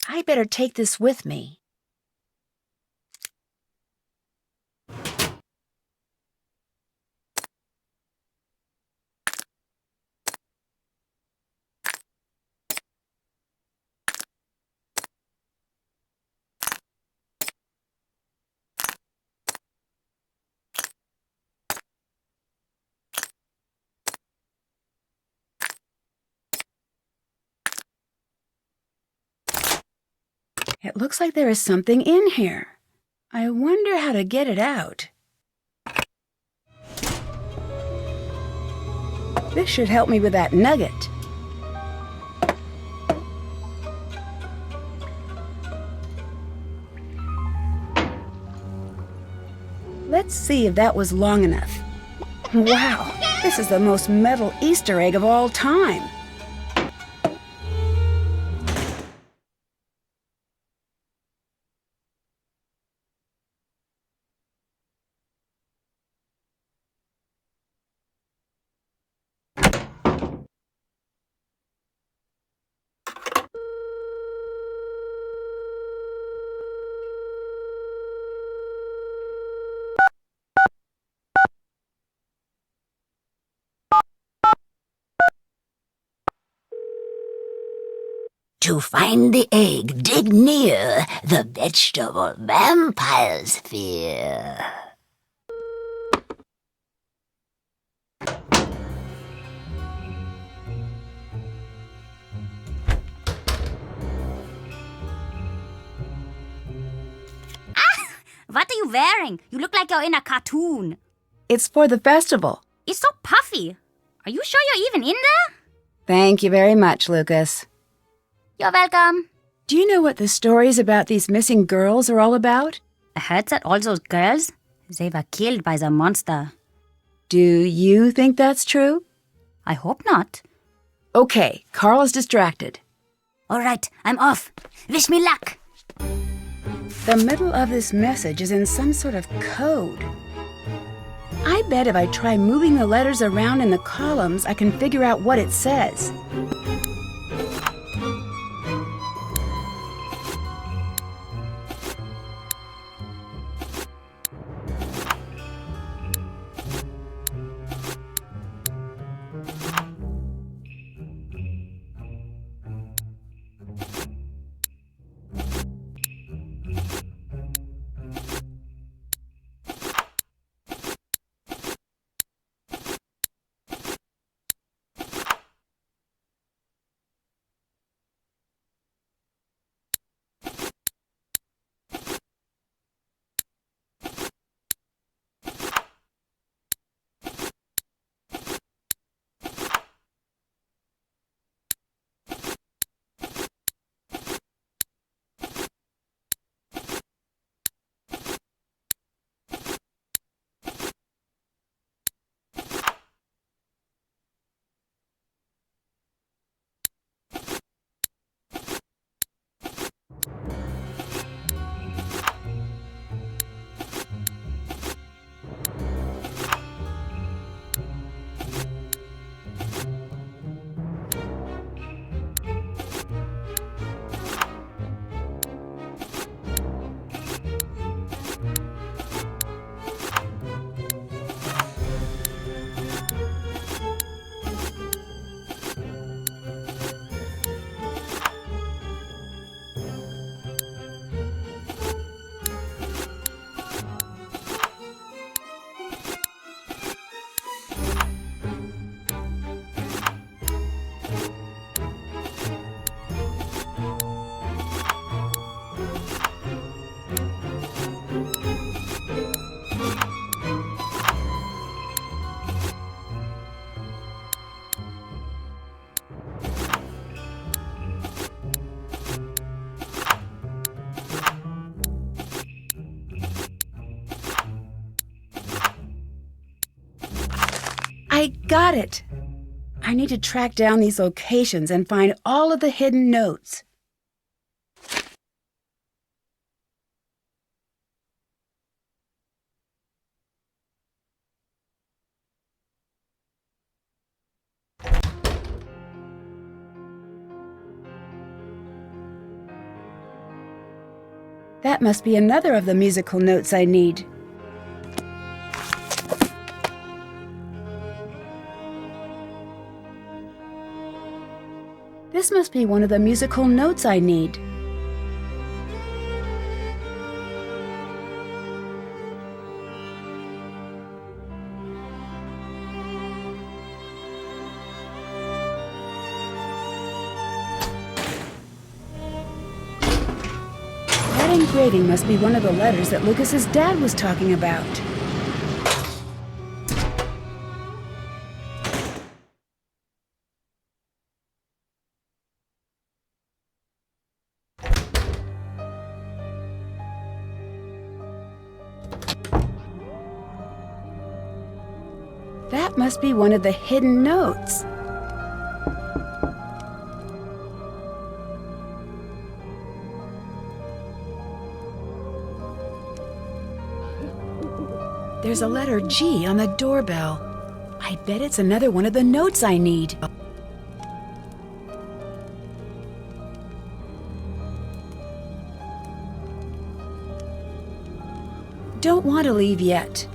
[SPEAKER 1] I better take this with me. looks like there is something in here. I wonder how to get it out. This should help me with that nugget. Let's see if that was long enough. Wow, this is the most metal Easter egg of all time.
[SPEAKER 10] To find the egg, dig near the vegetable vampire sphere.
[SPEAKER 8] What are you wearing? You look like you're in a cartoon.
[SPEAKER 1] It's for the festival.
[SPEAKER 8] It's so puffy. Are you sure you're even in there?
[SPEAKER 1] Thank you very much, Lucas.
[SPEAKER 8] You're welcome.
[SPEAKER 1] Do you know what the stories about these missing girls are all about?
[SPEAKER 8] I heard that all those girls, they were killed by the monster.
[SPEAKER 1] Do you think that's true?
[SPEAKER 8] I hope not.
[SPEAKER 1] Okay, Carl is distracted.
[SPEAKER 8] All right, I'm off. Wish me luck.
[SPEAKER 1] The middle of this message is in some sort of code. I bet if I try moving the letters around in the columns, I can figure out what it says. I got it! I need to track down these locations and find all of the hidden notes. That must be another of the musical notes I need. This must be one of the musical notes I need. engraving must be one of the letters that Lucas's dad was talking about. That must be one of the hidden notes. There's a letter G on the doorbell. I bet it's another one of the notes I need. Don't want to leave yet.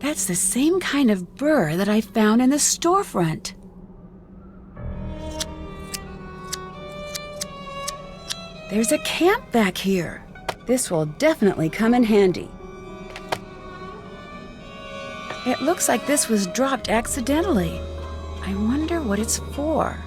[SPEAKER 1] That's the same kind of burr that I found in the storefront. There's a camp back here. This will definitely come in handy. It looks like this was dropped accidentally. I wonder what it's for.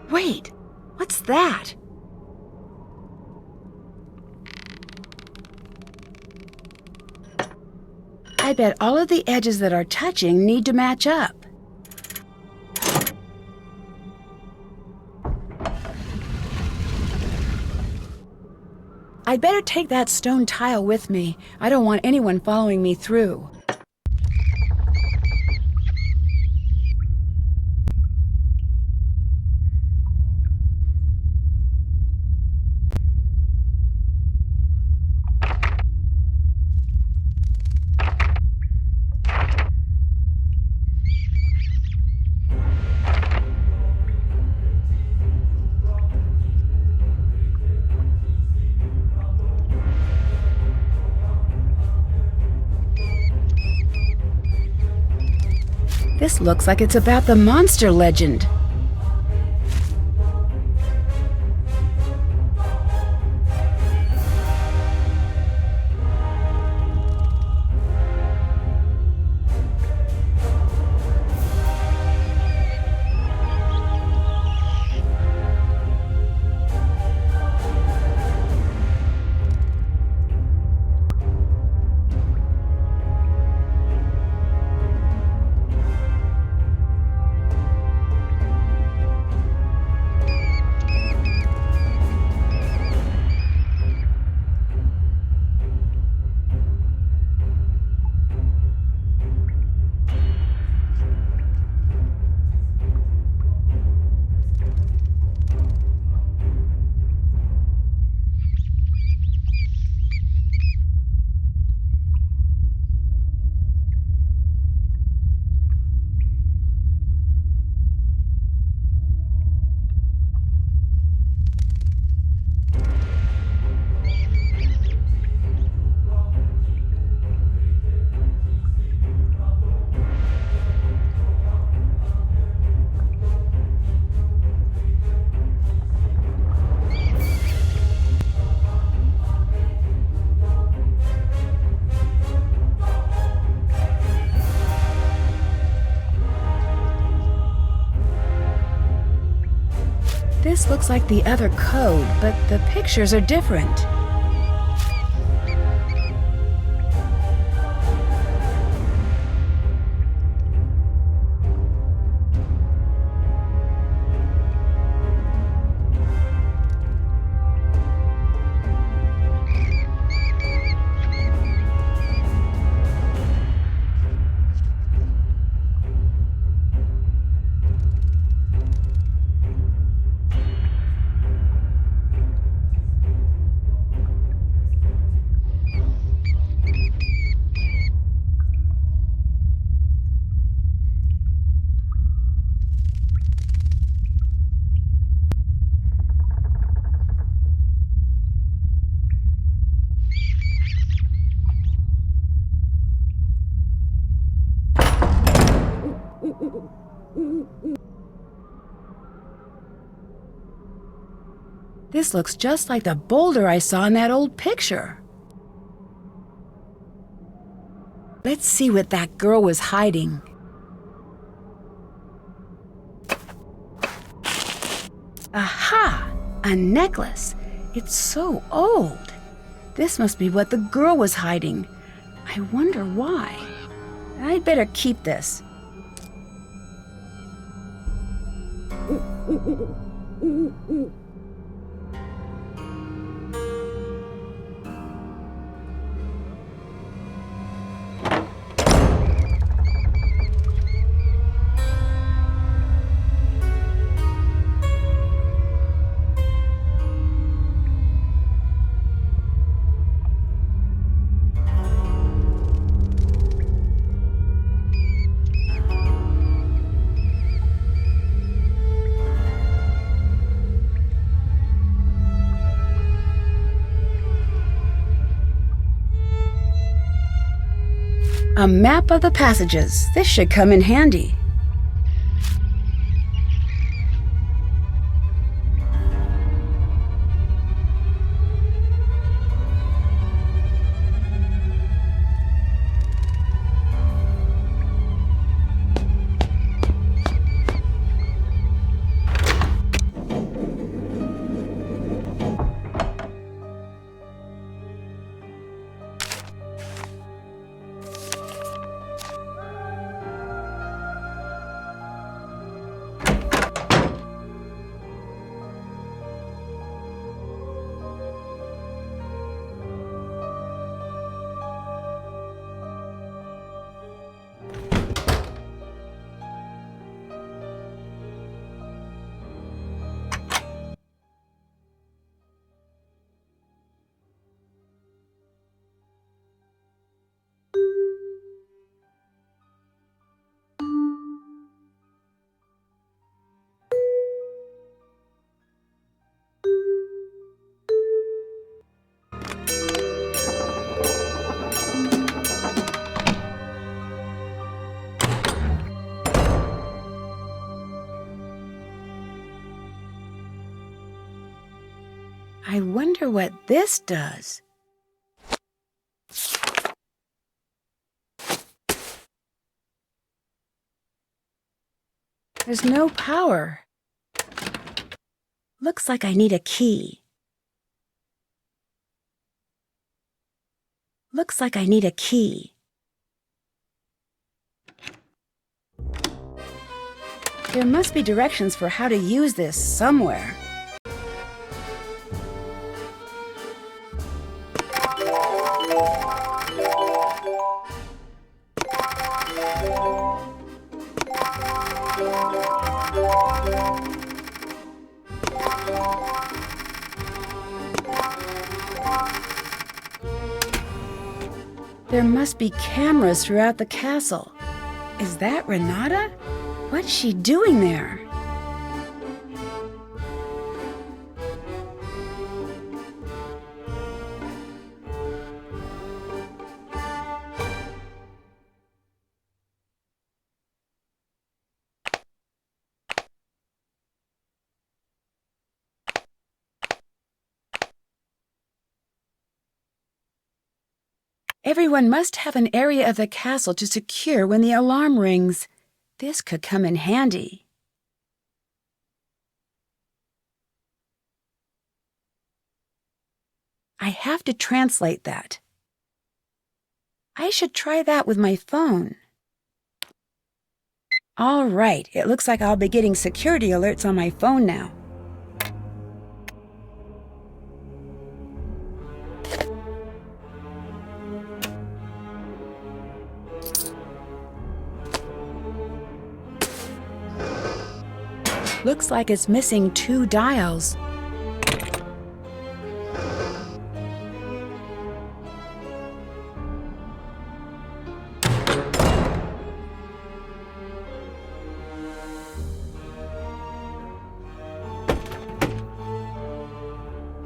[SPEAKER 1] Wait, what's that? I bet all of the edges that are touching need to match up. I'd better take that stone tile with me. I don't want anyone following me through. This looks like it's about the monster legend. This looks like the other code, but the pictures are different. This looks just like the boulder I saw in that old picture. Let's see what that girl was hiding. Aha! A necklace. It's so old. This must be what the girl was hiding. I wonder why. I'd better keep this. A map of the passages. This should come in handy. I wonder what this does. There's no power. Looks like I need a key. Looks like I need a key. There must be directions for how to use this somewhere. There must be cameras throughout the castle. Is that Renata? What's she doing there? Everyone must have an area of the castle to secure when the alarm rings. This could come in handy. I have to translate that. I should try that with my phone. All right, it looks like I'll be getting security alerts on my phone now. Looks like it's missing 2 dials.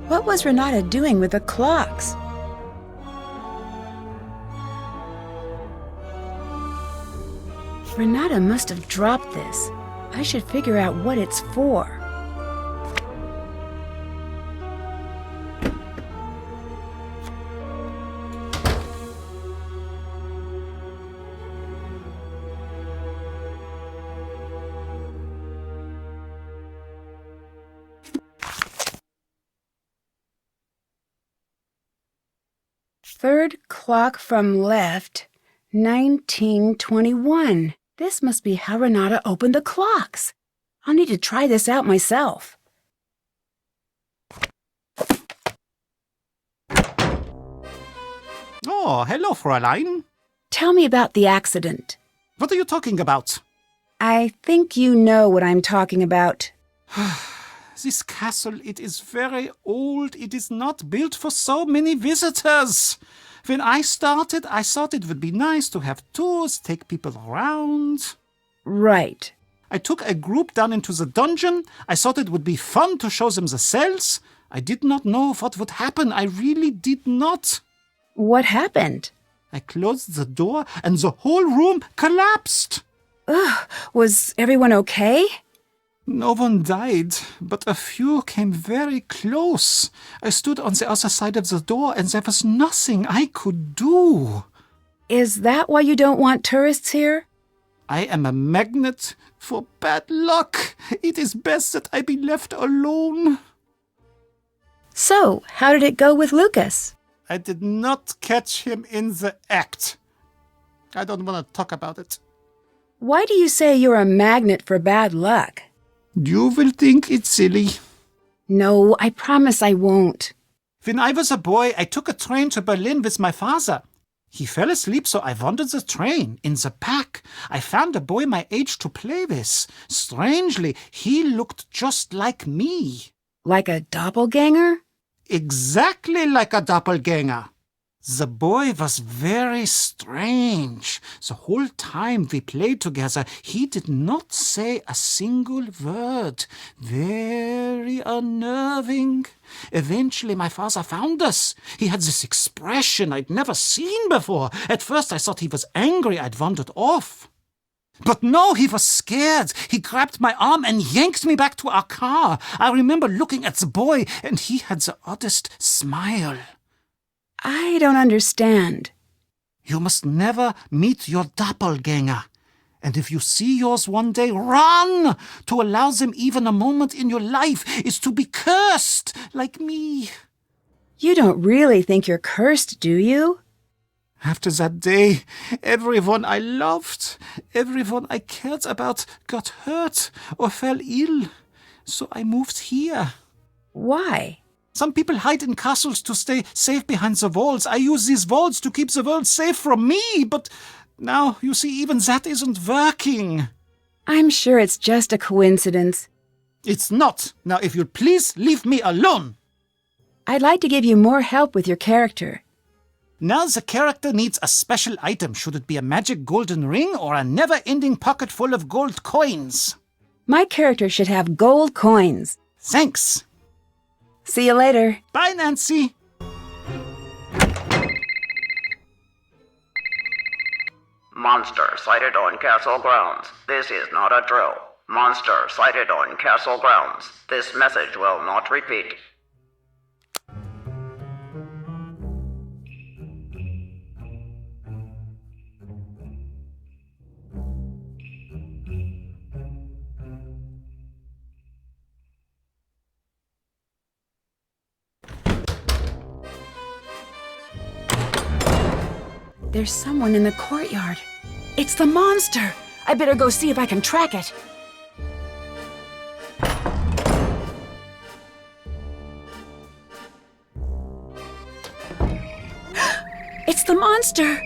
[SPEAKER 1] What was Renata doing with the clocks? Renata must have dropped this. I should figure out what it's for. Third clock from left, 1921. This must be how Renata opened the clocks. I'll need to try this out myself.
[SPEAKER 3] Oh, hello, Fräulein.
[SPEAKER 1] Tell me about the accident.
[SPEAKER 3] What are you talking about?
[SPEAKER 1] I think you know what I'm talking about.
[SPEAKER 3] This castle, it is very old. It is not built for so many visitors. When I started, I thought it would be nice to have tours, take people around.
[SPEAKER 1] Right.
[SPEAKER 3] I took a group down into the dungeon. I thought it would be fun to show them the cells. I did not know what would happen. I really did not.
[SPEAKER 1] What happened?
[SPEAKER 3] I closed the door and the whole room collapsed.
[SPEAKER 1] Ugh, was everyone okay?
[SPEAKER 3] No one died, but a few came very close. I stood on the other side of the door and there was nothing I could do.
[SPEAKER 1] Is that why you don't want tourists here?
[SPEAKER 3] I am a magnet for bad luck. It is best that I be left alone.
[SPEAKER 1] So, how did it go with Lucas?
[SPEAKER 3] I did not catch him in the act. I don't want to talk about it.
[SPEAKER 1] Why do you say you're a magnet for bad luck?
[SPEAKER 3] You will think it's silly.
[SPEAKER 1] No, I promise I won't.
[SPEAKER 3] When I was a boy, I took a train to Berlin with my father. He fell asleep, so I wandered the train. In the pack, I found a boy my age to play with. Strangely, he looked just like me.
[SPEAKER 1] Like a doppelganger?
[SPEAKER 3] Exactly like a doppelganger. The boy was very strange. The whole time we played together, he did not say a single word. Very unnerving. Eventually, my father found us. He had this expression I'd never seen before. At first, I thought he was angry I'd wandered off. But no, he was scared. He grabbed my arm and yanked me back to our car. I remember looking at the boy, and he had the oddest smile.
[SPEAKER 1] I don't understand.
[SPEAKER 3] You must never meet your doppelganger. And if you see yours one day, run! To allow them even a moment in your life is to be cursed, like me.
[SPEAKER 1] You don't really think you're cursed, do you?
[SPEAKER 3] After that day, everyone I loved, everyone I cared about got hurt or fell ill. So I moved here.
[SPEAKER 1] Why?
[SPEAKER 3] Some people hide in castles to stay safe behind the walls. I use these walls to keep the world safe from me, but now, you see, even that isn't working.
[SPEAKER 1] I'm sure it's just a coincidence.
[SPEAKER 3] It's not. Now, if you'll please leave me alone.
[SPEAKER 1] I'd like to give you more help with your character.
[SPEAKER 3] Now the character needs a special item. Should it be a magic golden ring or a never-ending pocket full of gold coins?
[SPEAKER 1] My character should have gold coins.
[SPEAKER 3] Thanks.
[SPEAKER 1] See you later.
[SPEAKER 3] Bye, Nancy.
[SPEAKER 11] Monster sighted on castle grounds. This is not a drill. Monster sighted on castle grounds. This message will not repeat.
[SPEAKER 1] There's someone in the courtyard. It's the monster! I better go see if I can track it. It's the monster!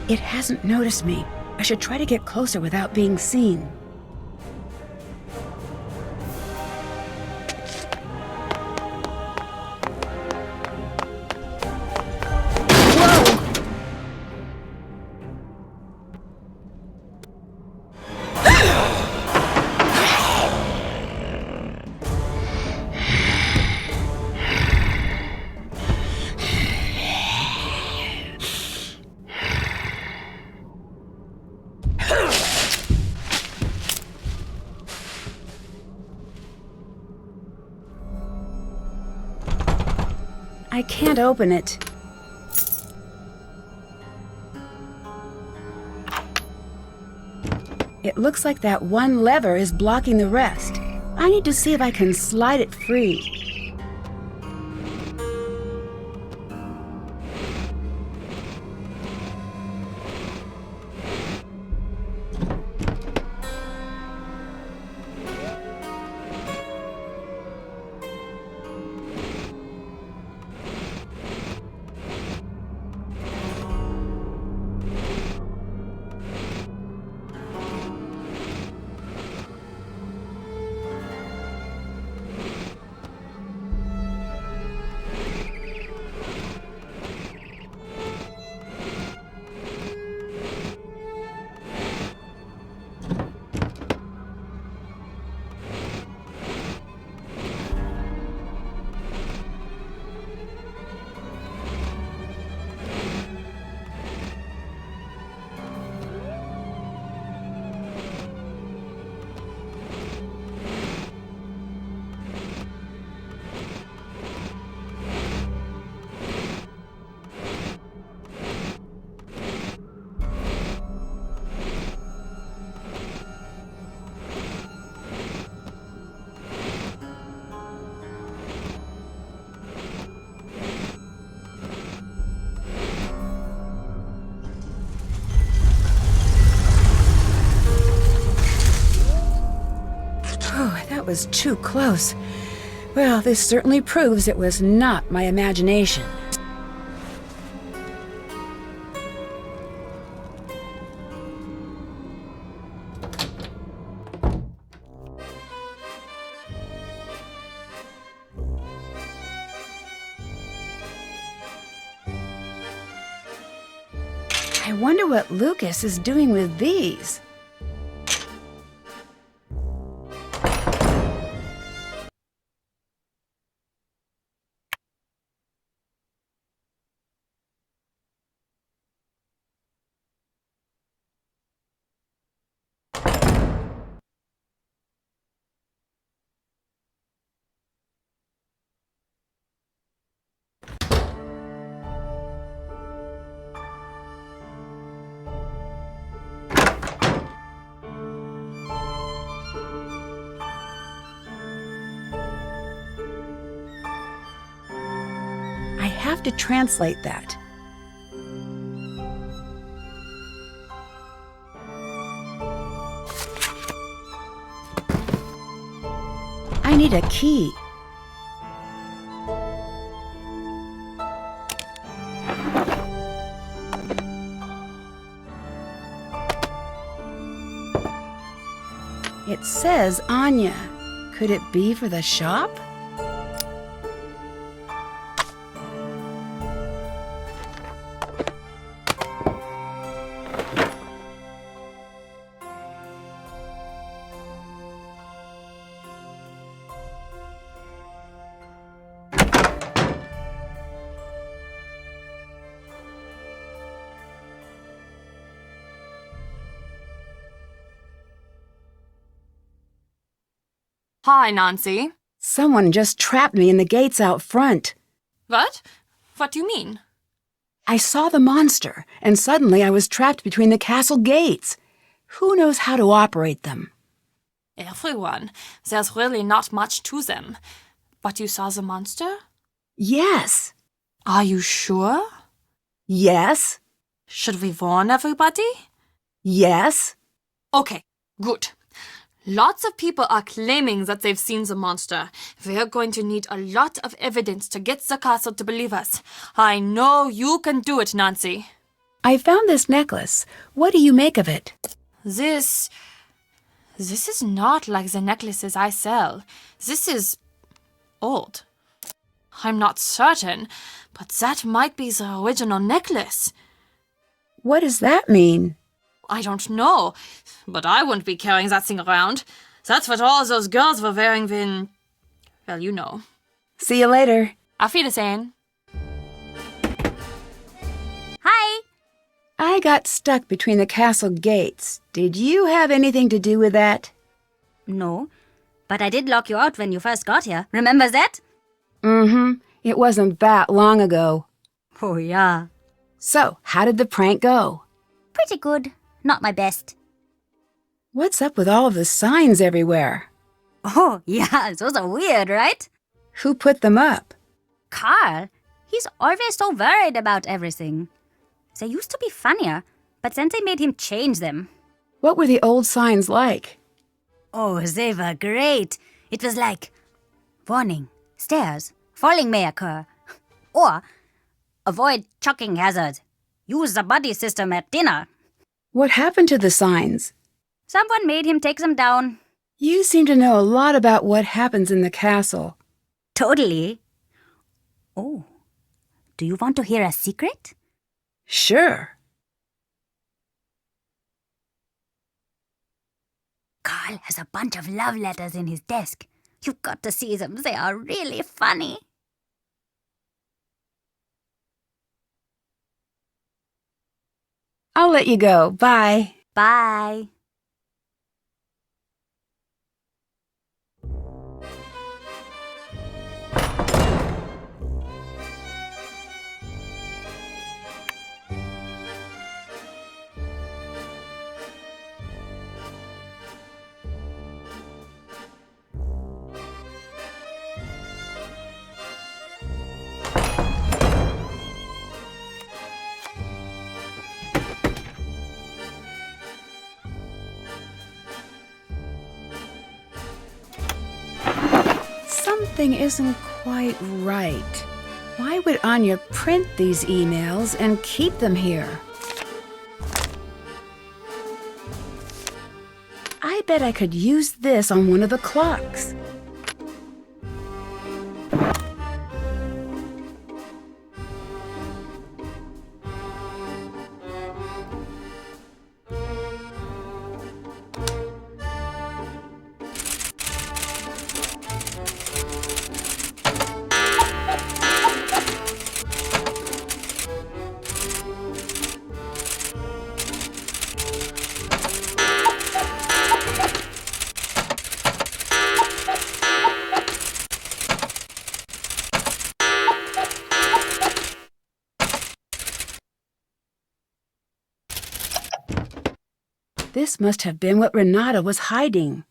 [SPEAKER 1] It hasn't noticed me. I should try to get closer without being seen. I can't open it. It looks like that one lever is blocking the rest. I need to see if I can slide it free. That was too close. Well, this certainly proves it was not my imagination. I wonder what Lucas is doing with these. I have to translate that. I need a key. It says Anya. Could it be for the shop?
[SPEAKER 7] Hi, Nancy.
[SPEAKER 1] Someone just trapped me in the gates out front.
[SPEAKER 7] What? What do you mean?
[SPEAKER 1] I saw the monster, and suddenly I was trapped between the castle gates. Who knows how to operate them?
[SPEAKER 7] Everyone. There's really not much to them. But you saw the monster?
[SPEAKER 1] Yes.
[SPEAKER 7] Are you sure?
[SPEAKER 1] Yes.
[SPEAKER 7] Should we warn everybody?
[SPEAKER 1] Yes.
[SPEAKER 7] Okay, good. Lots of people are claiming that they've seen the monster. We're going to need a lot of evidence to get the castle to believe us. I know you can do it, Nancy.
[SPEAKER 1] I found this necklace. What do you make of it?
[SPEAKER 7] This is not like the necklaces I sell. This is old. I'm not certain, but that might be the original necklace.
[SPEAKER 1] What does that mean?
[SPEAKER 7] I don't know, but I wouldn't be carrying that thing around. That's what all those girls were wearing when... Well, you know.
[SPEAKER 1] See you later.
[SPEAKER 7] Auf Wiedersehen.
[SPEAKER 8] Hi!
[SPEAKER 1] I got stuck between the castle gates. Did you have anything to do with that?
[SPEAKER 8] No, but I did lock you out when you first got here. Remember that?
[SPEAKER 1] Mm-hmm. It wasn't that long ago.
[SPEAKER 8] Oh, yeah.
[SPEAKER 1] So, how did the prank go?
[SPEAKER 8] Pretty good. Not my best.
[SPEAKER 1] What's up with all of the signs everywhere?
[SPEAKER 8] Oh, yeah, those are weird, right?
[SPEAKER 1] Who put them up?
[SPEAKER 8] Carl. He's always so worried about everything. They used to be funnier, but then they made him change them.
[SPEAKER 1] What were the old signs like?
[SPEAKER 8] Oh, they were great. It was like, warning, stairs, falling may occur. Or, avoid chucking hazard. Use the buddy system at dinner.
[SPEAKER 1] What happened to the signs?
[SPEAKER 8] Someone made him take them down.
[SPEAKER 1] You seem to know a lot about what happens in the castle.
[SPEAKER 8] Totally. Oh, do you want to hear a secret?
[SPEAKER 1] Sure.
[SPEAKER 8] Carl has a bunch of love letters in his desk. You've got to see them. They are really funny.
[SPEAKER 1] I'll let you go. Bye.
[SPEAKER 8] Bye.
[SPEAKER 1] Something isn't quite right. Why would Anya print these emails and keep them here? I bet I could use this on one of the clocks. This must have been what Renata was hiding.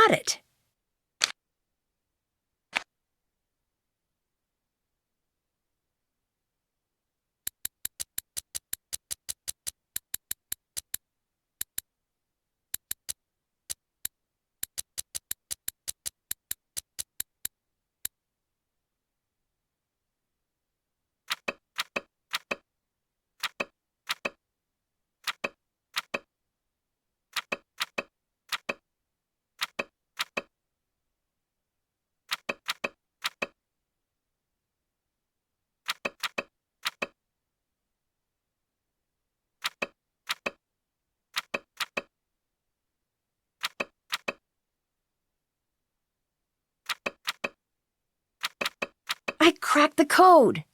[SPEAKER 1] got it. I cracked the code.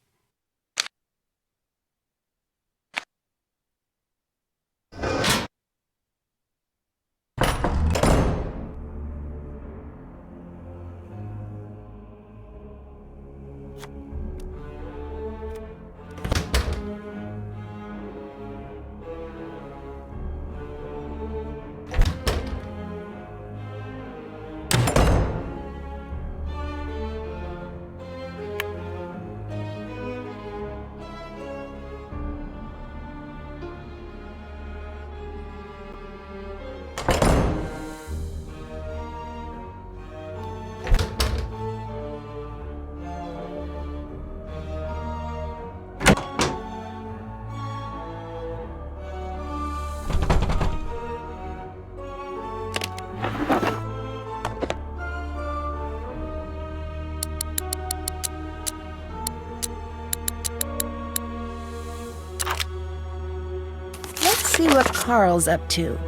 [SPEAKER 1] Let's see what Carl's up to.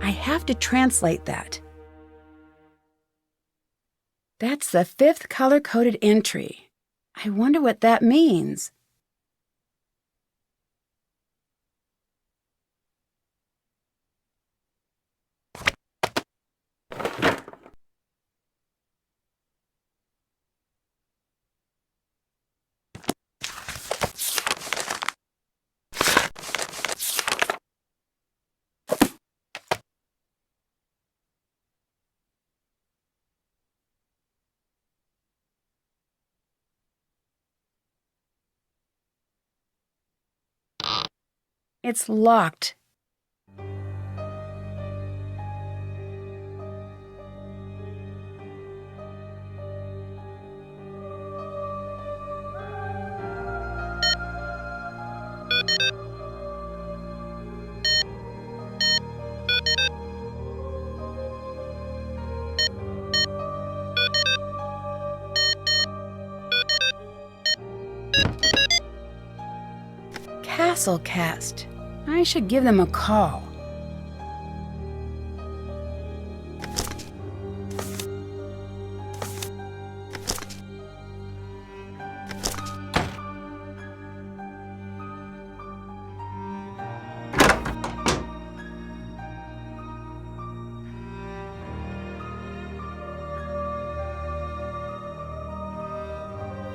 [SPEAKER 1] I have to translate that. That's the 5th color-coded entry. I wonder what that means. It's locked. Castlecast. I should give them a call.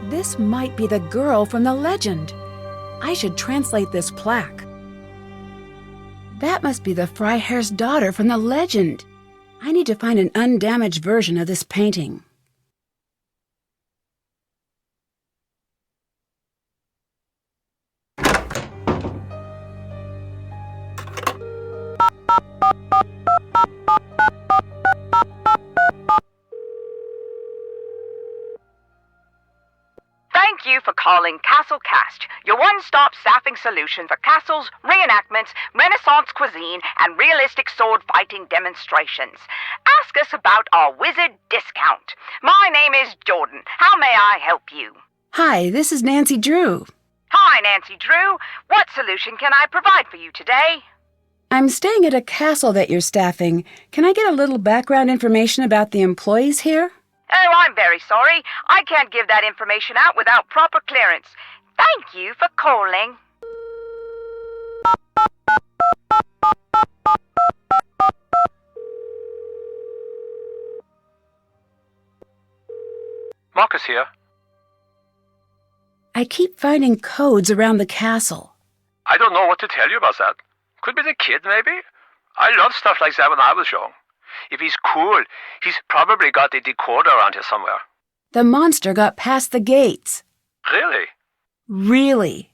[SPEAKER 1] This might be the girl from the legend. I should translate this plaque. That must be the Freiherr's daughter from the legend. I need to find an undamaged version of this painting.
[SPEAKER 12] Thank you for calling Castlecast, your one-stop staffing solution for castles, reenactments, Renaissance cuisine, and realistic sword-fighting demonstrations. Ask us about our wizard discount. My name is Jordan. How may I help you?
[SPEAKER 1] Hi, this is Nancy Drew.
[SPEAKER 12] Hi, Nancy Drew. What solution can I provide for you today?
[SPEAKER 1] I'm staying at a castle that you're staffing. Can I get a little background information about the employees here?
[SPEAKER 12] Oh, I'm very sorry. I can't give that information out without proper clearance. Thank you for calling.
[SPEAKER 9] Marcus here.
[SPEAKER 1] I keep finding codes around the castle.
[SPEAKER 9] I don't know what to tell you about that. Could be the kid, maybe? I loved stuff like that when I was young. If he's cool, he's probably got a decoder around here somewhere.
[SPEAKER 1] The monster got past the gates.
[SPEAKER 9] Really?
[SPEAKER 1] Really?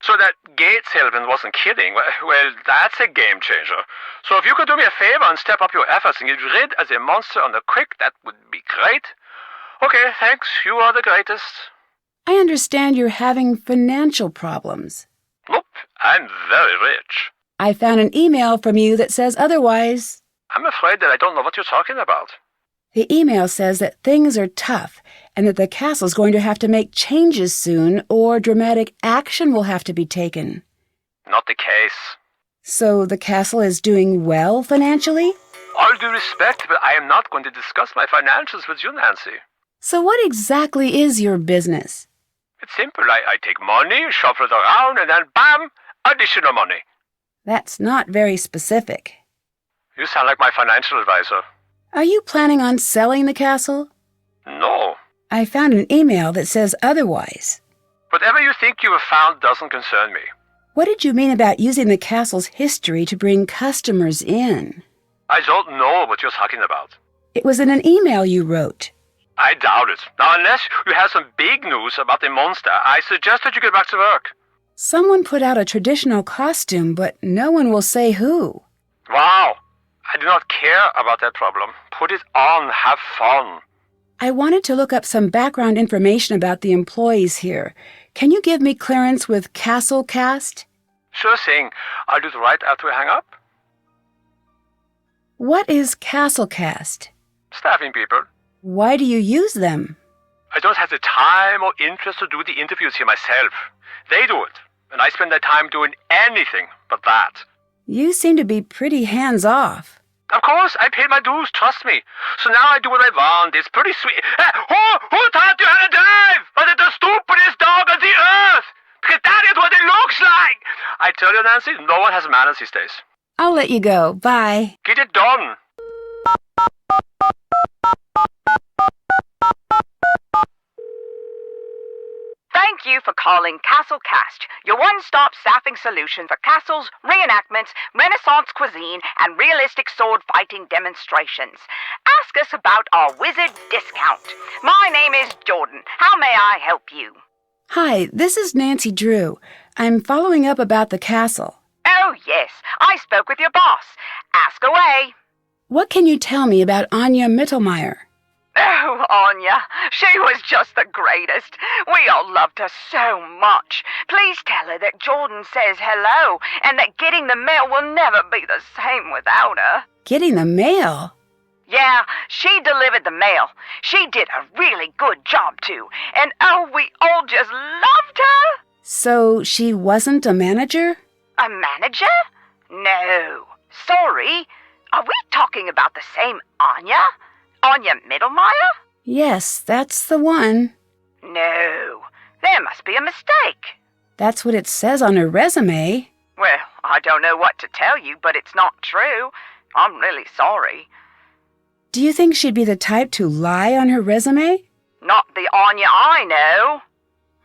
[SPEAKER 9] So that gate salesman wasn't kidding. Well, that's a game changer. So if you could do me a favor and step up your efforts and get rid of the monster on the quick, that would be great. Okay, thanks. You are the greatest.
[SPEAKER 1] I understand you're having financial problems.
[SPEAKER 9] Nope, I'm very rich.
[SPEAKER 1] I found an email from you that says otherwise.
[SPEAKER 9] I'm afraid that I don't know what you're talking about.
[SPEAKER 1] The email says that things are tough and that the castle's going to have to make changes soon or dramatic action will have to be taken.
[SPEAKER 9] Not the case.
[SPEAKER 1] So the castle is doing well financially?
[SPEAKER 9] All due respect, but I am not going to discuss my financials with you, Nancy.
[SPEAKER 1] So what exactly is your business?
[SPEAKER 9] It's simple. I take money, shuffle it around, and then bam, additional money.
[SPEAKER 1] That's not very specific.
[SPEAKER 9] You sound like my financial advisor.
[SPEAKER 1] Are you planning on selling the castle?
[SPEAKER 9] No.
[SPEAKER 1] I found an email that says otherwise.
[SPEAKER 9] Whatever you think you have found doesn't concern me.
[SPEAKER 1] What did you mean about using the castle's history to bring customers in?
[SPEAKER 9] I don't know what you're talking about.
[SPEAKER 1] It was in an email you wrote.
[SPEAKER 9] I doubt it. Now, unless you have some big news about the monster, I suggest that you get back to work.
[SPEAKER 1] Someone put out a traditional costume, but no one will say who.
[SPEAKER 9] Wow. I do not care about that problem. Put it on. Have fun.
[SPEAKER 1] I wanted to look up some background information about the employees here. Can you give me clearance with Castle Cast?
[SPEAKER 9] Sure thing. I'll do it right after we hang up.
[SPEAKER 1] What is Castle Cast?
[SPEAKER 9] Staffing people.
[SPEAKER 1] Why do you use them?
[SPEAKER 9] I don't have the time or interest to do the interviews here myself. They do it, and I spend their time doing anything but that.
[SPEAKER 1] You seem to be pretty hands-off.
[SPEAKER 9] Of course, I paid my dues, trust me. So now I do what I want. It's pretty sweet. Who taught you how to drive? Was it the stupidest dog on the earth? Because that is what it looks like. I tell you, Nancy, no one has manners these days.
[SPEAKER 1] I'll let you go. Bye.
[SPEAKER 9] Get it done.
[SPEAKER 12] Thank you for calling Castle Cast, your one-stop staffing solution for castles, reenactments, Renaissance cuisine, and realistic sword-fighting demonstrations. Ask us about our wizard discount. My name is Jordan. How may I help you?
[SPEAKER 1] Hi, this is Nancy Drew. I'm following up about the castle.
[SPEAKER 12] Oh, yes. I spoke with your boss. Ask away.
[SPEAKER 1] What can you tell me about Anya Mittelmeier?
[SPEAKER 12] Oh, Anya, she was just the greatest. We all loved her so much. Please tell her that Jordan says hello and that getting the mail will never be the same without her.
[SPEAKER 1] Getting the mail?
[SPEAKER 12] Yeah, she delivered the mail. She did a really good job, too. And oh, we all just loved her.
[SPEAKER 1] So she wasn't a manager?
[SPEAKER 12] A manager? No. Sorry. Are we talking about the same Anya? Anya Mittelmeier?
[SPEAKER 1] Yes, that's the one.
[SPEAKER 12] No. There must be a mistake.
[SPEAKER 1] That's what it says on her resume.
[SPEAKER 12] Well, I don't know what to tell you, but it's not true. I'm really sorry.
[SPEAKER 1] Do you think she'd be the type to lie on her resume?
[SPEAKER 12] Not the Anya I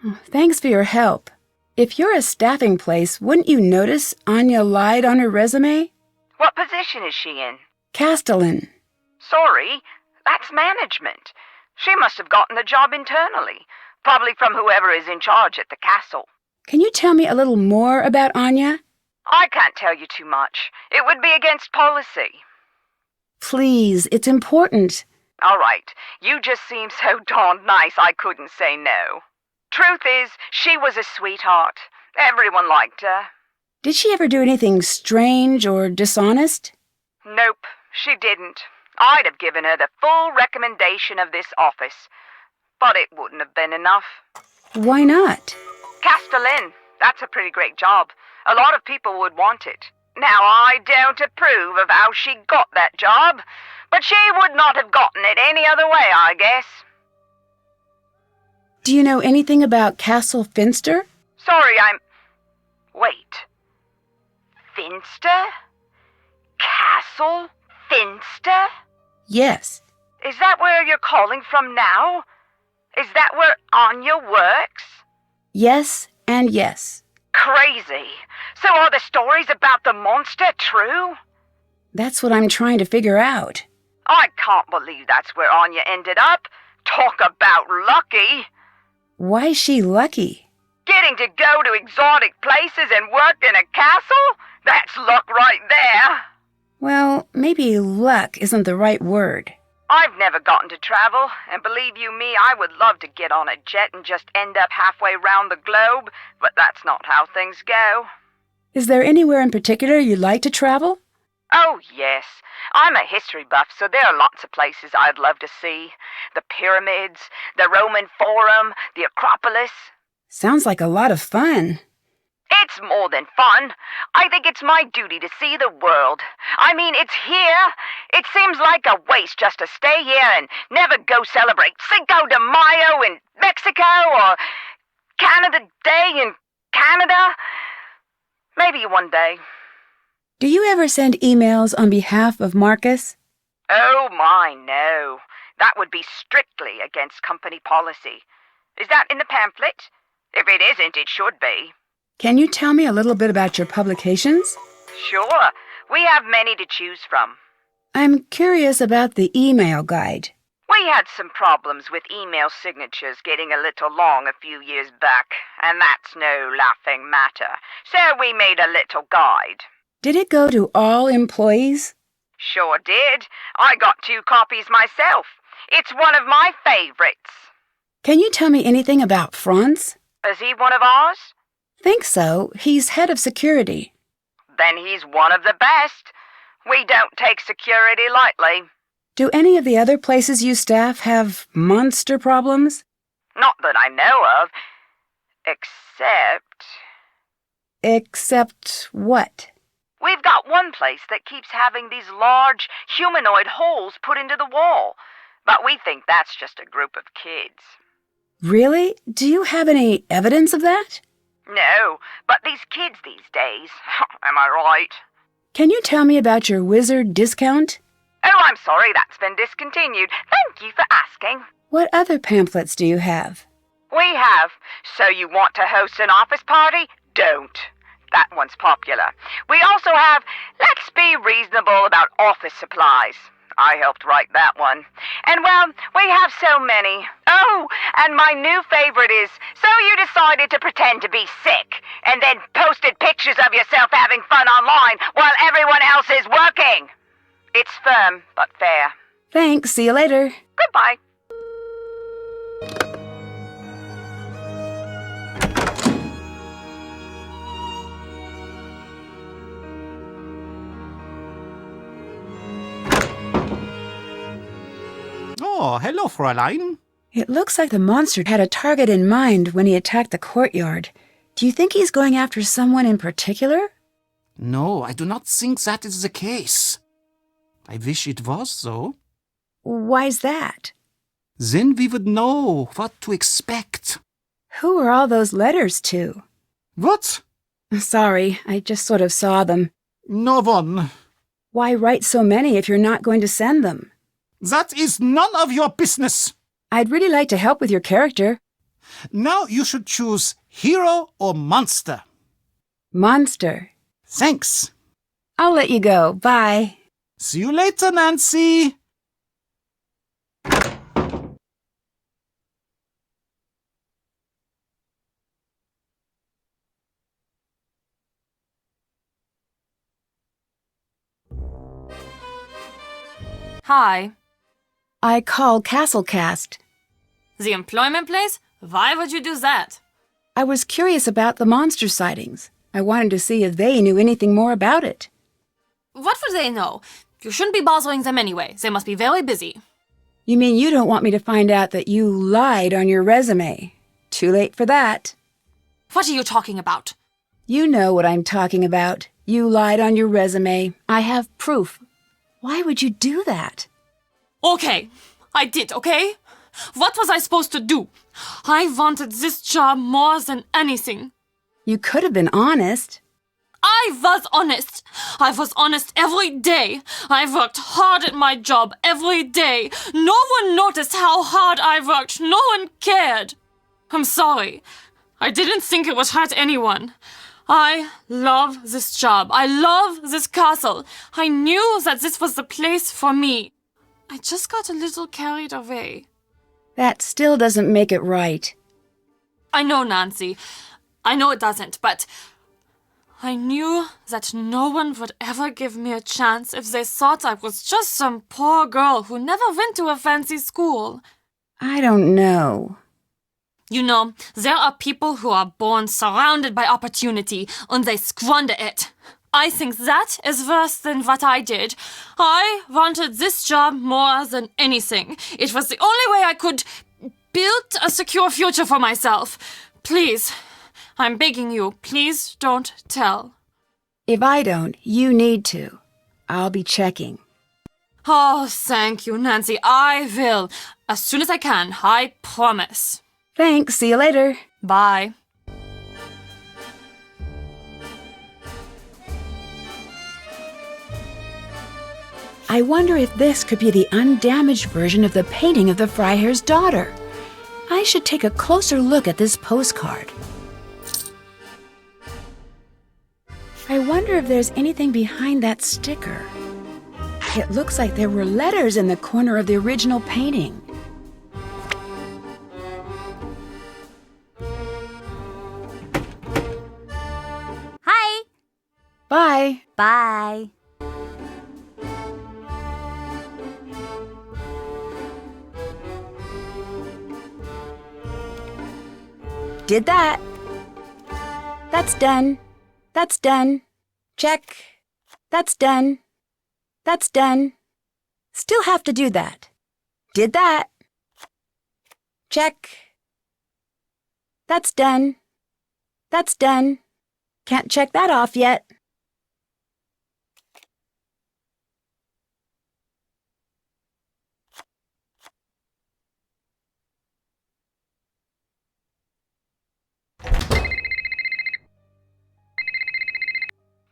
[SPEAKER 12] know.
[SPEAKER 1] Thanks for your help. If you're a staffing place, wouldn't you notice Anya lied on her resume?
[SPEAKER 12] What position is she in?
[SPEAKER 1] Castellan.
[SPEAKER 12] Sorry, that's management. She must have gotten the job internally, probably from whoever is in charge at the castle.
[SPEAKER 1] Can you tell me a little more about Anya?
[SPEAKER 12] I can't tell you too much. It would be against policy.
[SPEAKER 1] Please, it's important.
[SPEAKER 12] All right, you just seem so darned nice I couldn't say no. Truth is, she was a sweetheart. Everyone liked her.
[SPEAKER 1] Did she ever do anything strange or dishonest?
[SPEAKER 12] Nope, she didn't. I'd have given her the full recommendation of this office. But it wouldn't have been enough.
[SPEAKER 1] Why not?
[SPEAKER 12] Castellan, that's a pretty great job. A lot of people would want it. Now, I don't approve of how she got that job, but she would not have gotten it any other way, I guess.
[SPEAKER 1] Do you know anything about Castle Finster?
[SPEAKER 12] Sorry, Wait. Finster? Castle Finster?
[SPEAKER 1] Yes.
[SPEAKER 12] Is that where you're calling from now? Is that where Anya works?
[SPEAKER 1] Yes and yes.
[SPEAKER 12] Crazy. So are the stories about the monster true?
[SPEAKER 1] That's what I'm trying to figure out.
[SPEAKER 12] I can't believe that's where Anya ended up. Talk about lucky.
[SPEAKER 1] Why's she lucky?
[SPEAKER 12] Getting to go to exotic places and work in a castle? That's luck right there.
[SPEAKER 1] Well, maybe luck isn't the right word.
[SPEAKER 12] I've never gotten to travel, and believe you me, I would love to get on a jet and just end up halfway round the globe, but that's not how things go.
[SPEAKER 1] Is there anywhere in particular you'd like to travel?
[SPEAKER 12] Oh, yes. I'm a history buff, so there are lots of places I'd love to see. The pyramids, the Roman Forum, the Acropolis.
[SPEAKER 1] Sounds like a lot of fun.
[SPEAKER 12] It's more than fun. I think it's my duty to see the world. I mean, it's here. It seems like a waste just to stay here and never go celebrate Cinco de Mayo in Mexico or Canada Day in Canada. Maybe one day.
[SPEAKER 1] Do you ever send emails on behalf of Marcus?
[SPEAKER 12] Oh, my, no. That would be strictly against company policy. Is that in the pamphlet? If it isn't, it should be.
[SPEAKER 1] Can you tell me a little bit about your publications?
[SPEAKER 12] Sure. We have many to choose from.
[SPEAKER 1] I'm curious about the email guide.
[SPEAKER 12] We had some problems with email signatures getting a little long a few years back, and that's no laughing matter. So we made a little guide.
[SPEAKER 1] Did it go to all employees?
[SPEAKER 12] Sure did. I got 2 copies myself. It's one of my favorites.
[SPEAKER 1] Can you tell me anything about Franz?
[SPEAKER 12] Is he one of ours?
[SPEAKER 1] Think so. He's head of security.
[SPEAKER 12] Then he's one of the best. We don't take security lightly.
[SPEAKER 1] Do any of the other places you staff have monster problems?
[SPEAKER 12] Not that I know of.
[SPEAKER 1] Except what?
[SPEAKER 12] We've got one place that keeps having these large humanoid holes put into the wall. But we think that's just a group of kids.
[SPEAKER 1] Really? Do you have any evidence of that?
[SPEAKER 12] No, but these kids these days, am I right?
[SPEAKER 1] Can you tell me about your wizard discount?
[SPEAKER 12] Oh, I'm sorry, that's been discontinued. Thank you for asking.
[SPEAKER 1] What other pamphlets do you have?
[SPEAKER 12] We have. So you want to host an office party? Don't. That one's popular. We also have Let's Be Reasonable About Office Supplies. I helped write that one. And, well, we have so many. Oh, and my new favorite is So You Decided to Pretend to Be Sick and then posted pictures of yourself having fun online while everyone else is working. It's firm, but fair.
[SPEAKER 1] Thanks. See you later.
[SPEAKER 12] Goodbye.
[SPEAKER 3] Oh, hello, Fräulein.
[SPEAKER 1] It looks like the monster had a target in mind when he attacked the courtyard. Do you think he's going after someone in particular?
[SPEAKER 3] No, I do not think that is the case. I wish it was so.
[SPEAKER 1] Why's that?
[SPEAKER 3] Then we would know what to expect.
[SPEAKER 1] Who are all those letters to?
[SPEAKER 3] What?
[SPEAKER 1] Sorry, I just sort of saw them.
[SPEAKER 3] No one.
[SPEAKER 1] Why write so many if you're not going to send them?
[SPEAKER 3] That is none of your business.
[SPEAKER 1] I'd really like to help with your character.
[SPEAKER 3] Now you should choose hero or monster.
[SPEAKER 1] Monster.
[SPEAKER 3] Thanks.
[SPEAKER 1] I'll let you go. Bye.
[SPEAKER 3] See you later, Nancy.
[SPEAKER 7] Hi.
[SPEAKER 1] I call Castlecast.
[SPEAKER 7] The employment place? Why would you do that?
[SPEAKER 1] I was curious about the monster sightings. I wanted to see if they knew anything more about it.
[SPEAKER 7] What would they know? You shouldn't be bothering them anyway. They must be very busy.
[SPEAKER 1] You mean you don't want me to find out that you lied on your resume? Too late for that.
[SPEAKER 7] What are you talking about?
[SPEAKER 1] You know what I'm talking about. You lied on your resume. I have proof. Why would you do that?
[SPEAKER 7] Okay, I did, okay? What was I supposed to do? I wanted this job more than anything.
[SPEAKER 1] You could have been honest.
[SPEAKER 7] I was honest. I was honest every day. I worked hard at my job every day. No one noticed how hard I worked. No one cared. I'm sorry. I didn't think it would hurt anyone. I love this job. I love this castle. I knew that this was the place for me. I just got a little carried away.
[SPEAKER 1] That still doesn't make it right.
[SPEAKER 7] I know, Nancy. I know it doesn't, but I knew that no one would ever give me a chance if they thought I was just some poor girl who never went to a fancy school.
[SPEAKER 1] I don't know.
[SPEAKER 7] You know, there are people who are born surrounded by opportunity and they squander it. I think that is worse than what I did. I wanted this job more than anything. It was the only way I could build a secure future for myself. Please, I'm begging you, please don't tell.
[SPEAKER 1] If I don't, you need to. I'll be checking.
[SPEAKER 7] Oh, thank you, Nancy. I will. As soon as I can, I promise.
[SPEAKER 1] Thanks. See you later.
[SPEAKER 7] Bye.
[SPEAKER 1] I wonder if this could be the undamaged version of the painting of the Freiherr's daughter. I should take a closer look at this postcard. I wonder if there's anything behind that sticker. It looks like there were letters in the corner of the original painting.
[SPEAKER 8] Hi.
[SPEAKER 1] Bye.
[SPEAKER 8] Bye.
[SPEAKER 1] Did that. That's done. That's done. Check. That's done. That's done. Still have to do that. Did that. Check. That's done. That's done. Can't check that off yet.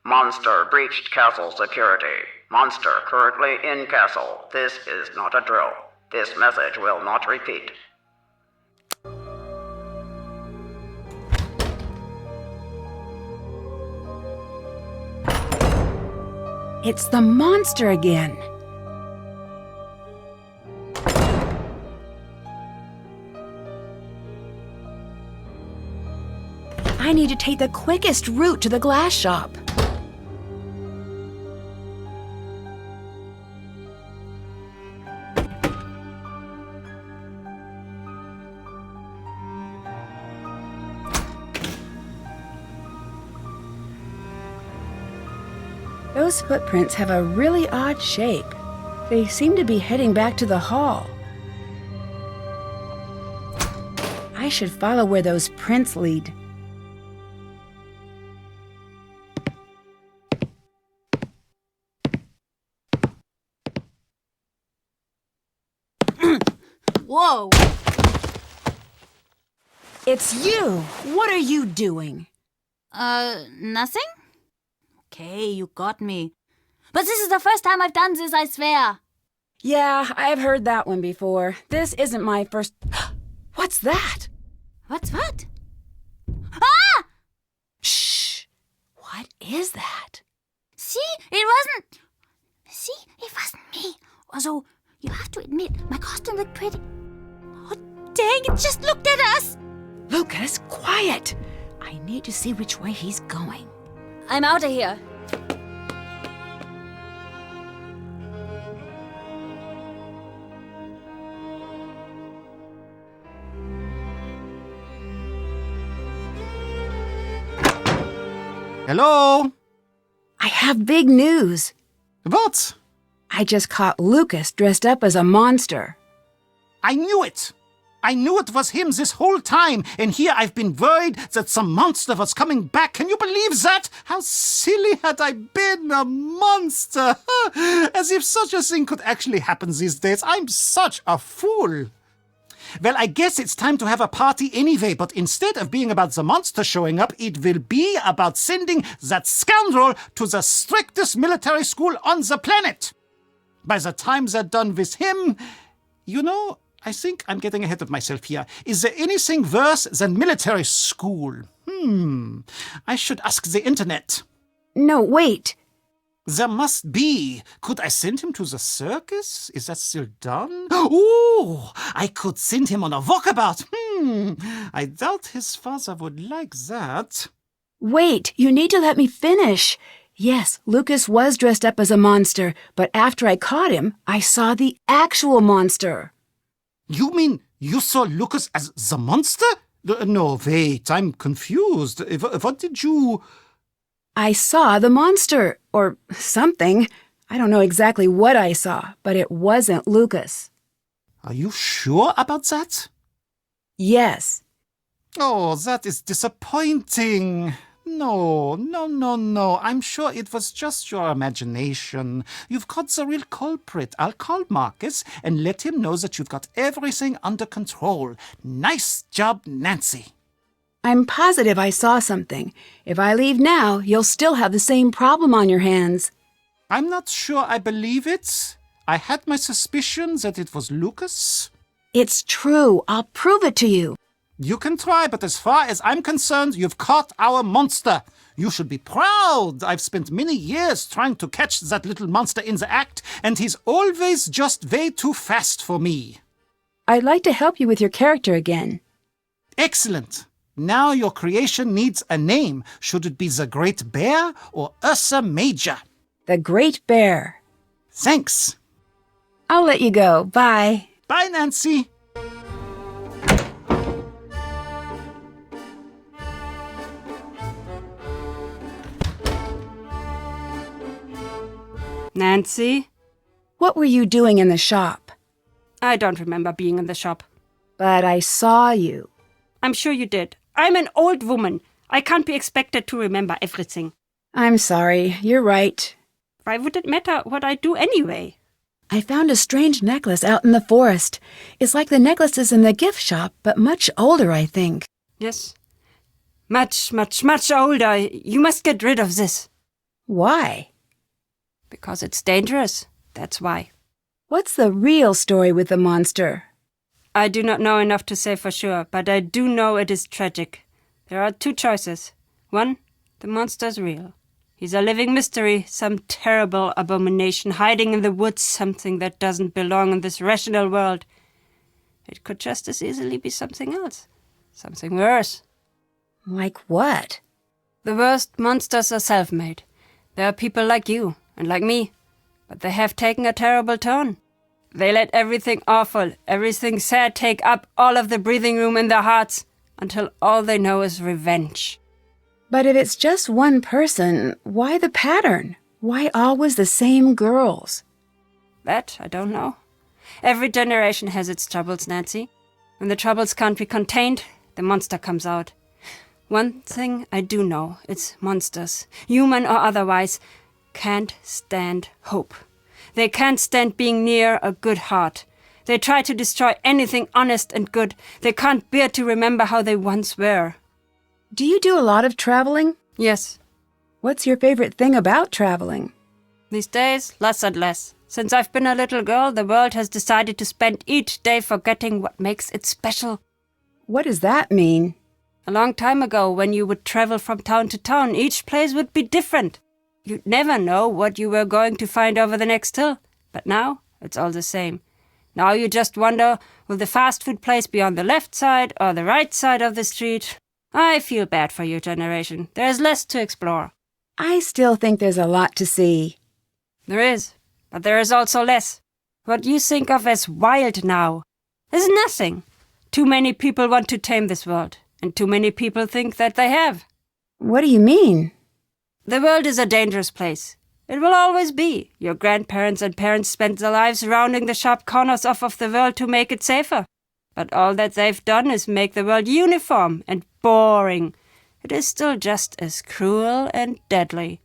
[SPEAKER 11] Monster breached castle security. Monster currently in castle. This is not a drill. This message will not repeat.
[SPEAKER 1] It's the monster again. I need to take the quickest route to the glass shop. Those footprints have a really odd shape. They seem to be heading back to the hall. I should follow where those prints lead.
[SPEAKER 8] Whoa!
[SPEAKER 1] It's you! What are you doing?
[SPEAKER 8] Nothing? Okay, you got me. But this is the first time I've done this, I swear.
[SPEAKER 1] Yeah, I've heard that one before. This isn't my first... What's that?
[SPEAKER 8] What's what? Ah!
[SPEAKER 1] Shh! What is that?
[SPEAKER 8] See, it wasn't me. Also, you have to admit, my costume looked pretty. Oh, dang, it just looked at us!
[SPEAKER 1] Lucas, quiet! I need to see which way he's going.
[SPEAKER 8] I'm out of here.
[SPEAKER 3] Hello?
[SPEAKER 1] I have big news.
[SPEAKER 3] What?
[SPEAKER 1] I just caught Lucas dressed up as a monster.
[SPEAKER 3] I knew it! I knew it was him this whole time, and here I've been worried that some monster was coming back. Can you believe that? How silly had I been, a monster! As if such a thing could actually happen these days. I'm such a fool. Well, I guess it's time to have a party anyway, but instead of being about the monster showing up, it will be about sending that scoundrel to the strictest military school on the planet. By the time they're done with him, you know, I think I'm getting ahead of myself here. Is there anything worse than military school? I should ask the internet.
[SPEAKER 1] No, wait.
[SPEAKER 3] There must be. Could I send him to the circus? Is that still done? Oh, I could send him on a walkabout. I doubt his father would like that.
[SPEAKER 1] Wait, you need to let me finish. Yes, Lucas was dressed up as a monster, but after I caught him, I saw the actual monster.
[SPEAKER 3] You mean you saw Lucas as the monster? No, wait, I'm confused. What did you...
[SPEAKER 1] I saw the monster, or something. I don't know exactly what I saw, but it wasn't Lucas.
[SPEAKER 3] Are you sure about that?
[SPEAKER 1] Yes.
[SPEAKER 3] Oh, that is disappointing. No. I'm sure it was just your imagination. You've caught the real culprit. I'll call Marcus and let him know that you've got everything under control. Nice job, Nancy.
[SPEAKER 1] I'm positive I saw something. If I leave now, you'll still have the same problem on your hands.
[SPEAKER 3] I'm not sure I believe it. I had my suspicions that it was Lucas.
[SPEAKER 1] It's true. I'll prove it to you.
[SPEAKER 3] You can try, but as far as I'm concerned, you've caught our monster. You should be proud. I've spent many years trying to catch that little monster in the act, and he's always just way too fast for me.
[SPEAKER 1] I'd like to help you with your character again.
[SPEAKER 3] Excellent. Now your creation needs a name. Should it be the Great Bear or Ursa Major?
[SPEAKER 1] The Great Bear.
[SPEAKER 3] Thanks.
[SPEAKER 1] I'll let you go. Bye.
[SPEAKER 3] Bye, Nancy.
[SPEAKER 6] Nancy?
[SPEAKER 1] What were you doing in the shop?
[SPEAKER 6] I don't remember being in the shop.
[SPEAKER 1] But I saw you.
[SPEAKER 6] I'm sure you did. I'm an old woman. I can't be expected to remember everything.
[SPEAKER 1] I'm sorry. You're right.
[SPEAKER 6] Why would it matter what I do anyway?
[SPEAKER 1] I found a strange necklace out in the forest. It's like the necklaces in the gift shop, but much older, I think.
[SPEAKER 6] Yes. Much older. You must get rid of this.
[SPEAKER 1] Why?
[SPEAKER 6] Because it's dangerous. That's why.
[SPEAKER 1] What's the real story with the monster?
[SPEAKER 6] I do not know enough to say for sure, but I do know it is tragic. There are two choices. One, the monster's real. He's a living mystery, some terrible abomination hiding in the woods, something that doesn't belong in this rational world. It could just as easily be something else. Something worse.
[SPEAKER 1] Like what?
[SPEAKER 6] The worst monsters are self-made. There are people like you and like me, but they have taken a terrible turn. They let everything awful, everything sad take up all of the breathing room in their hearts until all they know is revenge.
[SPEAKER 1] But if it's just one person, why the pattern? Why always the same girls?
[SPEAKER 6] That I don't know. Every generation has its troubles, Nancy. When the troubles can't be contained, the monster comes out. One thing I do know, it's monsters, human or otherwise, can't stand hope. They can't stand being near a good heart. They try to destroy anything honest and good. They can't bear to remember how they once were.
[SPEAKER 1] Do you do a lot of traveling?
[SPEAKER 6] Yes.
[SPEAKER 1] What's your favorite thing about traveling?
[SPEAKER 6] These days, less and less. Since I've been a little girl, the world has decided to spend each day forgetting what makes it special.
[SPEAKER 1] What does that mean?
[SPEAKER 6] A long time ago, when you would travel from town to town, each place would be different. You'd never know what you were going to find over the next hill. But now, it's all the same. Now you just wonder, will the fast food place be on the left side or the right side of the street? I feel bad for your generation. There's less to explore.
[SPEAKER 1] I still think there's a lot to see.
[SPEAKER 6] There is, but there is also less. What you think of as wild now is nothing. Too many people want to tame this world, and too many people think that they have.
[SPEAKER 1] What do you mean?
[SPEAKER 6] The world is a dangerous place. It will always be. Your grandparents and parents spent their lives rounding the sharp corners off of the world to make it safer. But all that they've done is make the world uniform and boring. It is still just as cruel and deadly.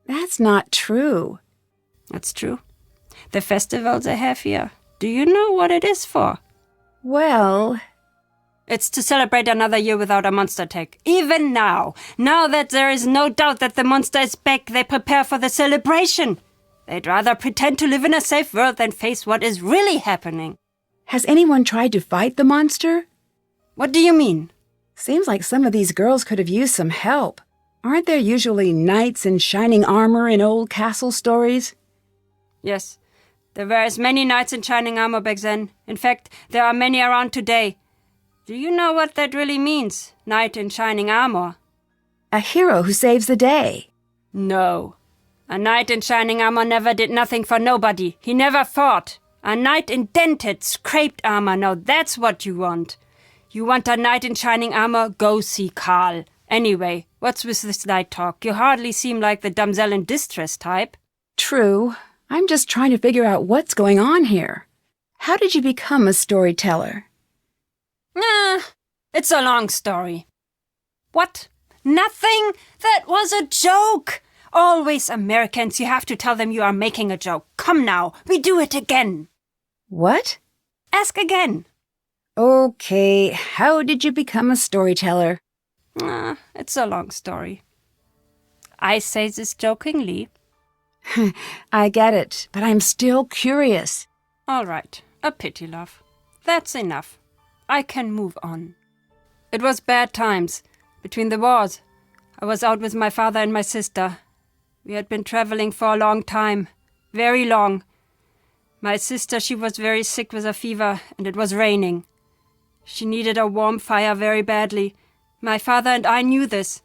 [SPEAKER 1] That's not true.
[SPEAKER 6] That's true. The festival they have here, do you know what it is for?
[SPEAKER 1] Well...
[SPEAKER 6] It's to celebrate another year without a monster attack. Even now that there is no doubt that the monster is back, they prepare for the celebration. They'd rather pretend to live in a safe world than face what is really happening.
[SPEAKER 1] Has anyone tried to fight the monster?
[SPEAKER 6] What do you mean?
[SPEAKER 1] Seems like some of these girls could have used some help. Aren't there usually knights in shining armor in old castle stories?
[SPEAKER 6] Yes, there were as many knights in shining armor back then. In fact, there are many around today. Do you know what that really means, knight in shining armor?
[SPEAKER 1] A hero who saves the day.
[SPEAKER 6] No. A knight in shining armor never did nothing for nobody. He never fought. A knight in dented, scraped armor. Now that's what you want. You want a knight in shining armor? Go see Carl. Anyway, what's with this night talk? You hardly seem like the damsel in distress type.
[SPEAKER 1] True. I'm just trying to figure out what's going on here. How did you become a storyteller?
[SPEAKER 6] It's a long story. What? Nothing? That was a joke. Always Americans, you have to tell them you are making a joke. Come now, we do it again.
[SPEAKER 1] What?
[SPEAKER 6] Ask again.
[SPEAKER 1] Okay, how did you become a storyteller?
[SPEAKER 6] It's a long story. I say this jokingly.
[SPEAKER 1] I get it, but I'm still curious.
[SPEAKER 6] All right, a pity, love. That's enough. I can move on. It was bad times. Between the wars, I was out with my father and my sister. We had been traveling for a long time. Very long. My sister, she was very sick with a fever, and it was raining. She needed a warm fire very badly. My father and I knew this.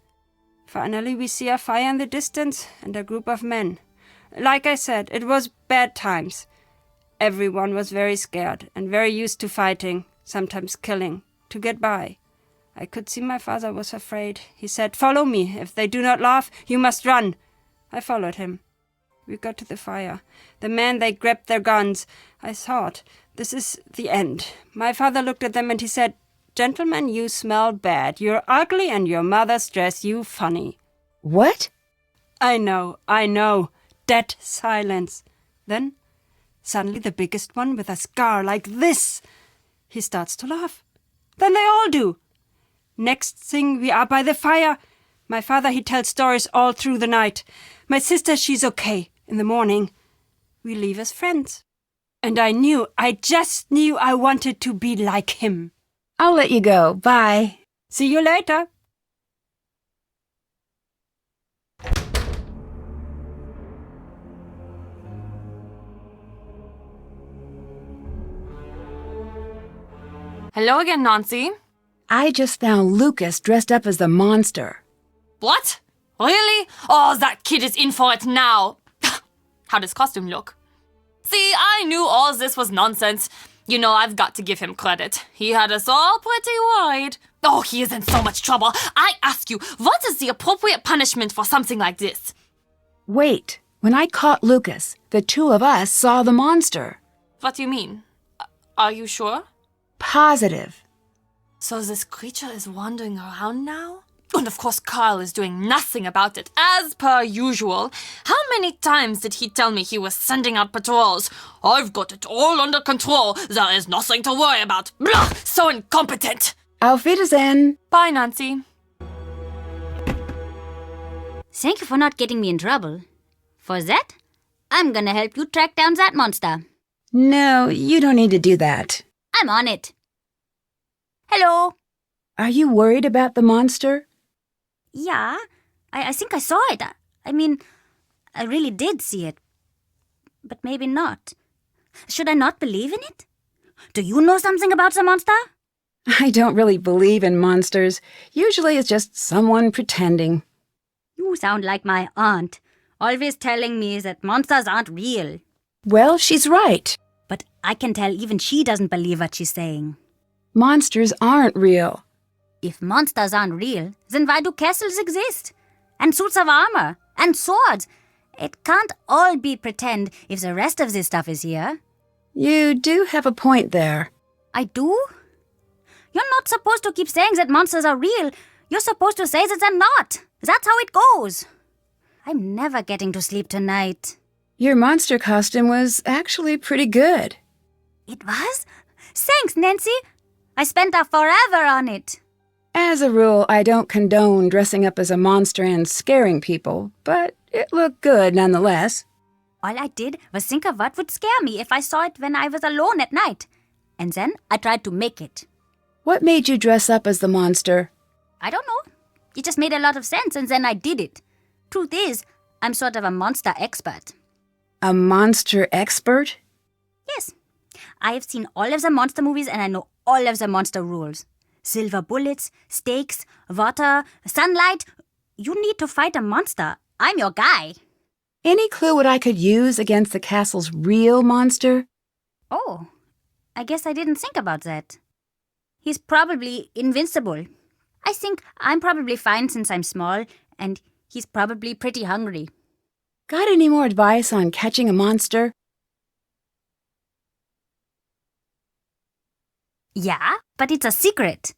[SPEAKER 6] Finally, we see a fire in the distance and a group of men. Like I said, it was bad times. Everyone was very scared and very used to fighting, sometimes killing, to get by. I could see my father was afraid. He said, "Follow me. If they do not laugh, you must run." I followed him. We got to the fire. The men, they grabbed their guns. I thought, this is the end. My father looked at them and he said, "Gentlemen, you smell bad. You're ugly and your mother's dress you funny."
[SPEAKER 1] What?
[SPEAKER 6] I know. Dead silence. Then, suddenly the biggest one with a scar like this. He starts to laugh. Then they all do. Next thing, we are by the fire. My father, he tells stories all through the night. My sister, she's okay. In the morning, we leave as friends. And I just knew I wanted to be like him.
[SPEAKER 1] I'll let you go. Bye.
[SPEAKER 6] See you later.
[SPEAKER 7] Hello again, Nancy.
[SPEAKER 1] I just found Lucas dressed up as the monster.
[SPEAKER 7] What? Really? Oh, that kid is in for it now. How does costume look? See, I knew all this was nonsense. You know, I've got to give him credit. He had us all pretty worried. Oh, he is in so much trouble. I ask you, what is the appropriate punishment for something like this?
[SPEAKER 1] Wait, when I caught Lucas, the two of us saw the monster.
[SPEAKER 7] What do you mean? Are you sure?
[SPEAKER 1] Positive.
[SPEAKER 7] So this creature is wandering around now? And of course Carl is doing nothing about it, as per usual. How many times did he tell me he was sending out patrols? I've got it all under control. There is nothing to worry about. Blah! So incompetent.
[SPEAKER 1] Auf Wiedersehen.
[SPEAKER 7] Bye, Nancy.
[SPEAKER 8] Thank you for not getting me in trouble. For that, I'm gonna help you track down that monster.
[SPEAKER 1] No, you don't need to do that.
[SPEAKER 8] I'm on it. Hello.
[SPEAKER 1] Are you worried about the monster?
[SPEAKER 8] Yeah, I think I saw it. I mean, I really did see it. But maybe not. Should I not believe in it? Do you know something about the monster?
[SPEAKER 1] I don't really believe in monsters. Usually it's just someone pretending.
[SPEAKER 8] You sound like my aunt, always telling me that monsters aren't real.
[SPEAKER 1] Well, she's right.
[SPEAKER 8] But I can tell even she doesn't believe what she's saying.
[SPEAKER 1] Monsters aren't real.
[SPEAKER 8] If monsters aren't real, then why do castles exist? And suits of armor? And swords? It can't all be pretend if the rest of this stuff is here.
[SPEAKER 1] You do have a point there.
[SPEAKER 8] I do? You're not supposed to keep saying that monsters are real. You're supposed to say that they're not. That's how it goes. I'm never getting to sleep tonight.
[SPEAKER 1] Your monster costume was actually pretty good.
[SPEAKER 8] It was? Thanks, Nancy. I spent a forever on it.
[SPEAKER 1] As a rule, I don't condone dressing up as a monster and scaring people, but it looked good nonetheless.
[SPEAKER 8] All I did was think of what would scare me if I saw it when I was alone at night. And then I tried to make it.
[SPEAKER 1] What made you dress up as the monster?
[SPEAKER 8] I don't know. It just made a lot of sense and then I did it. Truth is, I'm sort of a monster expert.
[SPEAKER 1] A monster expert?
[SPEAKER 8] Yes. I have seen all of the monster movies and I know all of the monster rules. Silver bullets, stakes, water, sunlight. You need to fight a monster. I'm your guy.
[SPEAKER 1] Any clue what I could use against the castle's real monster?
[SPEAKER 8] Oh, I guess I didn't think about that. He's probably invincible. I think I'm probably fine since I'm small, and he's probably pretty hungry.
[SPEAKER 1] Got any more advice on catching a monster?
[SPEAKER 8] Yeah, but it's a secret.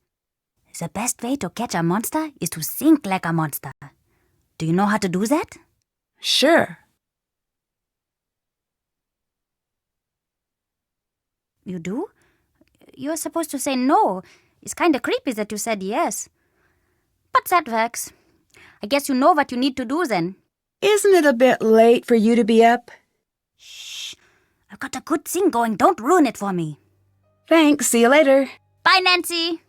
[SPEAKER 8] The best way to catch a monster is to think like a monster. Do you know how to do that?
[SPEAKER 1] Sure.
[SPEAKER 8] You do? You're supposed to say no. It's kind of creepy that you said yes. But that works. I guess you know what you need to do then.
[SPEAKER 1] Isn't it a bit late for you to be up?
[SPEAKER 8] Shh. I've got a good thing going. Don't ruin it for me.
[SPEAKER 1] Thanks. See you later.
[SPEAKER 8] Bye, Nancy.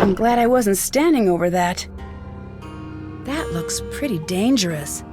[SPEAKER 1] I'm glad I wasn't standing over that. That looks pretty dangerous.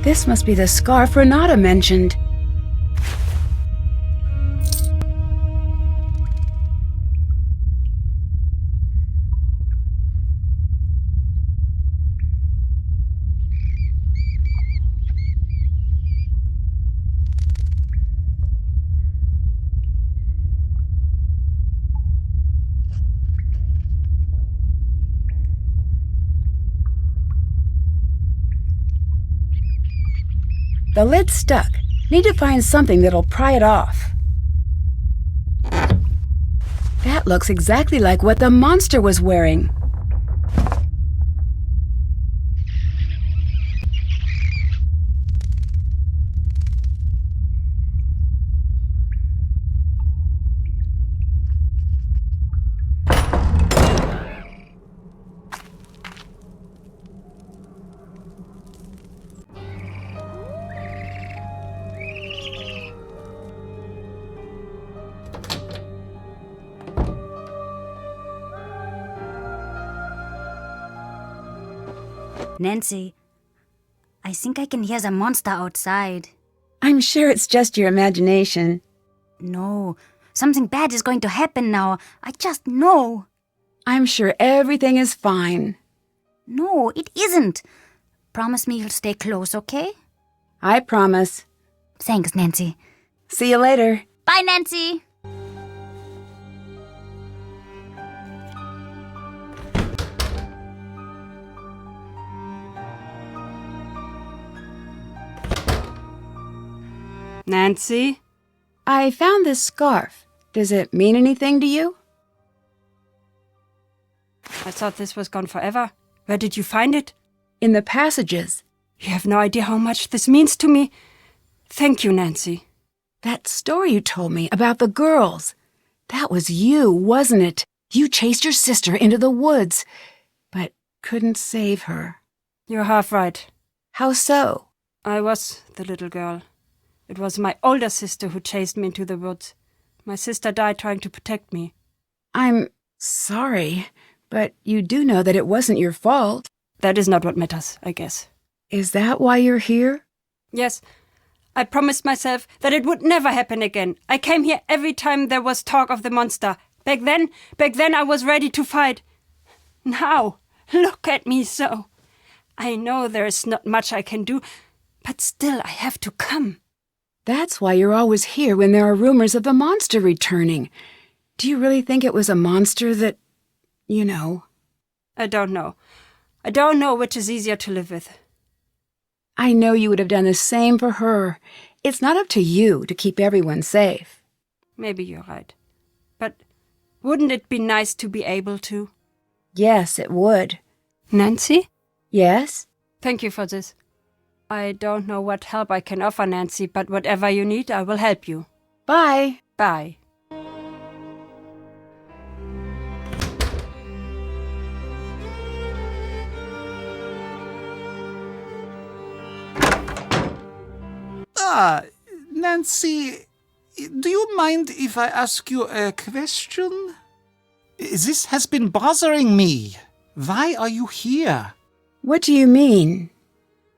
[SPEAKER 1] This must be the scarf Renata mentioned. The lid's stuck. Need to find something that'll pry it off. That looks exactly like what the monster was wearing.
[SPEAKER 8] Nancy, I think I can hear the monster outside.
[SPEAKER 1] I'm sure it's just your imagination.
[SPEAKER 8] No, something bad is going to happen now. I just know.
[SPEAKER 1] I'm sure everything is fine.
[SPEAKER 8] No, it isn't. Promise me you'll stay close, okay?
[SPEAKER 1] I promise.
[SPEAKER 8] Thanks, Nancy.
[SPEAKER 1] See you later.
[SPEAKER 8] Bye, Nancy.
[SPEAKER 6] Nancy?
[SPEAKER 1] I found this scarf. Does it mean anything to you?
[SPEAKER 6] I thought this was gone forever. Where did you find it?
[SPEAKER 1] In the passages.
[SPEAKER 6] You have no idea how much this means to me. Thank you, Nancy.
[SPEAKER 1] That story you told me about the girls. That was you, wasn't it? You chased your sister into the woods, but couldn't save her.
[SPEAKER 6] You're half right.
[SPEAKER 1] How so?
[SPEAKER 6] I was the little girl. It was my older sister who chased me into the woods. My sister died trying to protect me.
[SPEAKER 1] I'm sorry, but you do know that it wasn't your fault.
[SPEAKER 6] That is not what matters, I guess.
[SPEAKER 1] Is that why you're here?
[SPEAKER 6] Yes. I promised myself that it would never happen again. I came here every time there was talk of the monster. Back then I was ready to fight. Now, look at me so. I know there is not much I can do, but still I have to come.
[SPEAKER 1] That's why you're always here when there are rumors of the monster returning. Do you really think it was a monster that, you know?
[SPEAKER 6] I don't know. I don't know which is easier to live with.
[SPEAKER 1] I know you would have done the same for her. It's not up to you to keep everyone safe.
[SPEAKER 6] Maybe you're right. But wouldn't it be nice to be able to?
[SPEAKER 1] Yes, it would.
[SPEAKER 6] Nancy?
[SPEAKER 1] Yes?
[SPEAKER 6] Thank you for this. I don't know what help I can offer, Nancy, but whatever you need, I will help you.
[SPEAKER 1] Bye.
[SPEAKER 6] Bye.
[SPEAKER 3] Nancy, do you mind if I ask you a question? This has been bothering me. Why are you here?
[SPEAKER 1] What do you mean?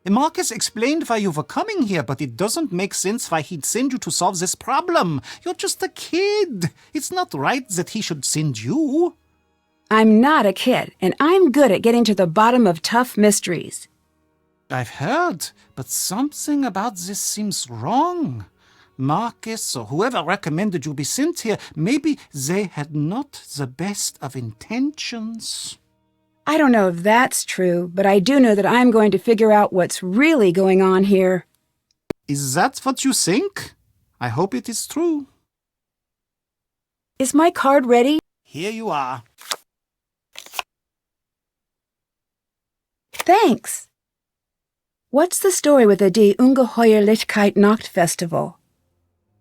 [SPEAKER 3] Marcus explained why you were coming here, but it doesn't make sense why he'd send you to solve this problem. You're just a kid. It's not right that he should send you.
[SPEAKER 1] I'm not a kid, and I'm good at getting to the bottom of tough mysteries.
[SPEAKER 3] I've heard, but something about this seems wrong. Marcus or whoever recommended you be sent here, maybe they had not the best of intentions.
[SPEAKER 1] I don't know if that's true, but I do know that I'm going to figure out what's really going on here.
[SPEAKER 3] Is that what you think? I hope it is true.
[SPEAKER 1] Is my card ready?
[SPEAKER 3] Here you are.
[SPEAKER 1] Thanks. What's the story with the Die Ungeheuerlichkeit Nacht Festival?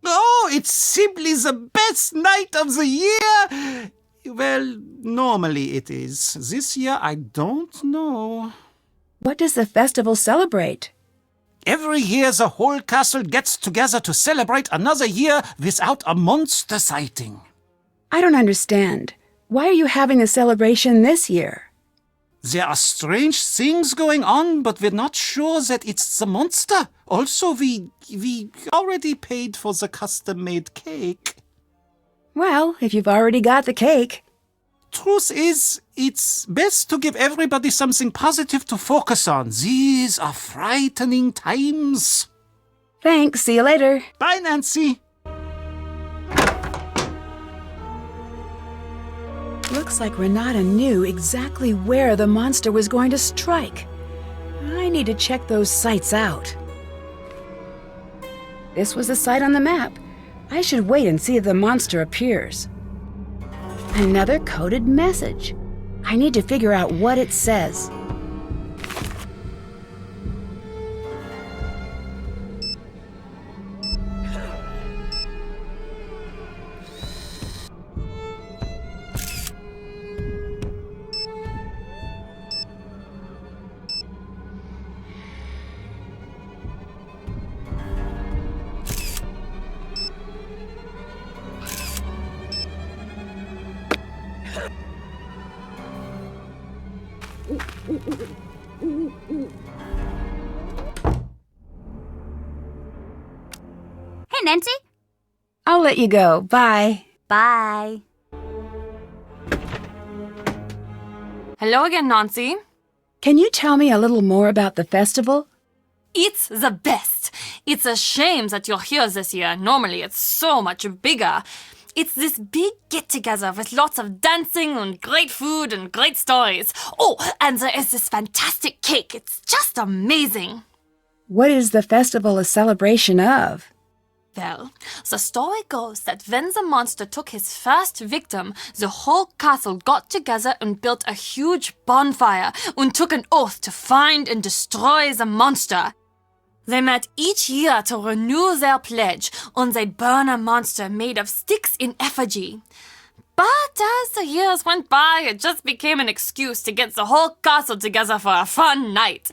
[SPEAKER 3] Oh, it's simply the best night of the year! Well, normally it is. This year, I don't know.
[SPEAKER 1] What does the festival celebrate?
[SPEAKER 3] Every year, the whole castle gets together to celebrate another year without a monster sighting.
[SPEAKER 1] I don't understand. Why are you having a celebration this year?
[SPEAKER 3] There are strange things going on, but we're not sure that it's the monster. Also, we already paid for the custom-made cake.
[SPEAKER 1] Well, if you've already got the cake.
[SPEAKER 3] Truth is, it's best to give everybody something positive to focus on. These are frightening times.
[SPEAKER 1] Thanks. See you later.
[SPEAKER 3] Bye, Nancy.
[SPEAKER 1] Looks like Renata knew exactly where the monster was going to strike. I need to check those sites out. This was the site on the map. I should wait and see if the monster appears. Another coded message. I need to figure out what it says.
[SPEAKER 8] Hey, Nancy.
[SPEAKER 1] I'll let you go. Bye.
[SPEAKER 8] Bye.
[SPEAKER 7] Hello again, Nancy.
[SPEAKER 1] Can you tell me a little more about the festival?
[SPEAKER 7] It's the best. It's a shame that you're here this year. Normally it's so much bigger. It's this big get-together with lots of dancing and great food and great stories. Oh, and there is this fantastic cake. It's just amazing.
[SPEAKER 1] What is the festival a celebration of?
[SPEAKER 7] Well, the story goes that when the monster took his first victim, the whole castle got together and built a huge bonfire and took an oath to find and destroy the monster. They met each year to renew their pledge, and they burn a monster made of sticks in effigy. But as the years went by, it just became an excuse to get the whole castle together for a fun night.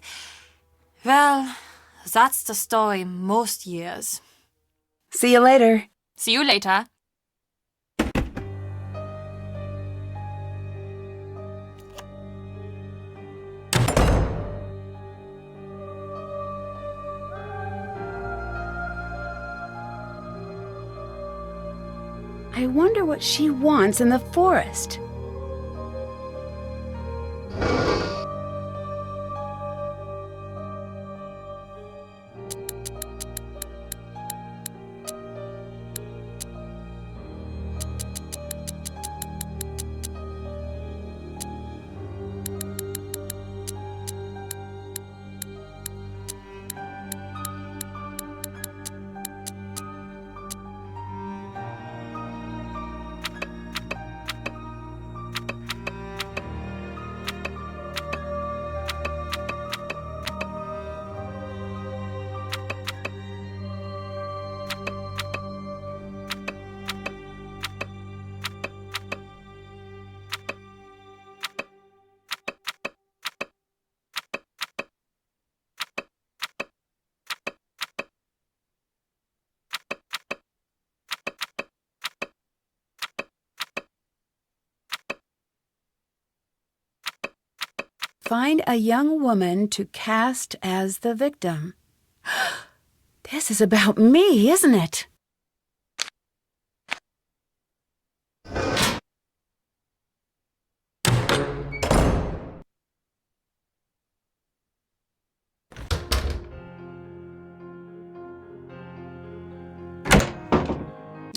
[SPEAKER 7] Well, that's the story most years.
[SPEAKER 1] See you later.
[SPEAKER 7] See you later.
[SPEAKER 1] I wonder what she wants in the forest. Find a young woman to cast as the victim. This is about me, isn't it?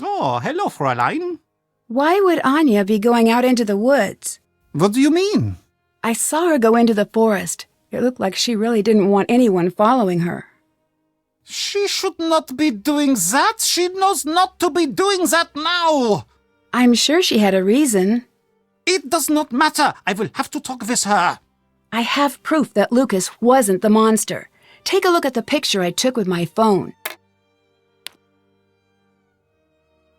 [SPEAKER 3] Oh, hello, Fräulein.
[SPEAKER 1] Why would Anya be going out into the woods?
[SPEAKER 3] What do you mean?
[SPEAKER 1] I saw her go into the forest. It looked like she really didn't want anyone following her.
[SPEAKER 3] She should not be doing that. She knows not to be doing that now.
[SPEAKER 1] I'm sure she had a reason.
[SPEAKER 3] It does not matter. I will have to talk with her.
[SPEAKER 1] I have proof that Lucas wasn't the monster. Take a look at the picture I took with my phone.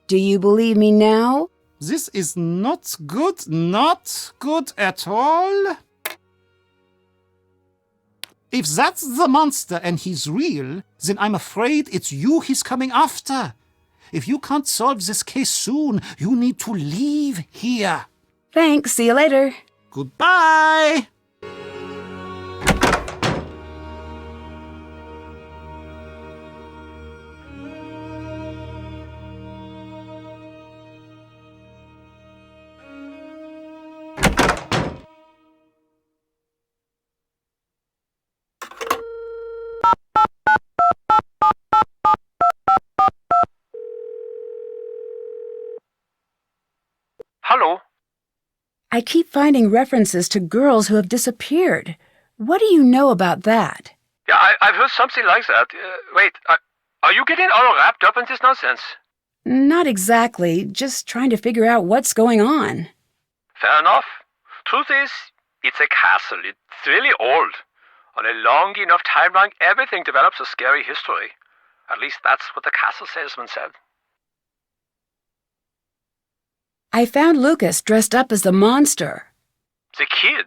[SPEAKER 1] Do you believe me now?
[SPEAKER 3] This is not good at all. If that's the monster and he's real, then I'm afraid it's you he's coming after. If you can't solve this case soon, you need to leave here.
[SPEAKER 1] Thanks, see you later.
[SPEAKER 3] Goodbye.
[SPEAKER 9] Hello?
[SPEAKER 1] I keep finding references to girls who have disappeared. What do you know about that?
[SPEAKER 9] Yeah, I've heard something like that. Wait, are you getting all wrapped up in this nonsense?
[SPEAKER 1] Not exactly, just trying to figure out what's going on.
[SPEAKER 9] Fair enough. Truth is, it's a castle. It's really old. On a long enough timeline, everything develops a scary history. At least that's what the castle salesman said.
[SPEAKER 1] I found Lucas dressed up as the monster.
[SPEAKER 9] The kid?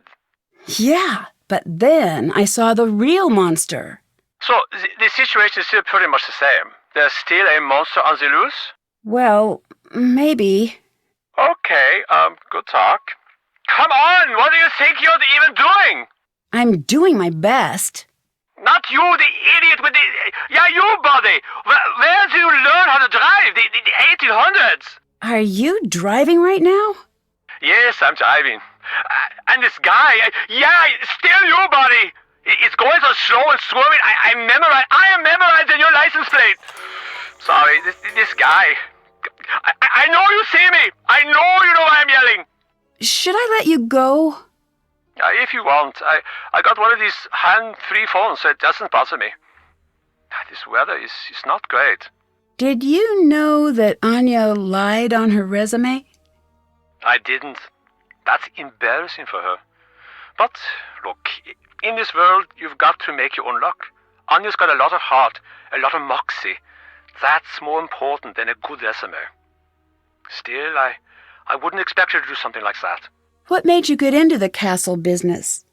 [SPEAKER 1] Yeah, but then I saw the real monster.
[SPEAKER 9] So, the situation is still pretty much the same. There's still a monster on the loose?
[SPEAKER 1] Well, maybe.
[SPEAKER 9] Okay, good talk. Come on, what do you think you're even doing?
[SPEAKER 1] I'm doing my best.
[SPEAKER 9] Not you, the idiot with the... Yeah, you, buddy! Where do you learn how to drive? The 1800s?
[SPEAKER 1] Are you driving right now?
[SPEAKER 9] Yes, I'm driving. And this guy, yeah, still you, buddy! It's going so slow and swerving. I am memorized the new license plate. Sorry, this guy. I know you see me. I know you know why I'm yelling.
[SPEAKER 1] Should I let you go?
[SPEAKER 9] If you want. I got one of these hand-free phones, so it doesn't bother me. This weather is not great.
[SPEAKER 1] Did you know that Anya lied on her resume?
[SPEAKER 9] I didn't. That's embarrassing for her. But, look, in this world, you've got to make your own luck. Anya's got a lot of heart, a lot of moxie. That's more important than a good resume. Still, I wouldn't expect her to do something like that.
[SPEAKER 1] What made you get into the castle business?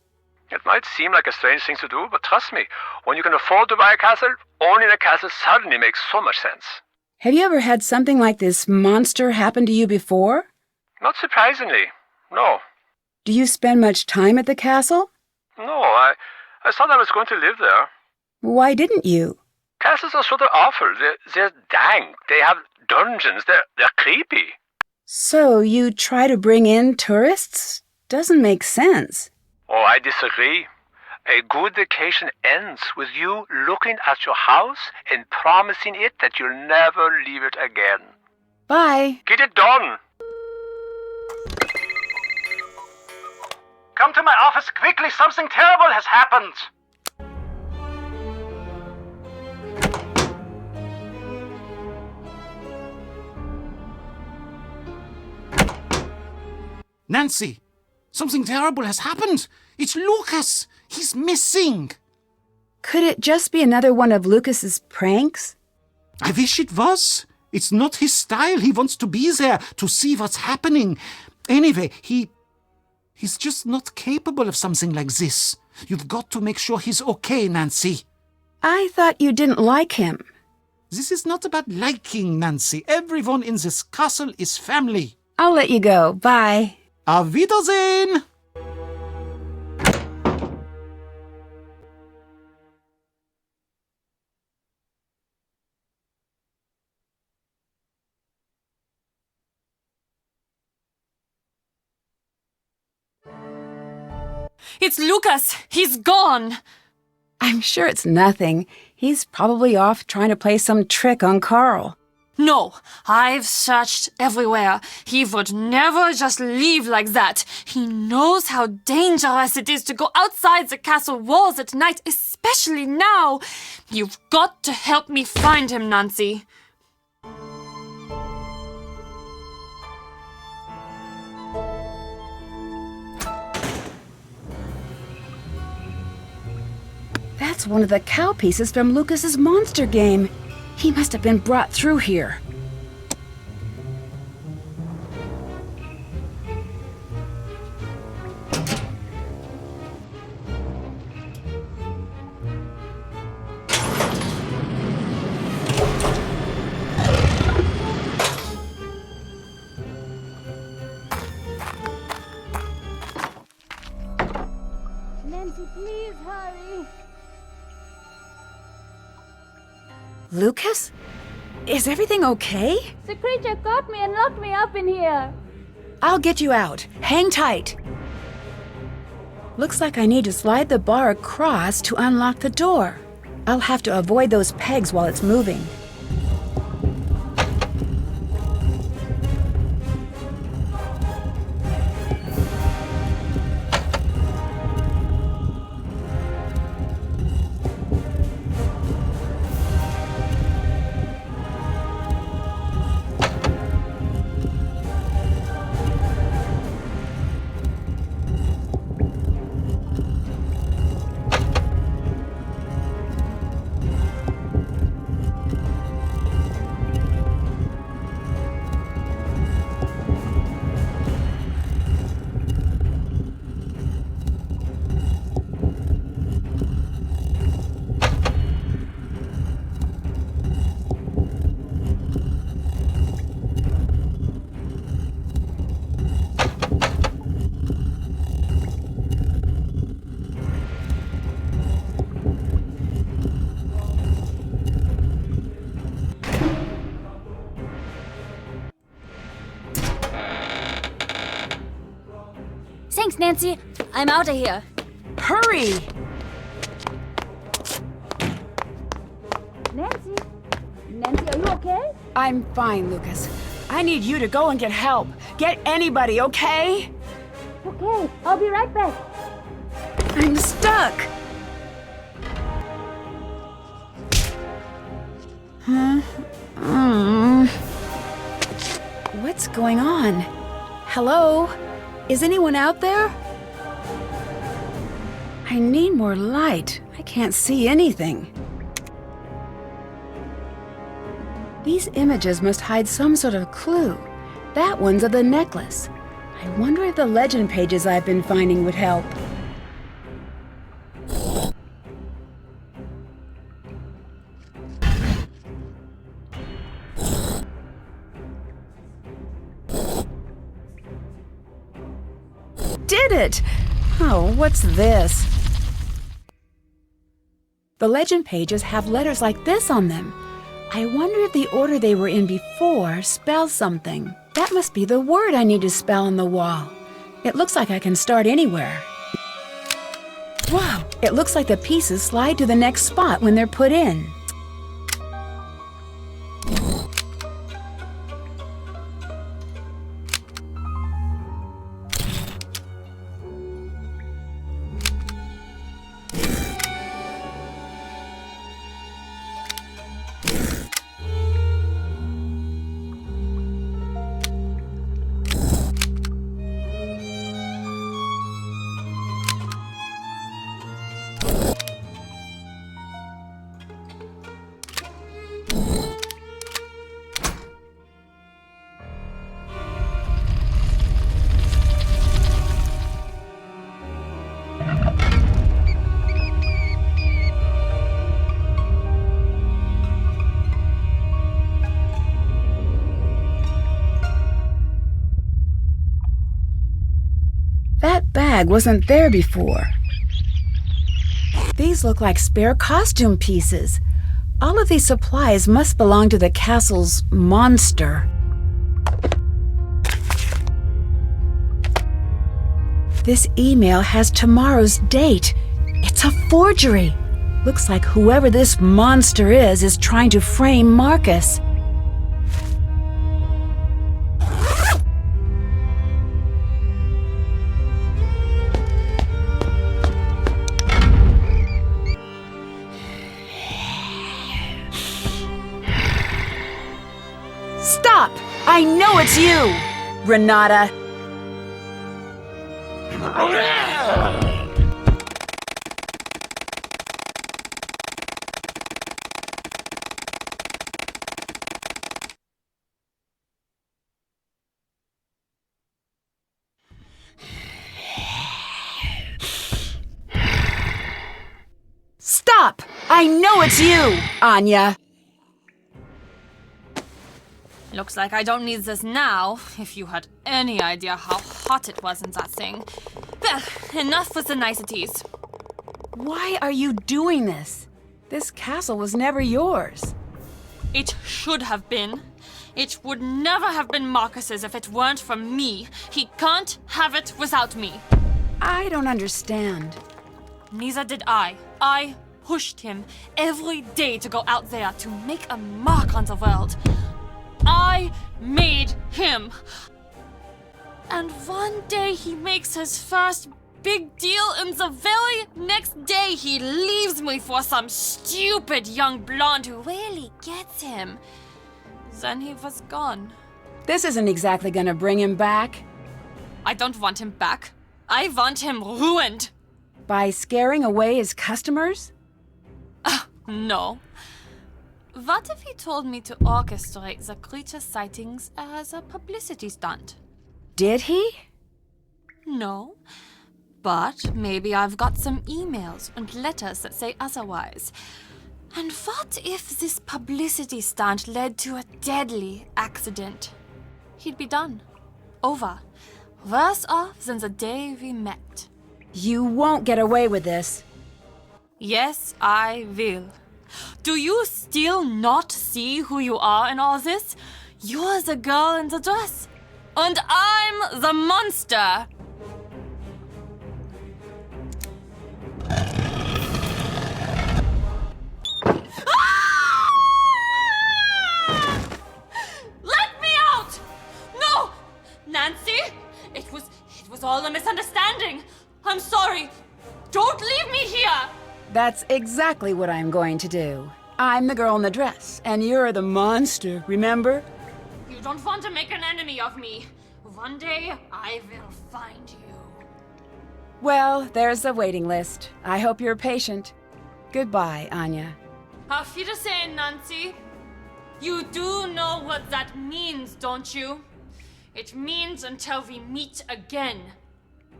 [SPEAKER 9] It might seem like a strange thing to do, but trust me, when you can afford to buy a castle, owning a castle suddenly makes so much sense.
[SPEAKER 1] Have you ever had something like this monster happen to you before?
[SPEAKER 9] Not surprisingly, no.
[SPEAKER 1] Do you spend much time at the castle?
[SPEAKER 9] No, I thought I was going to live there.
[SPEAKER 1] Why didn't you?
[SPEAKER 9] Castles are sort of awful. They're dank. They have dungeons. They're creepy.
[SPEAKER 1] So you try to bring in tourists? Doesn't make sense.
[SPEAKER 9] Oh, I disagree. A good vacation ends with you looking at your house and promising it that you'll never leave it again.
[SPEAKER 1] Bye.
[SPEAKER 9] Get it done.
[SPEAKER 3] Come to my office quickly. Something terrible has happened. Nancy, something terrible has happened. It's Lucas. He's missing.
[SPEAKER 1] Could it just be another one of Lucas's pranks?
[SPEAKER 3] I wish it was. It's not his style. He wants to be there to see what's happening. Anyway, he's just not capable of something like this. You've got to make sure he's okay, Nancy.
[SPEAKER 1] I thought you didn't like him.
[SPEAKER 3] This is not about liking, Nancy. Everyone in this castle is family.
[SPEAKER 1] I'll let you go. Bye.
[SPEAKER 3] Auf Wiedersehen!
[SPEAKER 7] It's Lucas! He's gone!
[SPEAKER 1] I'm sure it's nothing. He's probably off trying to play some trick on Carl.
[SPEAKER 7] No, I've searched everywhere. He would never just leave like that. He knows how dangerous it is to go outside the castle walls at night, especially now. You've got to help me find him, Nancy.
[SPEAKER 1] That's one of the cow pieces from Lucas's monster game. He must have been brought through here.
[SPEAKER 2] Nancy, please hurry.
[SPEAKER 1] Lucas? Is everything okay?
[SPEAKER 2] The creature caught me and locked me up in here.
[SPEAKER 1] I'll get you out. Hang tight. Looks like I need to slide the bar across to unlock the door. I'll have to avoid those pegs while it's moving.
[SPEAKER 8] Thanks, Nancy. I'm out of here.
[SPEAKER 1] Hurry!
[SPEAKER 8] Nancy? Nancy, are you okay?
[SPEAKER 1] I'm fine, Lucas. I need you to go and get help. Get anybody, okay?
[SPEAKER 8] Okay, I'll be right back.
[SPEAKER 1] I'm stuck. Huh? What's going on? Hello? Is anyone out there? I need more light. I can't see anything. These images must hide some sort of clue. That one's of the necklace. I wonder if the legend pages I've been finding would help. Did it! Oh, what's this? The legend pages have letters like this on them. I wonder if the order they were in before spells something. That must be the word I need to spell on the wall. It looks like I can start anywhere. Wow! It looks like the pieces slide to the next spot when they're put in. That bag wasn't there before. These look like spare costume pieces. All of these supplies must belong to the castle's monster. This email has tomorrow's date. It's a forgery. Looks like whoever this monster is trying to frame Marcus. Stop! I know it's you! Renata. Stop! I know it's you, Anya.
[SPEAKER 7] Looks like I don't need this now, if you had any idea how hot it was in that thing. Well, enough with the niceties.
[SPEAKER 1] Why are you doing this? This castle was never yours.
[SPEAKER 7] It should have been. It would never have been Marcus's if it weren't for me. He can't have it without me.
[SPEAKER 1] I don't understand.
[SPEAKER 7] Neither did I. I pushed him every day to go out there to make a mark on the world. I made him. And one day he makes his first big deal, and the very next day he leaves me for some stupid young blonde who really gets him. Then he was gone.
[SPEAKER 1] This isn't exactly gonna bring him back.
[SPEAKER 7] I don't want him back. I want him ruined.
[SPEAKER 1] By scaring away his customers?
[SPEAKER 7] No. What if he told me to orchestrate the creature sightings as a publicity stunt?
[SPEAKER 1] Did he?
[SPEAKER 7] No. But maybe I've got some emails and letters that say otherwise. And what if this publicity stunt led to a deadly accident? He'd be done. Over. Worse off than the day we met.
[SPEAKER 1] You won't get away with this.
[SPEAKER 7] Yes, I will. Do you still not see who you are in all this? You're the girl in the dress. And I'm the monster. Ah!
[SPEAKER 1] That's exactly what I'm going to do. I'm the girl in the dress, and you're the monster, remember?
[SPEAKER 7] You don't want to make an enemy of me. One day, I will find you.
[SPEAKER 1] Well, there's the waiting list. I hope you're patient. Goodbye, Anya.
[SPEAKER 7] Auf Wiedersehen, Nancy. You do know what that means, don't you? It means until we meet again.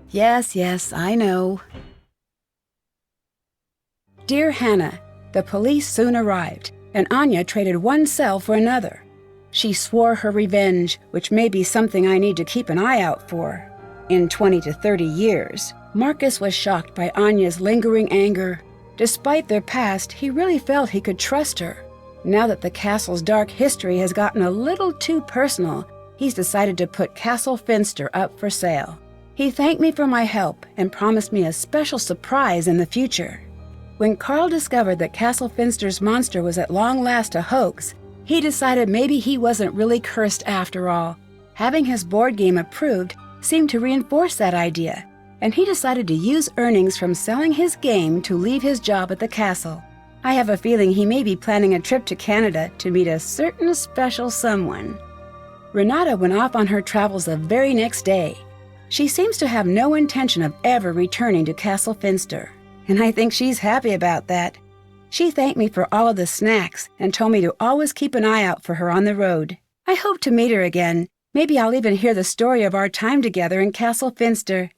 [SPEAKER 1] Yes, I know. Dear Hannah, the police soon arrived, and Anya traded one cell for another. She swore her revenge, which may be something I need to keep an eye out for. In 20 to 30 years, Marcus was shocked by Anya's lingering anger. Despite their past, he really felt he could trust her. Now that the castle's dark history has gotten a little too personal, he's decided to put Castle Finster up for sale. He thanked me for my help and promised me a special surprise in the future. When Carl discovered that Castle Finster's monster was at long last a hoax, he decided maybe he wasn't really cursed after all. Having his board game approved seemed to reinforce that idea, and he decided to use earnings from selling his game to leave his job at the castle. I have a feeling he may be planning a trip to Canada to meet a certain special someone. Renata went off on her travels the very next day. She seems to have no intention of ever returning to Castle Finster, and I think she's happy about that. She thanked me for all of the snacks and told me to always keep an eye out for her on the road. I hope to meet her again. Maybe I'll even hear the story of our time together in Castle Finster.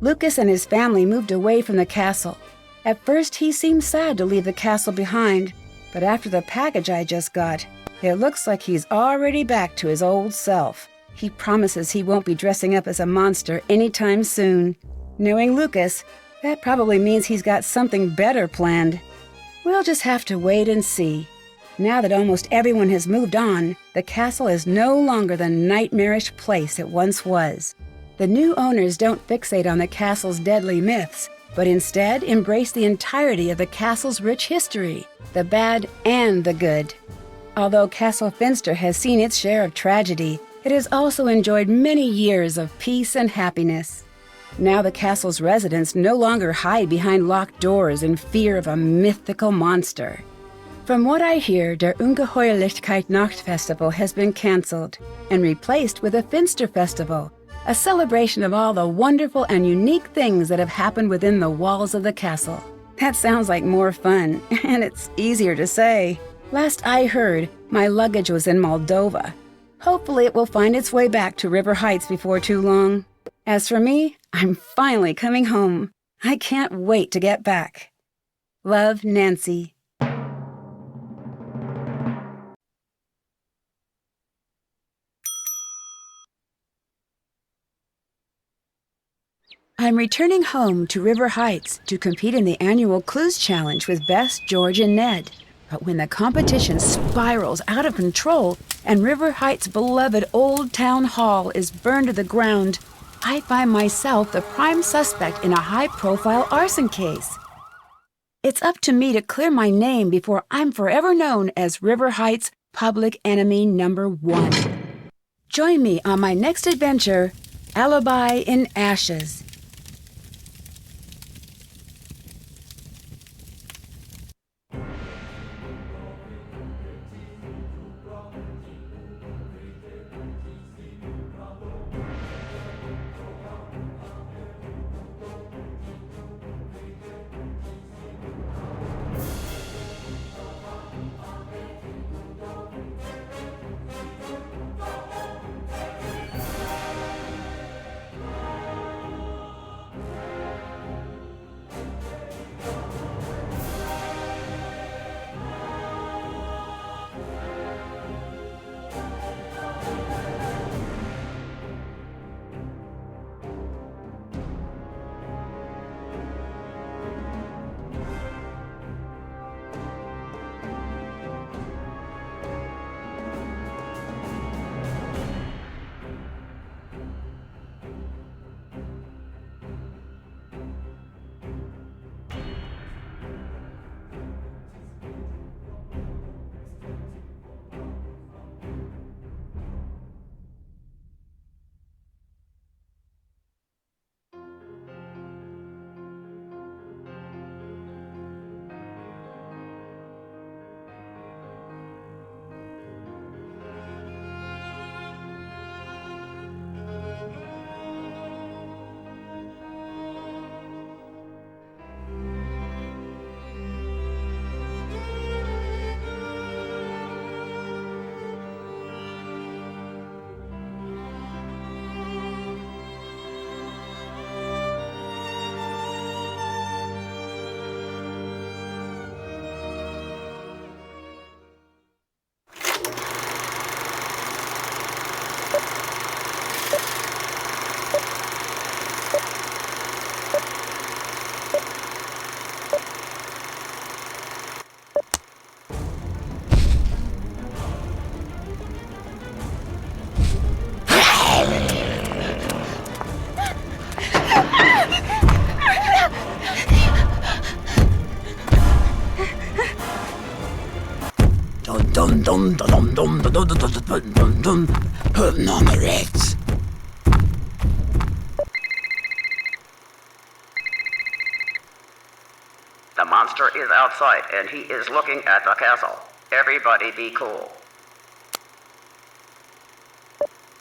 [SPEAKER 1] Lucas and his family moved away from the castle. At first, he seemed sad to leave the castle behind, but after the package I just got, it looks like he's already back to his old self. He promises he won't be dressing up as a monster anytime soon. Knowing Lucas, that probably means he's got something better planned. We'll just have to wait and see. Now that almost everyone has moved on, the castle is no longer the nightmarish place it once was. The new owners don't fixate on the castle's deadly myths, but instead embrace the entirety of the castle's rich history, the bad and the good. Although Castle Finster has seen its share of tragedy, it has also enjoyed many years of peace and happiness. Now the castle's residents no longer hide behind locked doors in fear of a mythical monster. From what I hear, der Ungeheuerlichkeit Nachtfestival has been cancelled and replaced with a Finster Festival, a celebration of all the wonderful and unique things that have happened within the walls of the castle. That sounds like more fun, and it's easier to say. Last I heard, my luggage was in Moldova. Hopefully it will find its way back to River Heights before too long. As for me, I'm finally coming home. I can't wait to get back. Love, Nancy. I'm returning home to River Heights to compete in the annual Clues Challenge with Bess, George, and Ned. But when the competition spirals out of control and River Heights' beloved Old Town Hall is burned to the ground, I find myself the prime suspect in a high-profile arson case. It's up to me to clear my name before I'm forever known as River Heights' public enemy number 1. Join me on my next adventure, Alibi in Ashes.
[SPEAKER 10] Nominates.
[SPEAKER 11] The monster is outside and he is looking at the castle. Everybody be cool.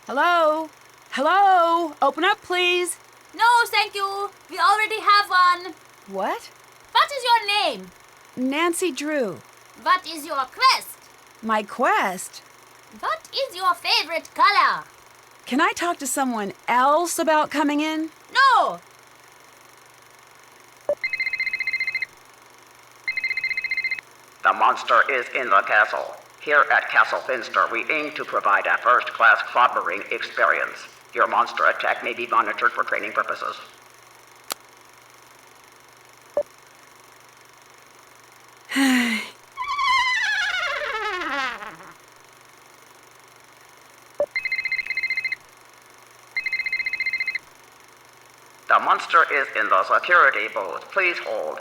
[SPEAKER 1] Hello? Hello? Open up, please.
[SPEAKER 2] No, thank you. We already have one.
[SPEAKER 1] What?
[SPEAKER 2] What is your name?
[SPEAKER 1] Nancy Drew.
[SPEAKER 2] What is your quest?
[SPEAKER 1] My quest?
[SPEAKER 2] What is your favorite color?
[SPEAKER 1] Can I talk to someone else about coming in?
[SPEAKER 2] No.
[SPEAKER 11] The monster is in the castle. Here at Castle Finster, we aim to provide a first-class clobbering experience. Your monster attack may be monitored for training purposes. The monster is in the security booth. Please hold.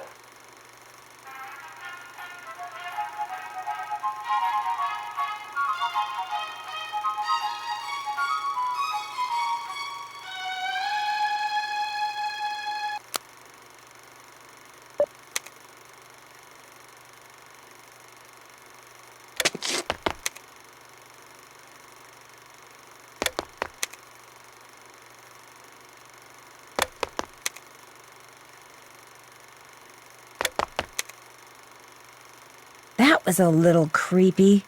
[SPEAKER 1] That was a little creepy.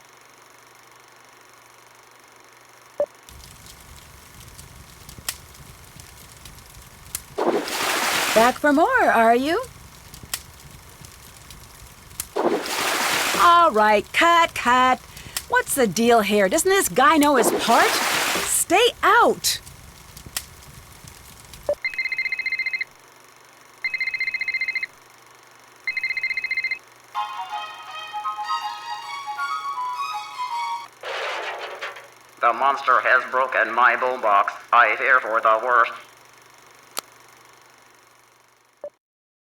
[SPEAKER 1] Back for more, are you? All right, cut. What's the deal here? Doesn't this guy know his part? Stay out!
[SPEAKER 11] The monster has broken my boombox. I fear for the worst.